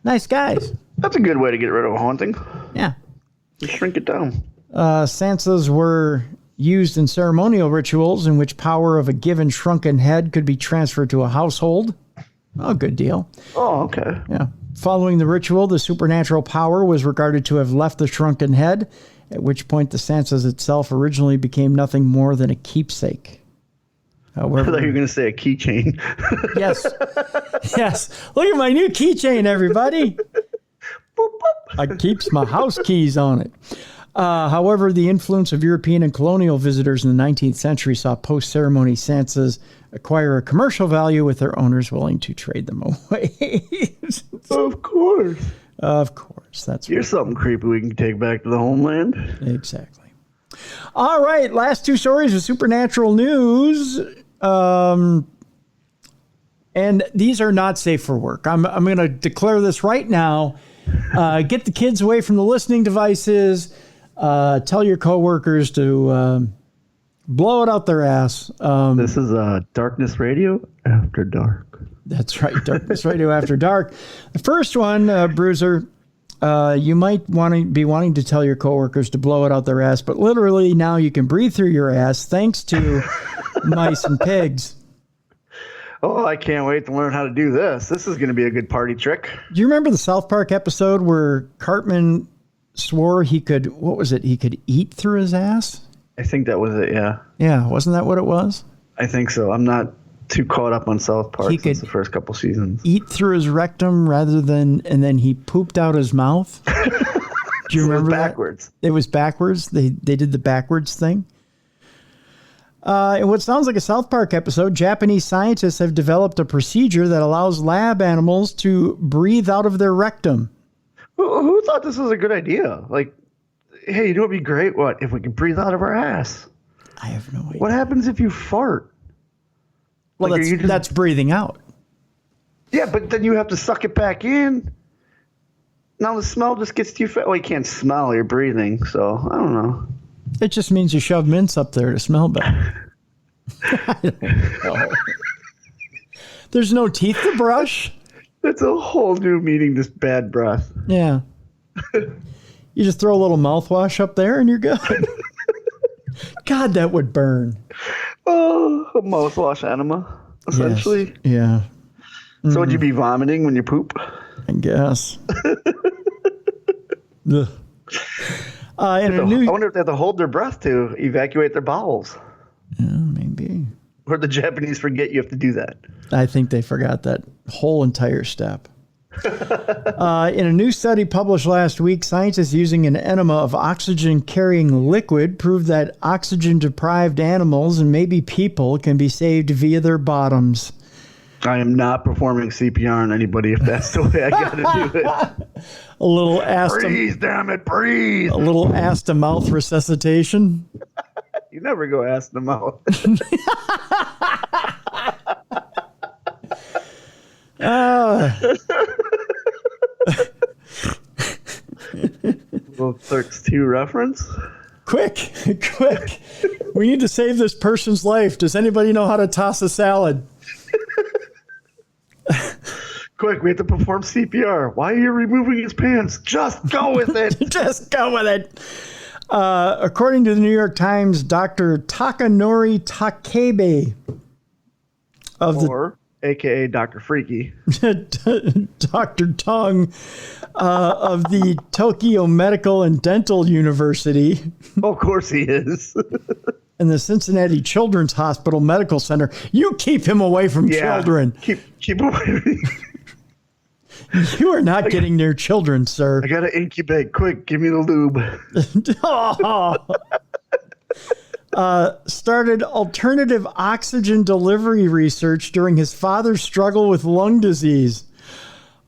Nice guys. That's a good way to get rid of a haunting. Yeah. Just shrink it down. Santas were used in ceremonial rituals in which power of a given shrunken head could be transferred to a household. Oh, good deal. Oh, okay. Yeah. Following the ritual, the supernatural power was regarded to have left the shrunken head, at which point the Santas itself originally became nothing more than a keepsake. However, I thought you were going to say a keychain. Yes. Yes. Look at my new keychain, everybody. I keeps my house keys on it. However, the influence of European and colonial visitors in the 19th century saw post-ceremony Santas acquire a commercial value with their owners willing to trade them away. Of course. Of course. That's Here's something creepy we can take back to the homeland. Exactly. All right. Last two stories of supernatural news. And these are not safe for work. I'm going to declare this right now. Get the kids away from the listening devices. Tell your coworkers to blow it out their ass. This is Darkness Radio After Dark. That's right. Darkness Radio After Dark. The first one, Bruiser, you might be wanting to tell your coworkers to blow it out their ass, but literally now you can breathe through your ass thanks to mice and pigs. Oh, I can't wait to learn how to do this. This is going to be a good party trick. Do you remember the South Park episode where Cartman swore he could, what was it? He could eat through his ass? I think that was it, yeah. Yeah, wasn't that what it was? I think so. I'm not too caught up on South Park since the first couple seasons. Eat through his rectum rather than, and then he pooped out his mouth. Do you remember backwards? That? It was backwards. They did the backwards thing. In what sounds like a South Park episode, Japanese scientists have developed a procedure that allows lab animals to breathe out of their rectum. Who thought this was a good idea? Like, hey, you know what'd be great? What if we could breathe out of our ass? I have no idea. What happens if you fart? Well, like, that's breathing out. Yeah, but then you have to suck it back in. Now the smell just gets too fat. Well, you can't smell, you're breathing, so I don't know. It just means you shove mints up there to smell better. I don't know. There's no teeth to brush. That's a whole new meaning, this bad breath. Yeah. You just throw a little mouthwash up there and you're good. God, that would burn. Oh, a mouthwash enema, essentially. Yes. Yeah. So would you be vomiting when you poop? I guess. Ugh. I wonder if they have to hold their breath to evacuate their bowels. Yeah, maybe. Or the Japanese forget you have to do that. I think they forgot that whole entire step. In a new study published last week, scientists using an enema of oxygen-carrying liquid proved that oxygen-deprived animals and maybe people can be saved via their bottoms. I am not performing CPR on anybody if that's the way I got to do it. A little ass breathe, damn it, breathe. A little ass to mouth resuscitation. You never go ass to mouth. Little Clerks 2 reference. Quick. We need to save this person's life. Does anybody know how to toss a salad? Quick, we have to perform CPR. Why are you removing his pants? Just go with it. Just go with it. According to the New York Times, Dr. Takanori Takebe a.k.a. Dr. Freaky. Dr. Tongue of the Tokyo Medical and Dental University. Of course he is. And the Cincinnati Children's Hospital Medical Center. You keep him away from children. Keep away. You are not getting near children, sir. I got to incubate. Quick, give me the lube. Started alternative oxygen delivery research during his father's struggle with lung disease.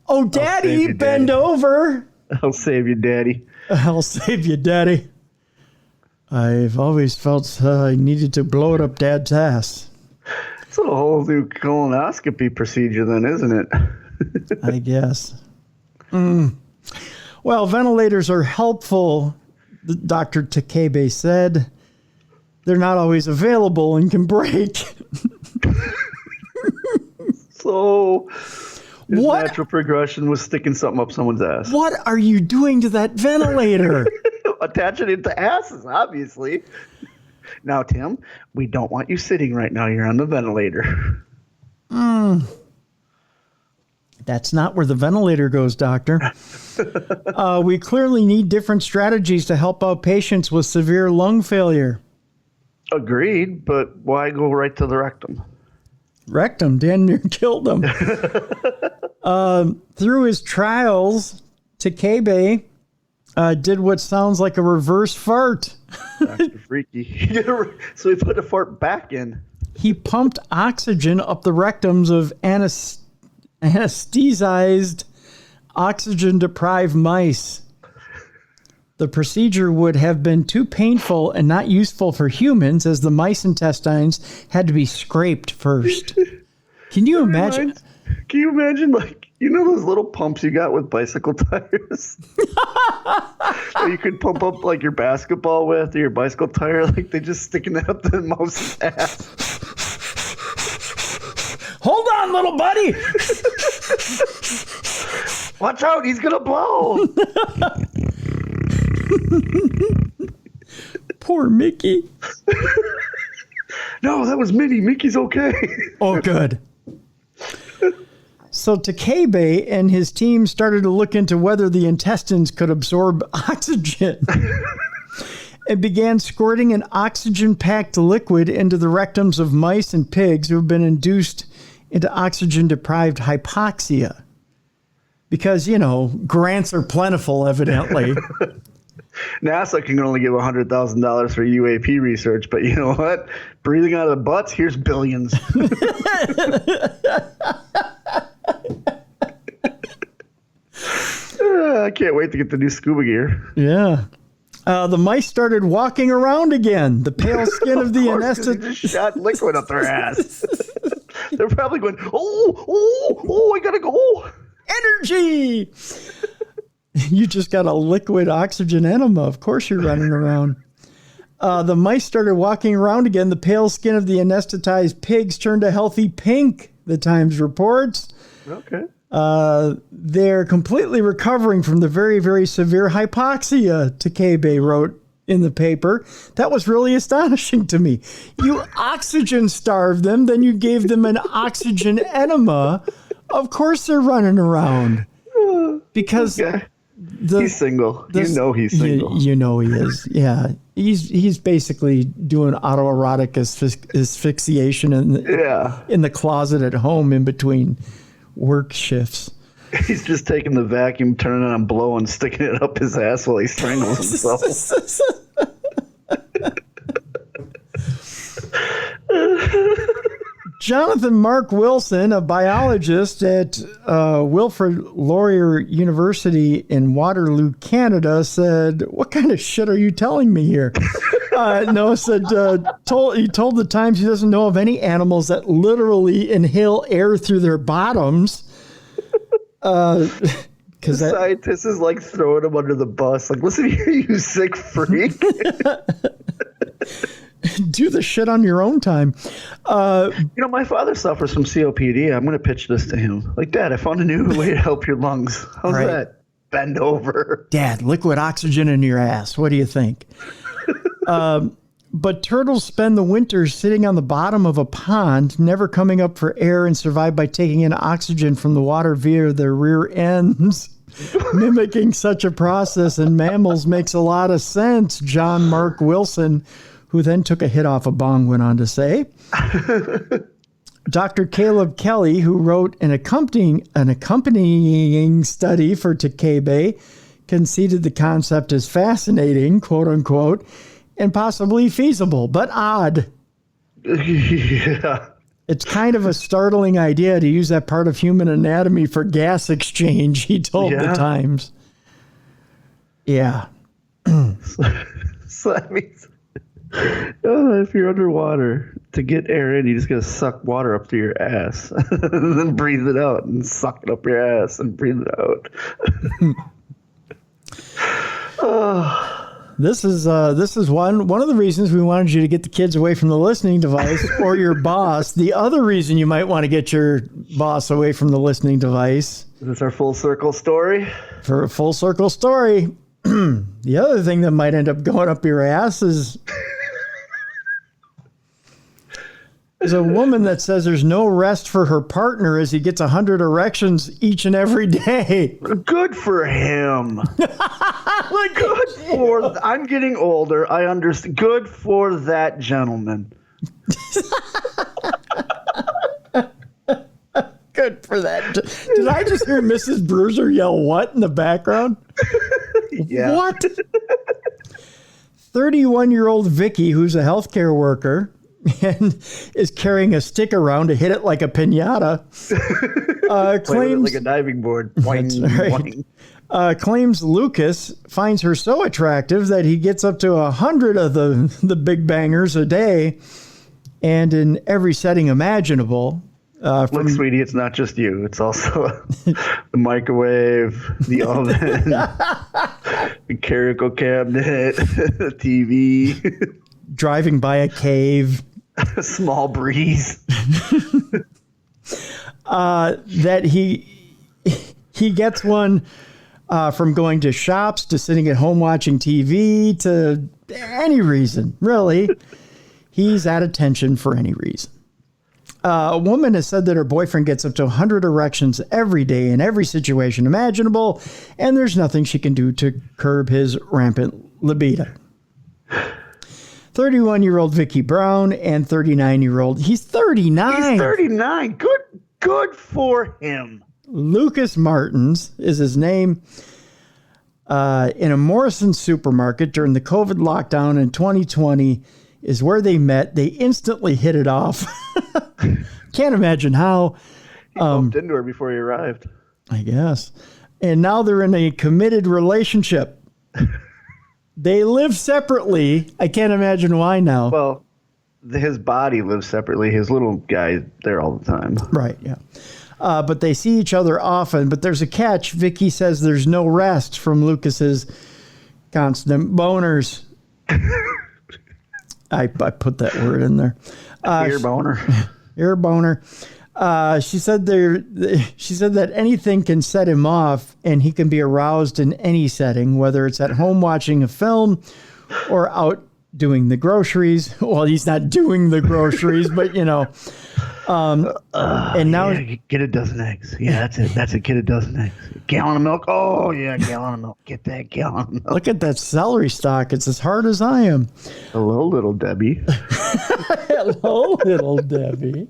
Oh, Daddy, bend over. I'll save you, Daddy. I'll save you, Daddy. I've always felt I needed to blow it up Dad's ass. It's a whole new colonoscopy procedure then, isn't it? I guess. Well, ventilators are helpful, Dr. Takebe said. They're not always available and can break. So, his What? natural progression was sticking something up someone's ass. What are you doing to that ventilator? Attaching it to asses, obviously. Now, Tim, we don't want you sitting right now. You're on the ventilator. That's not where the ventilator goes, doctor. We clearly need different strategies to help out patients with severe lung failure. Agreed, but why go right to the rectum? Rectum, damn near killed him. Through his trials, Takebe did what sounds like a reverse fart. Dr. Freaky. So he put the fart back in. He pumped oxygen up the rectums of anesthetized, oxygen-deprived mice. The procedure would have been too painful and not useful for humans, as the mice intestines had to be scraped first. Can you imagine? Can you imagine, like, you know those little pumps you got with bicycle tires? That you could pump up, like, your basketball with or your bicycle tire? Like, they just sticking that up the mouse's ass. Hold on, little buddy! Watch out, he's going to blow. Poor Mickey. No, that was Minnie. Mickey's okay. Oh, good. So Takebe and his team started to look into whether the intestines could absorb oxygen and began squirting an oxygen-packed liquid into the rectums of mice and pigs who have been induced into oxygen-deprived hypoxia. Because, you know, grants are plentiful, evidently. NASA can only give $100,000 for UAP research, but you know what? Breathing out of the butts, here's billions. I can't wait to get the new scuba gear. Yeah. The mice started walking around again. The pale skin of the anesthetic just shot liquid up their ass. They're probably going, I gotta go. Energy. You just got a liquid oxygen enema. Of course you're running around. The mice started walking around again. The pale skin of the anesthetized pigs turned a healthy pink, the Times reports. Okay. They're completely recovering from the very, very severe hypoxia, Takebe wrote in the paper. That was really astonishing to me. You oxygen starved them, then you gave them an oxygen enema. Of course they're running around. Because he's single. You know he's single. You know he is. Yeah. He's basically doing autoerotic asphyxiation in the closet at home in between work shifts. He's just taking the vacuum, turning it on, blowing, sticking it up his ass while he strangles himself. Jonathan Mark Wilson, a biologist at Wilfrid Laurier University in Waterloo, Canada, said, "What kind of shit are you telling me here?" He told the Times he doesn't know of any animals that literally inhale air through their bottoms. Because the scientist is like throwing him under the bus. Like, listen here, you sick freak. Do the shit on your own time. My father suffers from COPD. I'm going to pitch this to him. Like, Dad, I found a new way to help your lungs. How's that? Bend over. Dad, liquid oxygen in your ass. What do you think? But turtles spend the winter sitting on the bottom of a pond, never coming up for air, and survive by taking in oxygen from the water via their rear ends. Mimicking such a process in mammals makes a lot of sense, John Mark Wilson, who then took a hit off a bong, went on to say. Dr. Caleb Kelly, who wrote an accompanying study for Takebe, conceded the concept is fascinating, quote unquote, and possibly feasible, but odd. Yeah. It's kind of a startling idea to use that part of human anatomy for gas exchange, he told the Times. Yeah. So that means If you're underwater, to get air in, you just gotta suck water up to your ass, and then breathe it out, and suck it up your ass, and breathe it out. This is one of the reasons we wanted you to get the kids away from the listening device or your boss. The other reason you might want to get your boss away from the listening device. Is this our full circle story? For a full circle story, the other thing that might end up going up your ass is a woman that says there's no rest for her partner as he gets 100 erections each and every day. Good for him. Good for. I'm getting older. I understand. Good for that gentleman. Good for that. Did I just hear Mrs. Bruiser yell what in the background? Yeah. What? 31-year-old Vicky, who's a healthcare worker and is carrying a stick around to hit it like a piñata, claims like a diving board. That's right. Claims Lucas finds her so attractive that he gets up to 100 of the big bangers a day, and in every setting imaginable. Look, sweetie, it's not just you. It's also the microwave, the oven, the caracal cabinet, the TV. Driving by a cave. A small breeze. That he gets one from going to shops to sitting at home watching TV to any reason, really. He's at attention for any reason. A woman has said that her boyfriend gets up to 100 erections every day in every situation imaginable, and there's nothing she can do to curb his rampant libido. 31-year-old Vicky Brown and 39-year-old, he's 39. He's 39. Good for him. Lucas Martins is his name. In a Morrison supermarket during the COVID lockdown in 2020 is where they met. They instantly hit it off. Can't imagine how. He bumped into her before he arrived. I guess. And now they're in a committed relationship. They live separately. I can't imagine why now. Well, his body lives separately. His little guy there all the time. Right, yeah. But they see each other often. But there's a catch. Vicky says there's no rest from Lucas's constant boners. I put that word in there. Ear boner. Ear boner. She said that anything can set him off, and he can be aroused in any setting, whether it's at home watching a film or out doing the groceries. Well, he's not doing the groceries, but you know. And now get a dozen eggs. Yeah, that's it. That's it. Get a dozen eggs. Gallon of milk. Oh yeah, gallon of milk. Get that gallon of milk. Look at that celery stalk. It's as hard as I am. Hello, little Debbie. Hello, little Debbie.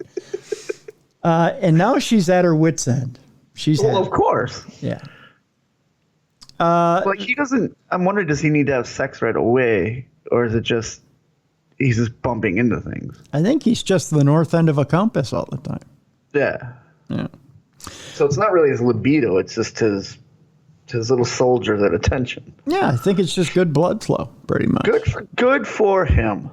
And now she's at her wit's end. Of course. Yeah. Like he doesn't. I'm wondering, does he need to have sex right away, or is it just he's just bumping into things? I think he's just the north end of a compass all the time. Yeah. Yeah. So it's not really his libido; it's just his little soldiers at attention. Yeah, I think it's just good blood flow, pretty much. Good for him.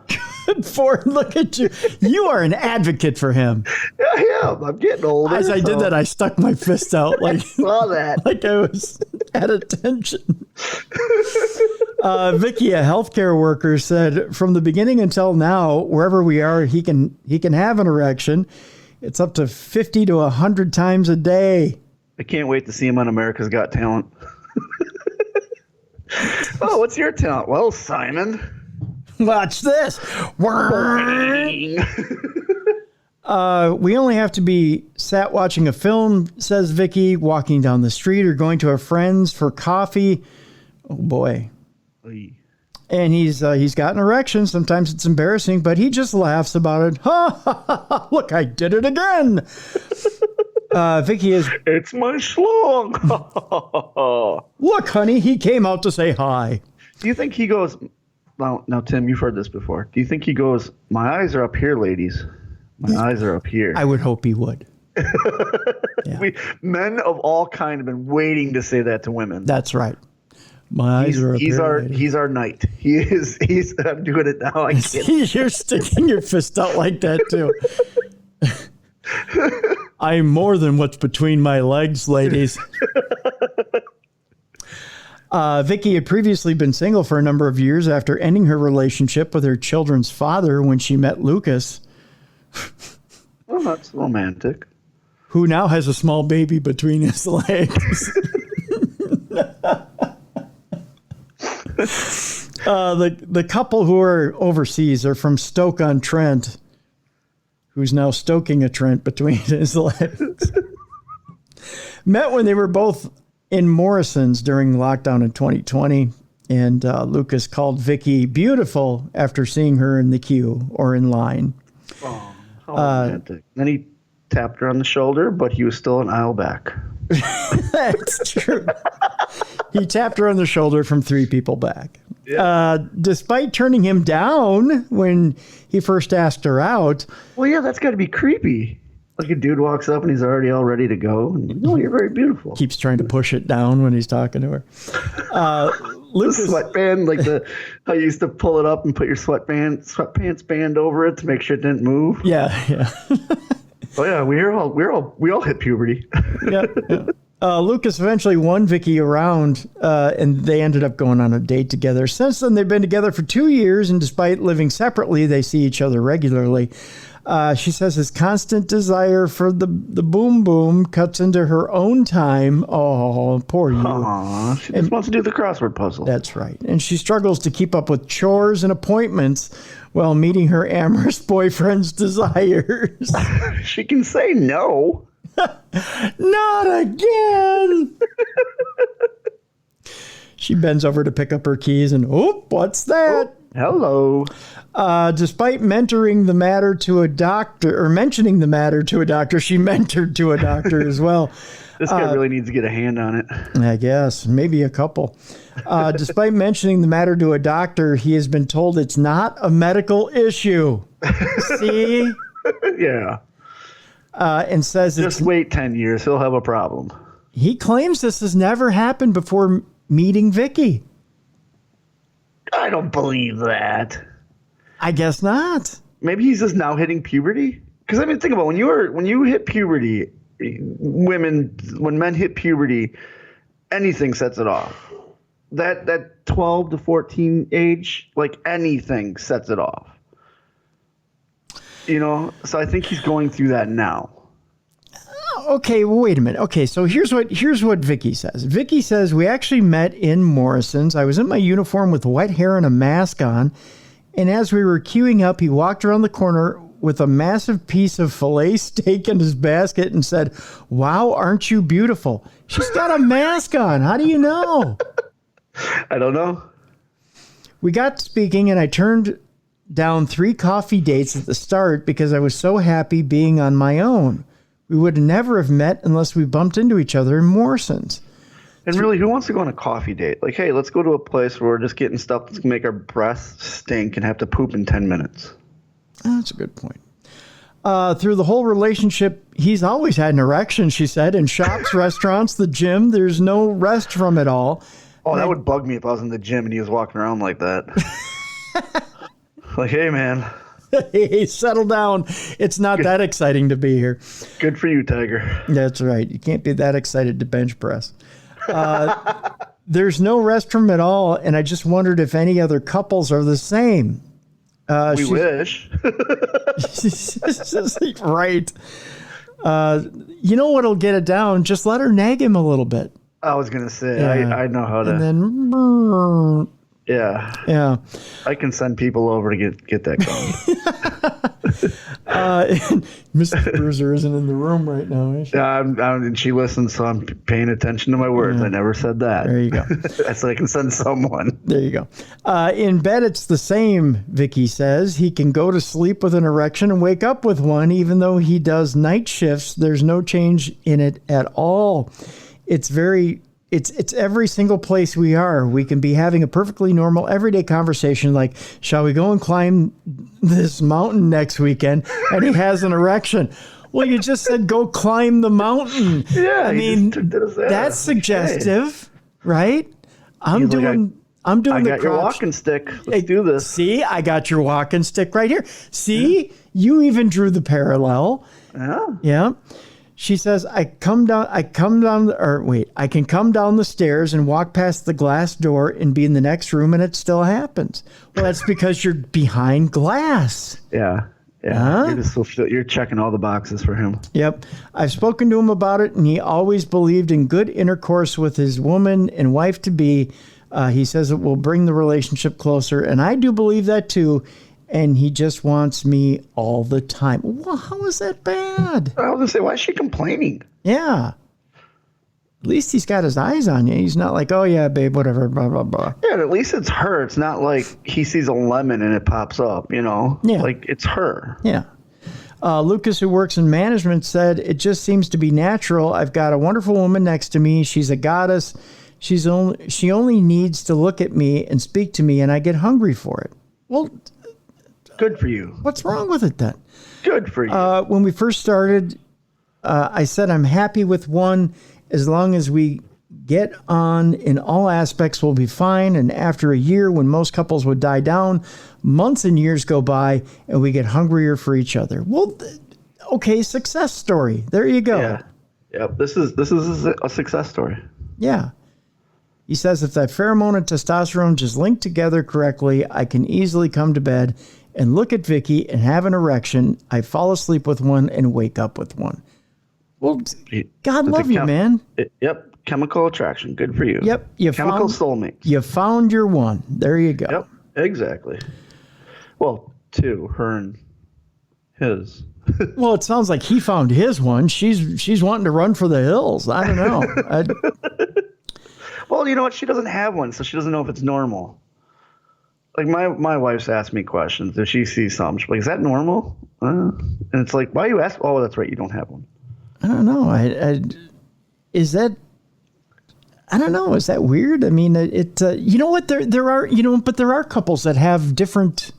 Look at you. You are an advocate for him. Yeah, I am. I'm getting older. As I did that, I stuck my fist out like saw that. Like I was at attention. Vicky, a healthcare worker, said from the beginning until now, wherever we are, he can have an erection. It's up to 50 to 100 times a day. I can't wait to see him on America's Got Talent. Oh, what's your talent? Well, Simon. Watch this. We only have to be sat watching a film, says Vicky, walking down the street or going to a friend's for coffee. Oh, boy. Oy. And he's got an erection. Sometimes it's embarrassing, but he just laughs about it. Ha, ha, ha, ha. Look, I did it again. Vicky is... It's my schlong. Look, honey, he came out to say hi. Do you think he goes... Now, Tim, you've heard this before. Do you think he goes, my eyes are up here, ladies. My eyes are up here. I would hope he would. Yeah. Men of all kind have been waiting to say that to women. That's right. My eyes are up here, lady. He's our knight. He's I'm doing it now. I can't. You're sticking your fist out like that too. I'm more than what's between my legs, ladies. Vicky had previously been single for a number of years after ending her relationship with her children's father when she met Lucas. Well, that's romantic. Who now has a small baby between his legs. The couple who are overseas are from Stoke-on-Trent, who's now stoking a Trent between his legs. Met when they were both in Morrison's during lockdown in 2020, and Lucas called Vicky beautiful after seeing her in the queue or in line. Oh, how romantic. Then he tapped her on the shoulder, but he was still an aisle back. That's true. He tapped her on the shoulder from 3 people back. Yeah. Despite turning him down when he first asked her out. Well, yeah, that's got to be creepy. Like a dude walks up and he's already all ready to go. And, no, you're very beautiful. Keeps trying to push it down when he's talking to her. Lucas, the sweatband, like how you used to pull it up and put your sweatpants band over it to make sure it didn't move. Yeah. Oh yeah, we all hit puberty. Yeah. Lucas eventually won Vicky around, and they ended up going on a date together. Since then, they've been together for 2 years, and despite living separately, they see each other regularly. She says his constant desire for the boom boom cuts into her own time. Oh, poor you. Aww, she just wants to do the crossword puzzle. That's right. And she struggles to keep up with chores and appointments while meeting her amorous boyfriend's desires. She can say no. Not again. She bends over to pick up her keys and, what's that? Hello. Despite mentoring the matter to a doctor, or mentioning the matter to a doctor, she mentored to a doctor as well. This guy really needs to get a hand on it. I guess, maybe a couple. Despite mentioning the matter to a doctor, he has been told it's not a medical issue. See? Yeah. And says just wait 10 years, he'll have a problem. He claims this has never happened before meeting Vicky. I don't believe that. I guess not. Maybe he's just now hitting puberty. Because I mean, think about when you hit puberty, when men hit puberty, anything sets it off. That 12 to 14 age, like anything sets it off. You know, so I think he's going through that now. Okay, well, wait a minute. Okay, so here's what Vicky says. Vicky says, we actually met in Morrison's. I was in my uniform with wet hair and a mask on. And as we were queuing up, he walked around the corner with a massive piece of filet steak in his basket and said, wow, aren't you beautiful? She's got a mask on. How do you know? I don't know. We got speaking and I turned down 3 coffee dates at the start because I was so happy being on my own. We would never have met unless we bumped into each other in Morrison's. And really, who wants to go on a coffee date? Like, hey, let's go to a place where we're just getting stuff that's going to make our breath stink and have to poop in 10 minutes. That's a good point. Through the whole relationship, he's always had an erection, she said, in shops, restaurants, the gym. There's no rest from it all. Oh, that would bug me if I was in the gym and he was walking around like that. Like, hey, man. Hey, settle down. It's not that exciting to be here. Good for you, Tiger. That's right. You can't be that excited to bench press. There's no rest from it all, and I just wondered if any other couples are the same. We wish. Right. You know what'll get it down? Just let her nag him a little bit. I was going to say, yeah. I know how to. And then... Yeah. I can send people over to get that going. Mrs. Bruiser isn't in the room right now, is she? And she listens, so I'm paying attention to my words. Yeah. I never said that. There you go. I said I can send someone. There you go. In bed, it's the same, Vicky says. He can go to sleep with an erection and wake up with one, even though he does night shifts. There's no change in it at all. It's every single place we are. We can be having a perfectly normal, everyday conversation like, shall we go and climb this mountain next weekend? And he has an erection. Well, you just said go climb the mountain. Yeah, I mean, that's suggestive, right? I'm He's like, doing I the got your crotch. walking stick. Let's do this. See, I got your walking stick right here. See, you even drew the parallel. Yeah. Yeah. She says, I can come down the stairs and walk past the glass door and be in the next room and it still happens. Well, that's because you're behind glass. Yeah. Yeah. You're checking all the boxes for him. Yep. I've spoken to him about it, and he always believed in good intercourse with his woman and wife to be. He says it will bring the relationship closer, and I do believe that too. And he just wants me all the time. Well, how is that bad? I was going to say, why is she complaining? Yeah. At least he's got his eyes on you. He's not like, oh, yeah, babe, whatever, blah, blah, blah. Yeah, at least it's her. It's not like he sees a lemon and it pops up, you know? Yeah. Like, it's her. Yeah. Lucas, who works in management, said, it just seems to be natural. I've got a wonderful woman next to me. She's a goddess. She only needs to look at me and speak to me, and I get hungry for it. Well, good for you. What's wrong with it then? Good for you. When we first started, I said I'm happy with one. As long as we get on in all aspects, we'll be fine. And after a year, when most couples would die down, months and years go by and we get hungrier for each other. Well, okay, success story. There you go. Yeah. Yep. This is a success story. Yeah. He says if that pheromone and testosterone just link together correctly, I can easily come to bed and look at Vicky and have an erection. I fall asleep with one and wake up with one. Well, God love you, man. Yep. Chemical attraction. Good for you. Yep. Chemical soulmate. You found your one. There you go. Yep. Exactly. Well, two, her and his. Well, it sounds like he found his one. She's wanting to run for the hills. I don't know. Well, you know what? She doesn't have one, so she doesn't know if it's normal. Like my wife's asked me questions. If she sees something, she's like, "Is that normal?" And it's like, "Why you ask?" Oh, that's right. You don't have one. I don't know. Is that? I don't know. Is that weird? I mean, you know what? There are, but there are couples that have different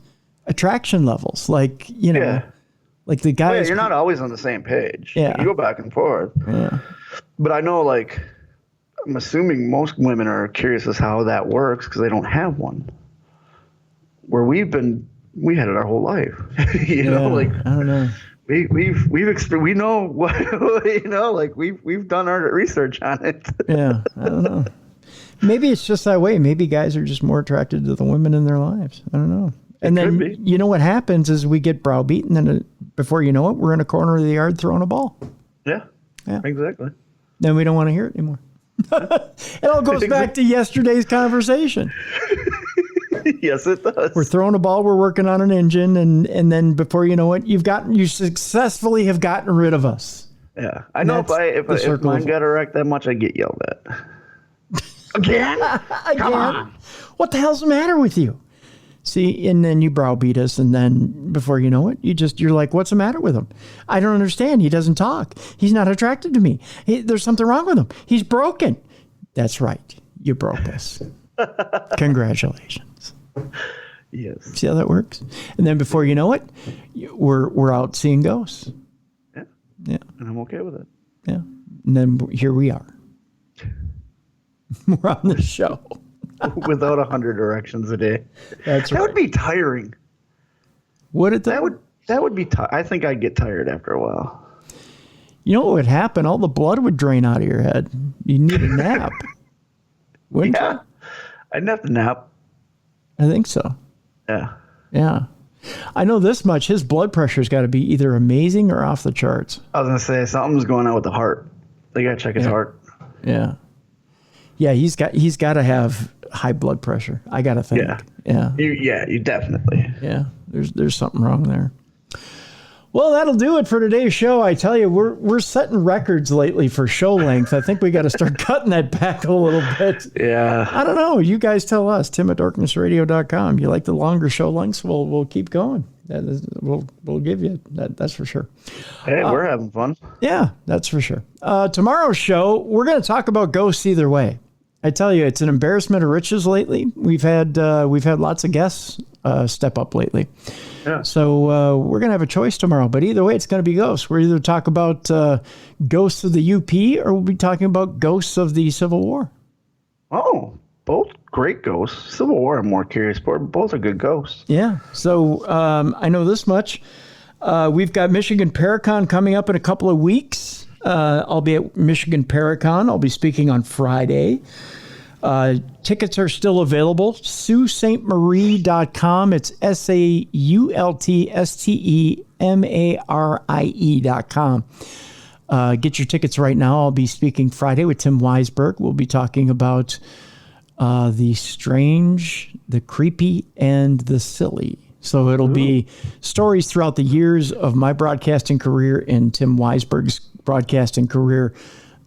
attraction levels. Like, like the guys. Well, yeah, you're not always on the same page. Yeah. You go back and forth. Yeah. But I know, like, I'm assuming most women are curious as how that works because they don't have one. Where we had it our whole life. you know, like, I don't know. We know what, like we've done our research on it. Yeah, I don't know. Maybe it's just that way. Maybe guys are just more attracted to the women in their lives. I don't know. And then you know what happens is we get browbeaten, and before you know it, we're in a corner of the yard throwing a ball. Yeah, exactly. Then we don't want to hear it anymore. It all goes back to yesterday's conversation. Yes, it does. We're throwing a ball. We're working on an engine, and then before you know it, you successfully have gotten rid of us. Yeah, I know. If mine got erect that much, I get yelled at. Again? Come on! What the hell's the matter with you? See, and then you browbeat us, and then before you know it, you're like, what's the matter with him? I don't understand. He doesn't talk. He's not attracted to me. There's something wrong with him. He's broken. That's right. You broke us. Congratulations. Yes. See how that works? And then before you know it, we're out seeing ghosts. Yeah. Yeah. And I'm okay with it. Yeah. And then here we are. We're on the show. Without 100 erections a day. That's right. That would be tiring. Would it? That would be I think I'd get tired after a while. You know what would happen? All the blood would drain out of your head. You need a nap. Wouldn't you? I'd have to nap. I think so. Yeah. Yeah. I know this much. His blood pressure's got to be either amazing or off the charts. I was going to say, something's going on with the heart. They got to check his heart. Yeah. Yeah, he's got to have high blood pressure. I got to think. Yeah. You definitely. Yeah. There's something wrong there. Well, that'll do it for today's show. I tell you, we're setting records lately for show length. I think we got to start cutting that back a little bit. Yeah. I don't know. You guys tell us. Tim@darknessradio.com. You like the longer show lengths? We'll keep going. We'll give you that. That's for sure. Hey, we're having fun. Yeah, that's for sure. Tomorrow's show, we're going to talk about ghosts either way. I tell you, it's an embarrassment of riches lately. We've had lots of guests step up lately. Yeah. So we're going to have a choice tomorrow. But either way, it's going to be ghosts. We're either talk about ghosts of the UP or we'll be talking about ghosts of the Civil War. Oh, both great ghosts. Civil War I'm more curious for, but both are good ghosts. Yeah. So I know this much. We've got Michigan Paracon coming up in a couple of weeks. I'll be at Michigan Paracon. I'll be speaking on Friday. Tickets are still available. SaultStemarie.com. It's SaultStemarie.com. Get your tickets right now. I'll be speaking Friday with Tim Weisberg. We'll be talking about the strange, the creepy, and the silly. So it'll be stories throughout the years of my broadcasting career and Tim Weisberg's broadcasting career.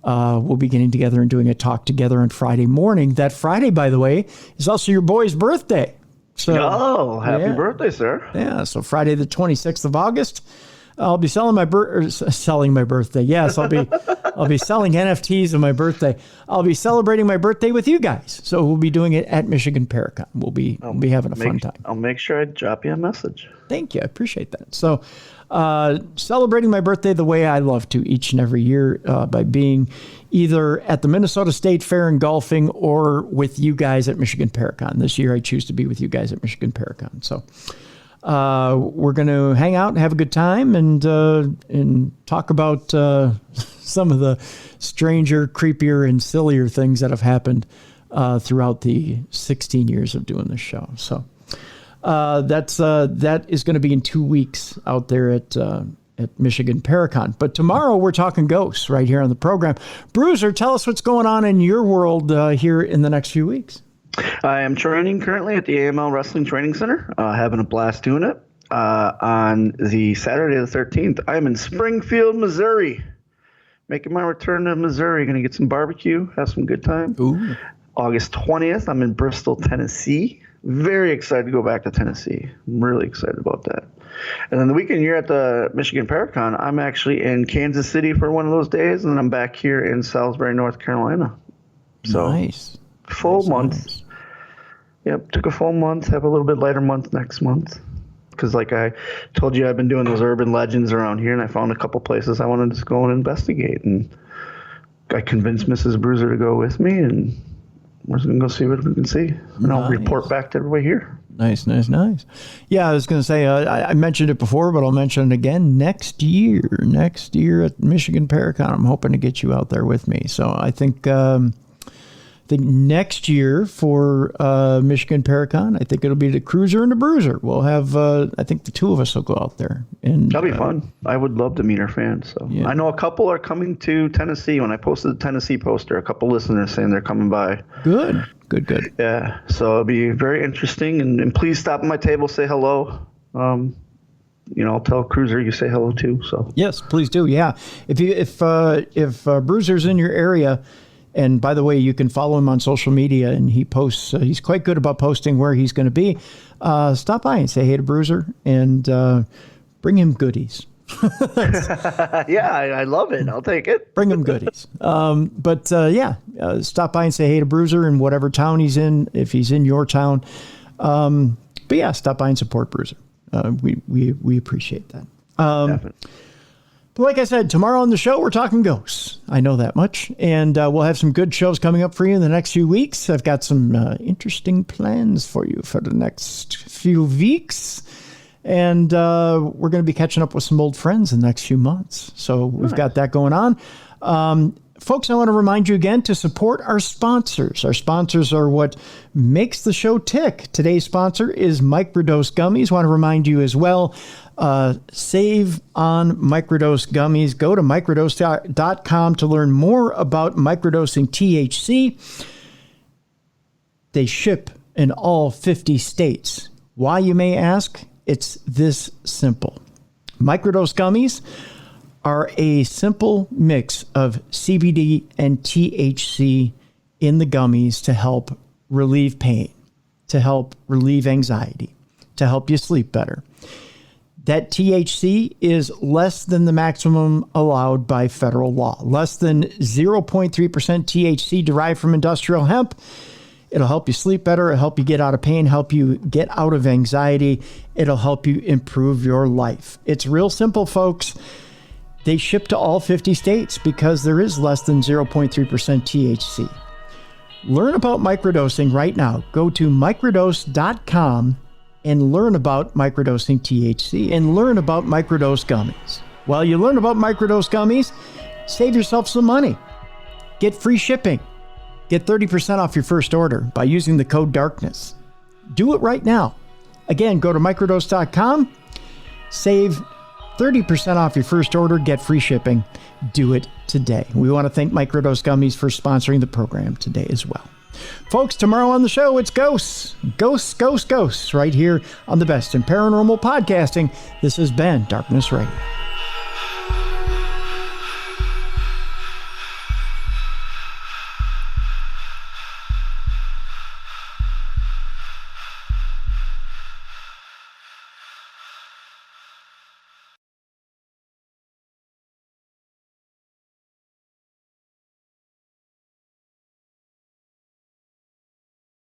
We'll be getting together and doing a talk together on Friday morning. That Friday, by the way, is also your boy's birthday. So, happy birthday, sir. Yeah, so Friday the 26th of August, I'll be selling my birthday. Yes, I'll be selling NFTs on my birthday. I'll be celebrating my birthday with you guys. So we'll be doing it at Michigan Paracon. We'll be having a fun time. I'll make sure I drop you a message. Thank you. I appreciate that. So celebrating my birthday the way I love to each and every year by being either at the Minnesota State Fair and golfing or with you guys at Michigan Paracon. This year I choose to be with you guys at Michigan Paracon. So we're going to hang out and have a good time and talk about some of the stranger, creepier, and sillier things that have happened throughout the 16 years of doing this show. So that is going to be in 2 weeks out there at Michigan Paracon. But tomorrow we're talking ghosts right here on the program. Bruiser, tell us what's going on in your world here in the next few weeks. I am training currently at the AML Wrestling Training Center, having a blast doing it. On the Saturday the 13th, I'm in Springfield, Missouri. Making my return to Missouri. Going to get some barbecue, have some good time. Ooh. August 20th, I'm in Bristol, Tennessee. Very excited to go back to Tennessee. I'm really excited about that. And then the weekend you're at the Michigan Paracon, I'm actually in Kansas City for one of those days, and then I'm back here in Salisbury, North Carolina. So nice. Full month. Nice. Yep, took a full month, have a little bit lighter month next month. Because like I told you, I've been doing those urban legends around here, and I found a couple places I wanted to just go and investigate. And I convinced Mrs. Bruiser to go with me, and we're just going to go see what we can see. And I'll report back to everybody here. Nice. Yeah, I was going to say, I mentioned it before, but I'll mention it again. Next year at Michigan Paracon, I'm hoping to get you out there with me. So I think next year for Michigan Paracon, I think it'll be the Cruiser and the Bruiser. We'll have, I think the two of us will go out there. And that'll be fun. I would love to meet our fans. So yeah. I know a couple are coming to Tennessee. When I posted the Tennessee poster, a couple listeners saying they're coming by. Good. Yeah, so it'll be very interesting. And please stop at my table, say hello. I'll tell Cruiser you say hello too. So yes, please do. Yeah, if Bruiser's in your area. And by the way, you can follow him on social media, and he posts. He's quite good about posting where he's going to be. Stop by and say hey to Bruiser, and bring him goodies. Yeah, I love it. I'll take it. Bring him goodies. Stop by and say hey to Bruiser in whatever town he's in, if he's in your town. But yeah, stop by and support Bruiser. We appreciate that. Definitely. But like I said, tomorrow on the show, we're talking ghosts. I know that much. And we'll have some good shows coming up for you in the next few weeks. I've got some interesting plans for you for the next few weeks. And we're going to be catching up with some old friends in the next few months. So we've got that going on. Folks, I want to remind you again to support our sponsors. Our sponsors are what makes the show tick. Today's sponsor is Microdose Gummies. I want to remind you as well, save on Microdose Gummies. Go to microdose.com to learn more about microdosing THC. They ship in all 50 states. Why, you may ask? It's this simple. Microdose Gummies are a simple mix of CBD and THC in the gummies to help relieve pain, to help relieve anxiety, to help you sleep better. That THC is less than the maximum allowed by federal law, less than 0.3% THC derived from industrial hemp. It'll help you sleep better. It'll help you get out of pain, help you get out of anxiety. It'll help you improve your life. It's real simple, folks. They ship to all 50 states because there is less than 0.3% THC. Learn about microdosing right now. Go to microdose.com and learn about microdosing THC and learn about microdose gummies. While you learn about microdose gummies, save yourself some money. Get free shipping. Get 30% off your first order by using the code DARKNESS. Do it right now. Again, go to microdose.com, save 30% off your first order, get free shipping. Do it today. We want to thank Microdose Gummies for sponsoring the program today as well. Folks, tomorrow on the show, it's Ghosts. Ghosts, right here on the best in paranormal podcasting. This has been Darkness Radio.